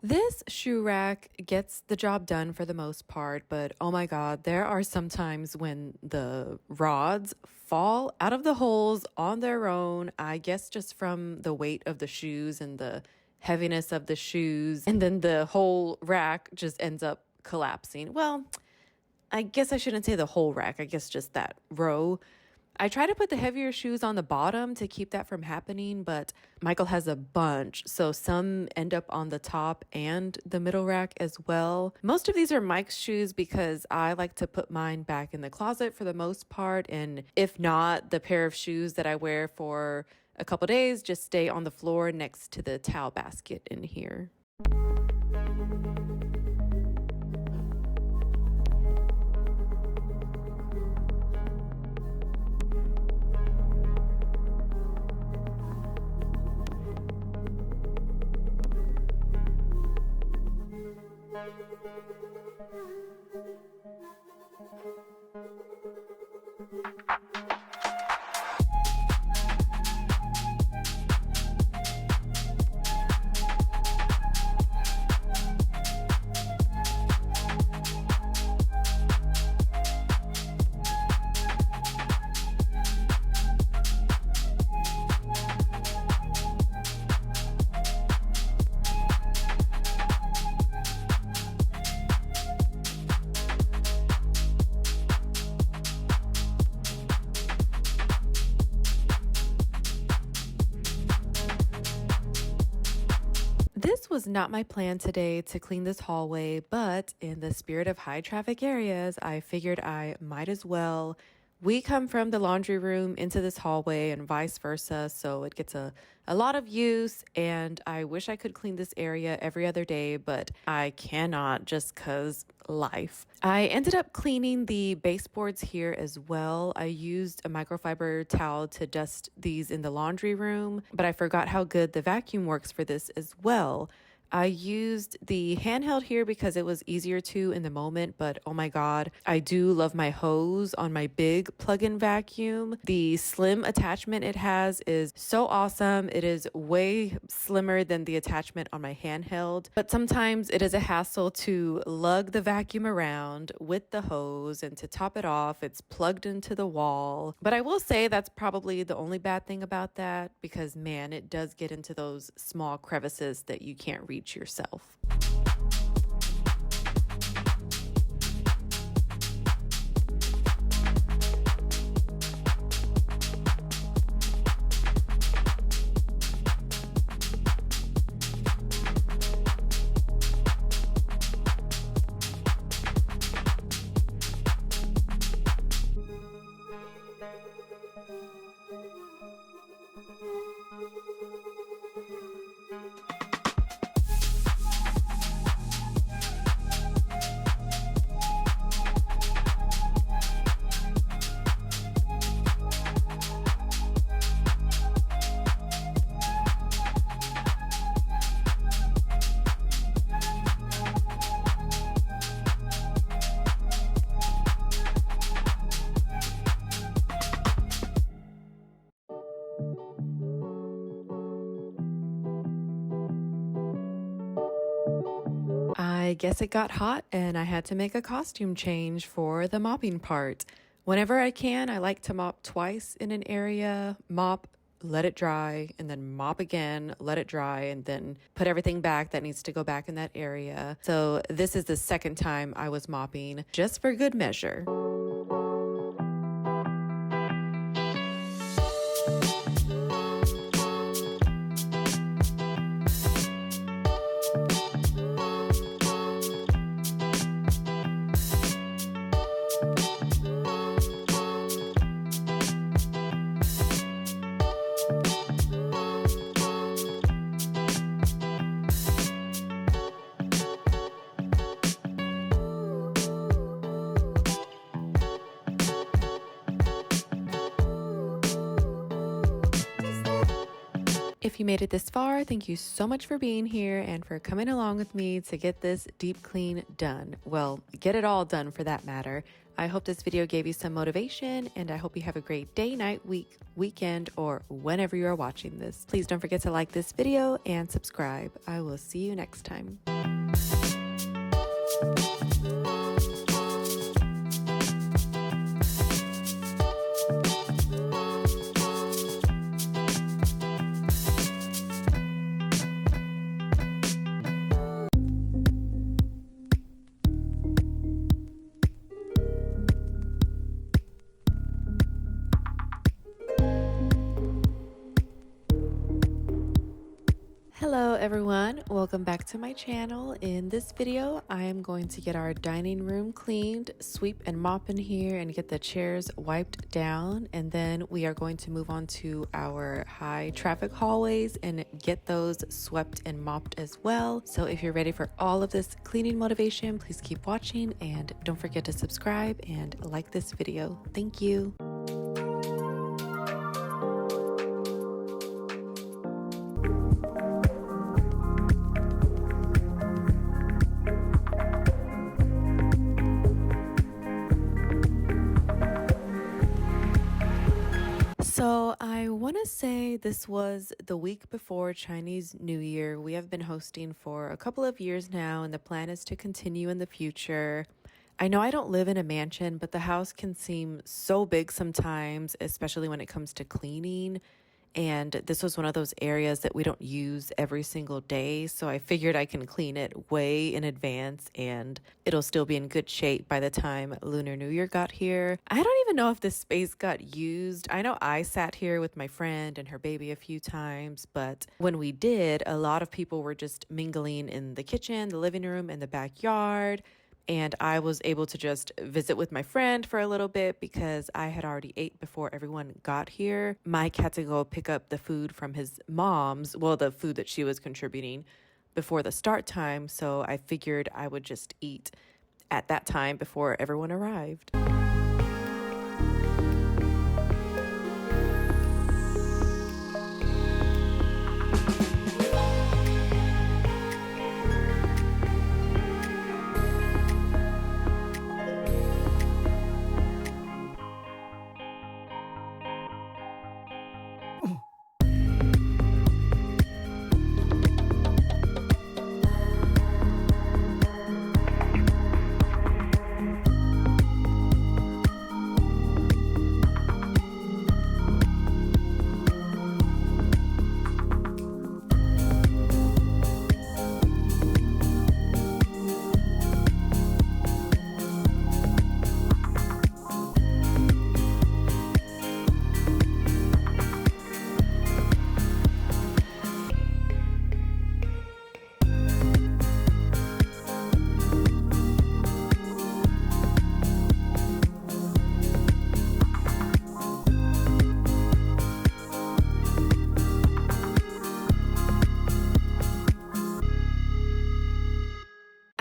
This shoe rack gets the job done for the most part, but oh my God, there are some times when the rods fall out of the holes on their own, I guess just from the weight of the shoes and the heaviness of the shoes, and then the whole rack just ends up collapsing. Well, I guess I shouldn't say the whole rack, I guess just that row. I try to put the heavier shoes on the bottom to keep that from happening, but Michael has a bunch, so some end up on the top and the middle rack as well. Most of these are Mike's shoes because I like to put mine back in the closet for the most part, and if not, the pair of shoes that I wear for a couple days just stay on the floor next to the towel basket in here. This was not my plan today to clean this hallway, but in the spirit of high traffic areas, I figured I might as well We come from the laundry room into this hallway and vice versa, so it gets a lot of use, and I wish I could clean this area every other day, but I cannot just cause life. I ended up cleaning the baseboards here as well. I used a microfiber towel to dust these in the laundry room, but I forgot how good the vacuum works for this as well. I used the handheld here because it was easier to in the moment, but oh my God, I do love my hose on my big plug-in vacuum. The slim attachment it has is so awesome. It is way slimmer than the attachment on my handheld, but sometimes it is a hassle to lug the vacuum around with the hose, and to top it off, it's plugged into the wall. But I will say that's probably the only bad thing about that, because man, it does get into those small crevices that you can't reach yourself. I guess it got hot and I had to make a costume change for the mopping part. Whenever I can, I like to mop twice in an area, mop, let it dry, and then mop again, let it dry, and then put everything back that needs to go back in that area. So this is the second time I was mopping, just for good measure. If you made it this far, thank you so much for being here and for coming along with me to get this deep clean done. Well, get it all done for that matter. I hope this video gave you some motivation, and I hope you have a great day, night, week, weekend, or whenever you are watching this. Please don't forget to like this video and subscribe. I will see you next time. Hello everyone, welcome back to my channel. In this video, I am going to get our dining room cleaned, sweep and mop in here, and get the chairs wiped down. And then we are going to move on to our high traffic hallways and get those swept and mopped as well. So if you're ready for all of this cleaning motivation, please keep watching and don't forget to subscribe and like this video. Thank you. So I want to say this was the week before Chinese New Year. We have been hosting for a couple of years now, and the plan is to continue in the future. I know I don't live in a mansion, but the house can seem so big sometimes, especially when it comes to cleaning. And this was one of those areas that we don't use every single day. So I figured I can clean it way in advance and it'll still be in good shape by the time Lunar New Year got here. I don't even know if this space got used. I know I sat here with my friend and her baby a few times, but when we did, a lot of people were just mingling in the kitchen, the living room, and the backyard. and I was able to just visit with my friend for a little bit because I had already ate before everyone got here. Mike had to go pick up the food from his mom's, well, the food that she was contributing before the start time, so I figured I would just eat at that time before everyone arrived.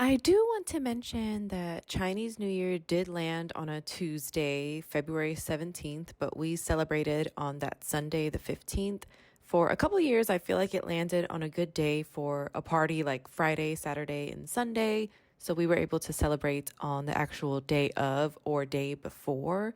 I do want to mention that Chinese New Year did land on a Tuesday, February 17th, but we celebrated on that Sunday, the 15th. For a couple years, I feel like it landed on a good day for a party like Friday, Saturday, and Sunday. So we were able to celebrate on the actual day of or day before.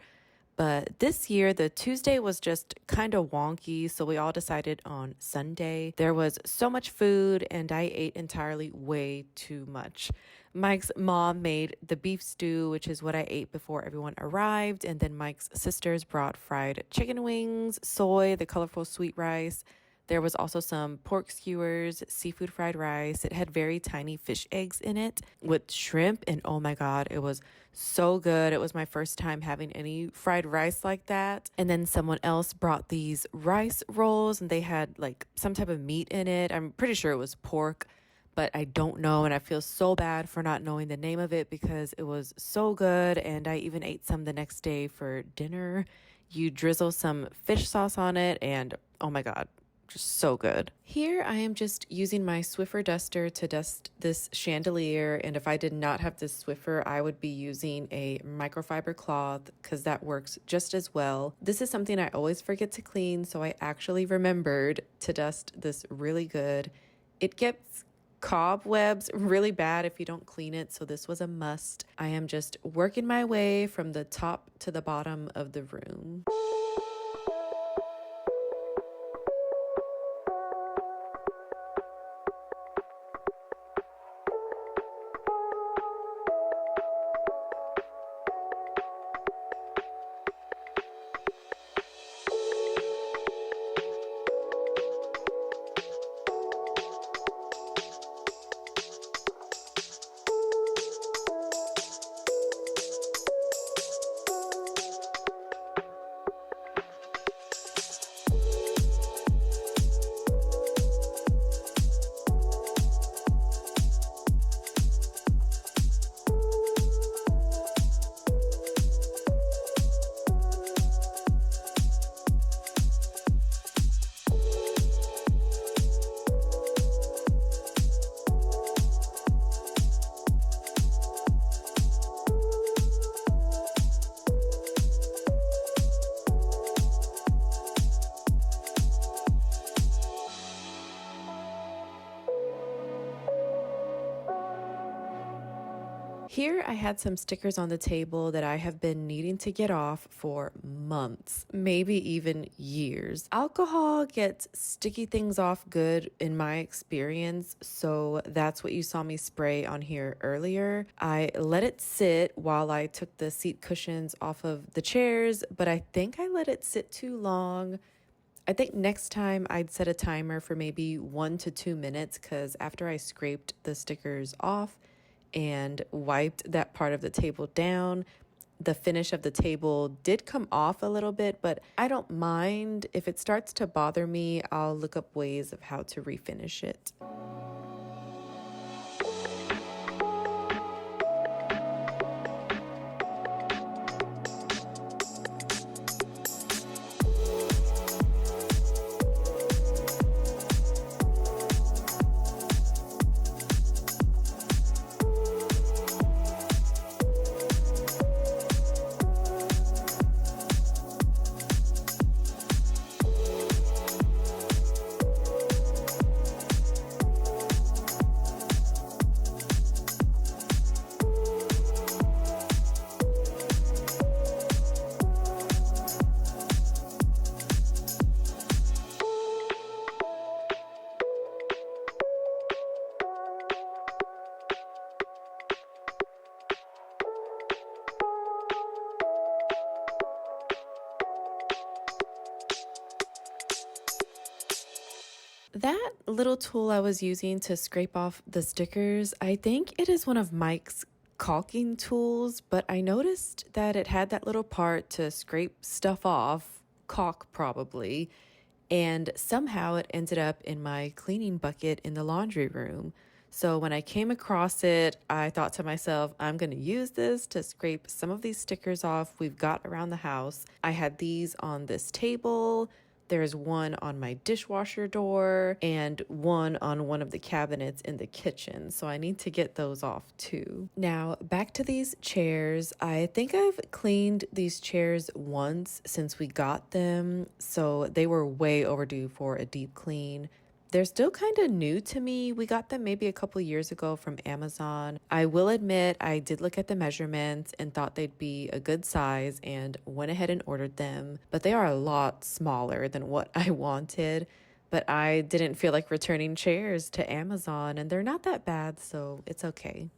But this year, the Tuesday was just kind of wonky, so we all decided on Sunday. There was so much food, and I ate entirely way too much. Mike's mom made the beef stew, which is what I ate before everyone arrived, and then Mike's sisters brought fried chicken wings, soy, the colorful sweet rice. There was also some pork skewers, seafood fried rice. It had very tiny fish eggs in it with shrimp. And oh my God, it was so good. It was my first time having any fried rice like that. And then someone else brought these rice rolls and they had like some type of meat in it. I'm pretty sure it was pork, but I don't know. And I feel so bad for not knowing the name of it because it was so good. And I even ate some the next day for dinner. You drizzle some fish sauce on it and oh my God, just so good. Here I am just using my Swiffer duster to dust this chandelier, and if I did not have this Swiffer, I would be using a microfiber cloth because that works just as well. This is something I always forget to clean, so I actually remembered to dust this really good. It gets cobwebs really bad if you don't clean it, so this was a must. I am just working my way from the top to the bottom of the room. Here I had some stickers on the table that I have been needing to get off for months, maybe even years. Alcohol gets sticky things off good in my experience, so that's what you saw me spray on here earlier. I let it sit while I took the seat cushions off of the chairs, but I think I let it sit too long. I think next time I'd set a timer for maybe 1 to 2 minutes because after I scraped the stickers off and wiped that part of the table down, the finish of the table did come off a little bit, but I don't mind. If it starts to bother me, I'll look up ways of how to refinish it. That little tool I was using to scrape off the stickers, I think it is one of Mike's caulking tools, but I noticed that it had that little part to scrape stuff off, caulk probably, and somehow it ended up in my cleaning bucket in the laundry room. So when I came across it, I thought to myself, I'm going to use this to scrape some of these stickers off we've got around the house. I had these on this table. There's one on my dishwasher door and one on one of the cabinets in the kitchen. So I need to get those off too. Now, back to these chairs. I think I've cleaned these chairs once since we got them. So they were way overdue for a deep clean. They're still kind of new to me. We got them maybe a couple years ago from Amazon. I will admit I did look at the measurements and thought they'd be a good size and went ahead and ordered them, but they are a lot smaller than what I wanted. But I didn't feel like returning chairs to Amazon, and they're not that bad, so it's okay.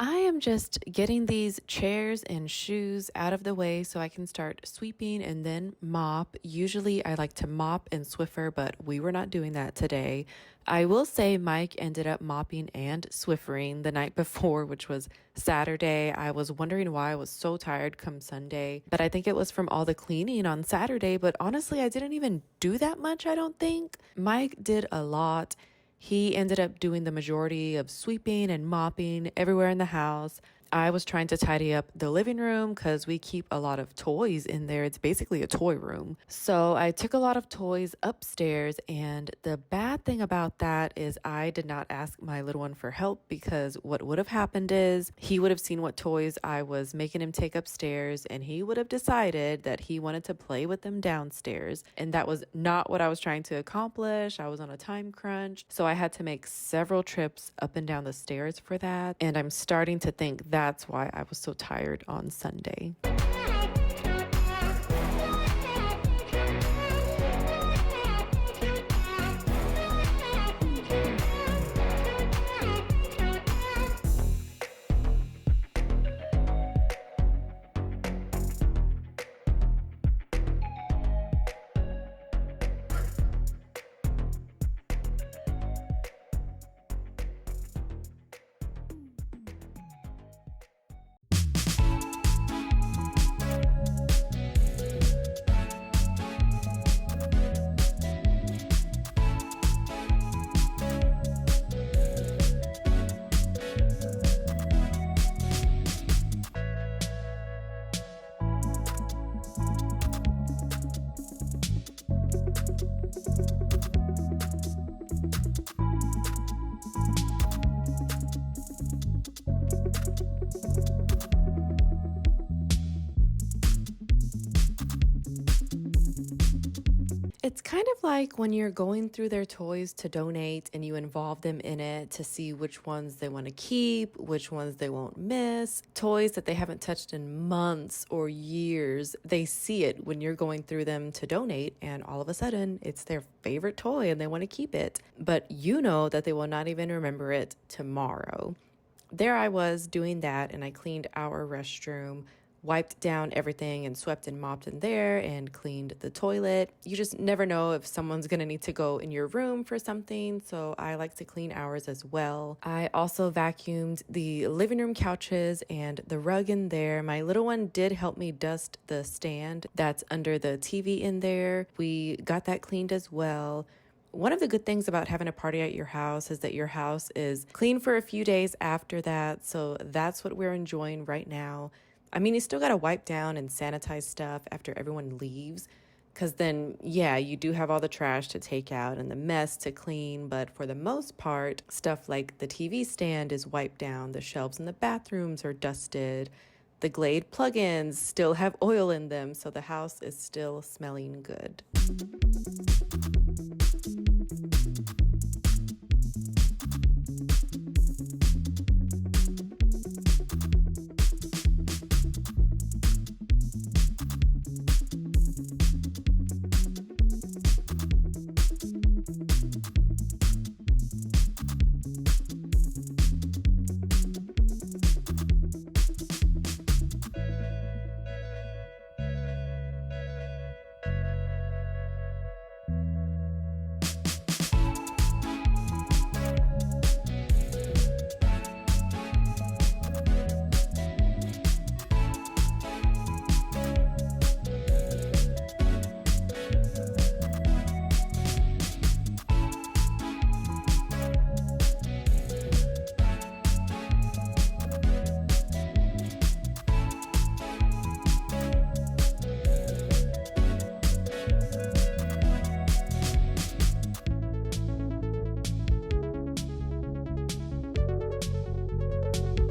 I am just getting these chairs and shoes out of the way so I can start sweeping and then mop. Usually I like to mop and Swiffer, but we were not doing that today. I will say Mike ended up mopping and Swiffering the night before, which was Saturday. I was wondering why I was so tired come Sunday, but I think it was from all the cleaning on Saturday. But honestly, I didn't even do that much, I don't think. Mike did a lot. He ended up doing the majority of sweeping and mopping everywhere in the house. I was trying to tidy up the living room because we keep a lot of toys in there. It's basically a toy room. So I took a lot of toys upstairs, and the bad thing about that is I did not ask my little one for help, because what would have happened is he would have seen what toys I was making him take upstairs, and he would have decided that he wanted to play with them downstairs. And that was not what I was trying to accomplish. I was on a time crunch. So I had to make several trips up and down the stairs for that. And I'm starting to think that's why I was so tired on Sunday. It's kind of like when you're going through their toys to donate and you involve them in it to see which ones they want to keep, which ones they won't miss. Toys that they haven't touched in months or years, they see it when you're going through them to donate, and all of a sudden it's their favorite toy and they want to keep it. But you know that they will not even remember it tomorrow. There I was doing that, and I cleaned our restroom wiped down everything and swept and mopped in there and cleaned the toilet. You just never know if someone's gonna need to go in your room for something, so I like to clean ours as well. I also vacuumed the living room couches and the rug in there. My little one did help me dust the stand that's under the TV in there. We got that cleaned as well. One of the good things about having a party at your house is that your house is clean for a few days after that. So that's what we're enjoying right now. I mean, you still got to wipe down and sanitize stuff after everyone leaves. Because then, yeah, you do have all the trash to take out and the mess to clean. But for the most part, stuff like the TV stand is wiped down. The shelves in the bathrooms are dusted. The Glade plugins still have oil in them. So the house is still smelling good.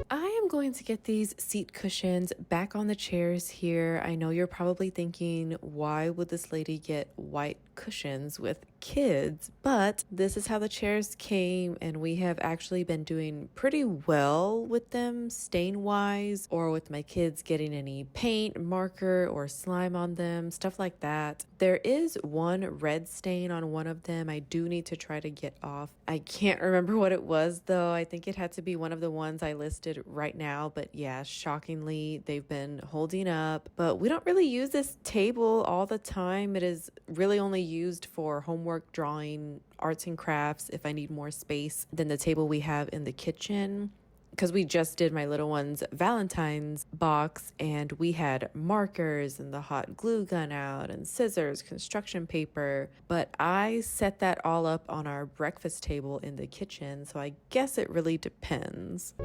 I am going to get these seat cushions back on the chairs here. I know you're probably thinking, why would this lady get white cushions with kids? But this is how the chairs came, and we have actually been doing pretty well with them stain-wise, or with my kids getting any paint, marker, or slime on them, stuff like that. There is one red stain on one of them I do need to try to get off. I can't remember what it was though. I think it had to be one of the ones I listed right now, but yeah, shockingly, they've been holding up. But we don't really use this table all the time. It is really only used for homework, drawing, arts and crafts if I need more space than the table we have in the kitchen. Because we just did my little one's Valentine's box and we had markers and the hot glue gun out and scissors, construction paper. But I set that all up on our breakfast table in the kitchen, so I guess it really depends.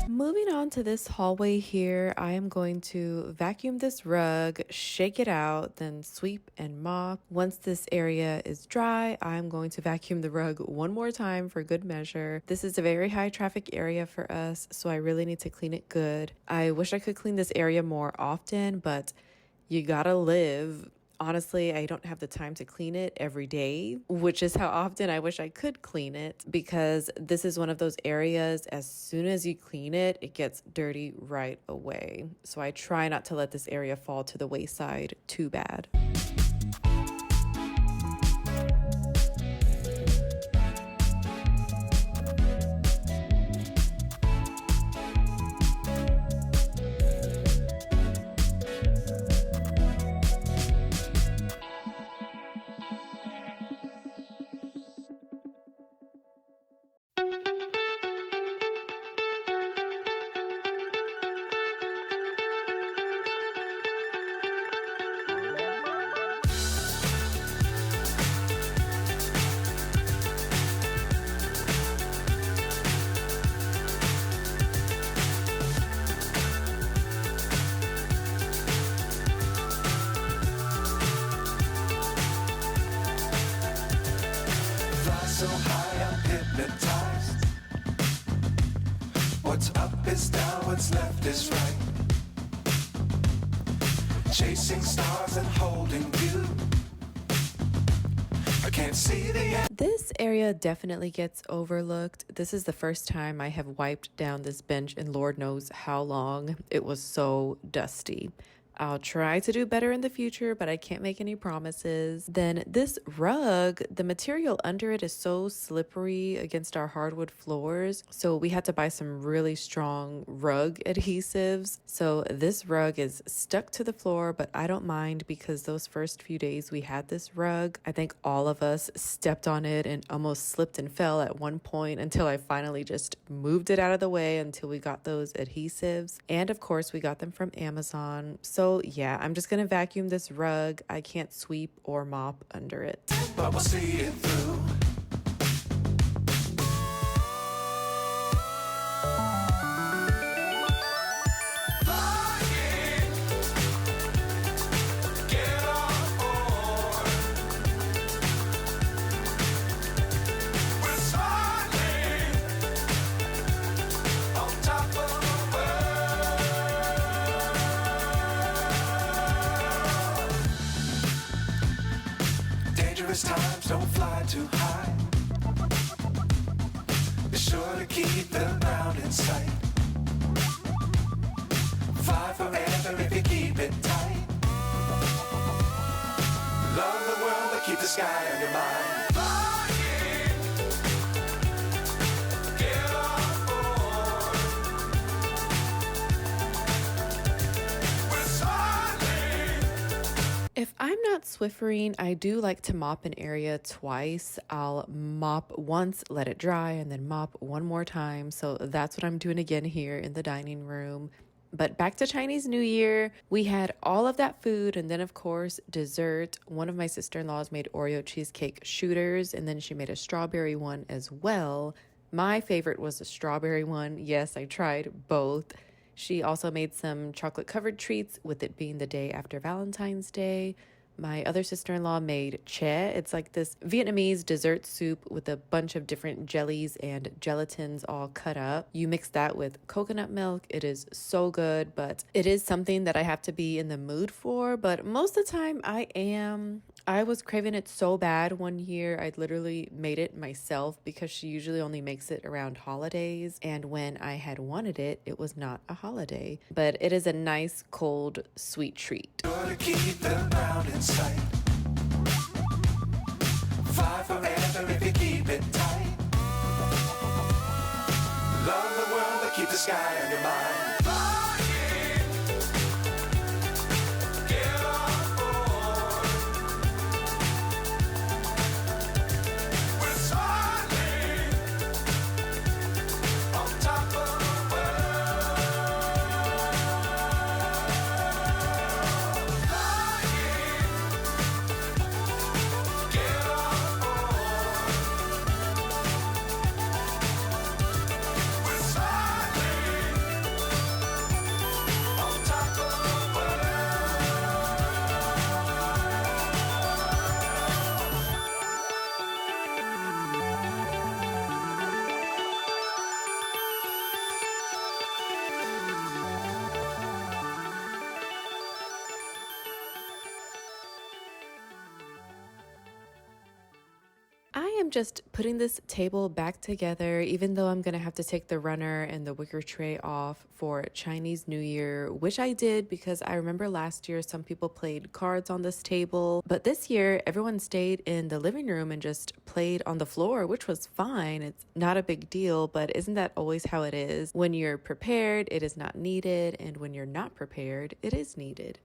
Moving on to this hallway here, I am going to vacuum this rug, shake it out, then sweep and mop. Once this area is dry, I'm going to vacuum the rug one more time for good measure. This is a very high traffic area for us, so I really need to clean it good. I wish I could clean this area more often, but you gotta live. Honestly, I don't have the time to clean it every day, which is how often I wish I could clean it, because this is one of those areas, as soon as you clean it, it gets dirty right away. So I try not to let this area fall to the wayside too bad. hypnotized. What's up is down, what's left is right. Chasing stars and holding you. I can't see the end. This area definitely gets overlooked. This is the first time I have wiped down this bench in Lord knows how long. It was so dusty. I'll try to do better in the future, but I can't make any promises. Then this rug, the material under it is so slippery against our hardwood floors. So we had to buy some really strong rug adhesives. So this rug is stuck to the floor, but I don't mind because those first few days we had this rug, I think all of us stepped on it and almost slipped and fell at one point until I finally just moved it out of the way until we got those adhesives. And of course, we got them from Amazon. So yeah, I'm just gonna vacuum this rug. I can't sweep or mop under it. But we'll see it through. Times don't fly too high. Be sure to keep the ground in sight. Fly forever if you keep it tight. Love the world but keep the sky on your mind. If I'm not Swiffering, I do like to mop an area twice. I'll mop once, let it dry, and then mop one more time. So that's what I'm doing again here in the dining room. But back to Chinese New Year, we had all of that food and then, of course, dessert. One of my sister-in-laws made Oreo cheesecake shooters, and then she made a strawberry one as well. My favorite was the strawberry one. Yes, I tried both. She also made some chocolate covered treats, with it being the day after Valentine's Day. My other sister-in-law made che. It's like this Vietnamese dessert soup with a bunch of different jellies and gelatins all cut up. You mix that with coconut milk. It is so good, but it is something that I have to be in the mood for. But most of the time I am. I was craving it so bad one year, I literally made it myself because she usually only makes it around holidays. And when I had wanted it, it was not a holiday. But it is a nice, cold, sweet treat. To keep the ground in sight. Fly forever if you keep it tight. Love the world but keep the sky on your mind. I am just putting this table back together, even though I'm going to have to take the runner and the wicker tray off for Chinese New Year, which I did because I remember last year some people played cards on this table. But this year, everyone stayed in the living room and just played on the floor, which was fine. It's not a big deal, but isn't that always how it is? When you're prepared, it is not needed. And when you're not prepared, it is needed.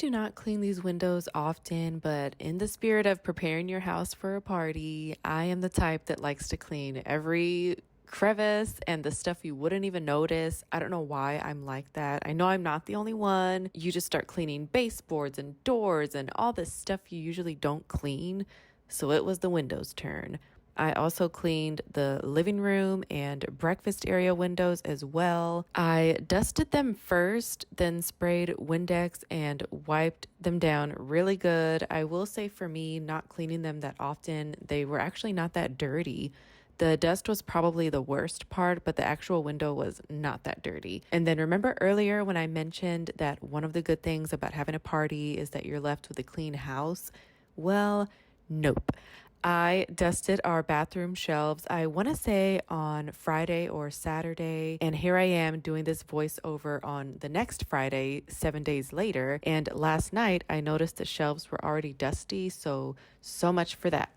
do not clean these windows often, but in the spirit of preparing your house for a party, I am the type that likes to clean every crevice and the stuff you wouldn't even notice. I don't know why I'm like that. I know I'm not the only one. You just start cleaning baseboards and doors and all this stuff you usually don't clean. So it was the windows' turn. I also cleaned the living room and breakfast area windows as well. I dusted them first, then sprayed Windex and wiped them down really good. I will say for me, not cleaning them that often, they were actually not that dirty. The dust was probably the worst part, but the actual window was not that dirty. And then remember earlier when I mentioned that one of the good things about having a party is that you're left with a clean house? Well, nope. I dusted our bathroom shelves, I want to say on Friday or Saturday. And here I am doing this voiceover on the next Friday, 7 days later. And last night I noticed the shelves were already dusty. So much for that.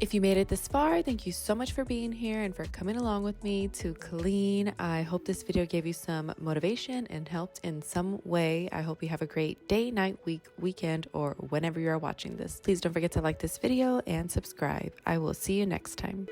If you made it this far, thank you so much for being here and for coming along with me to clean. I hope this video gave you some motivation and helped in some way. I hope you have a great day, night, week, weekend, or whenever you are watching this. Please don't forget to like this video and subscribe. I will see you next time.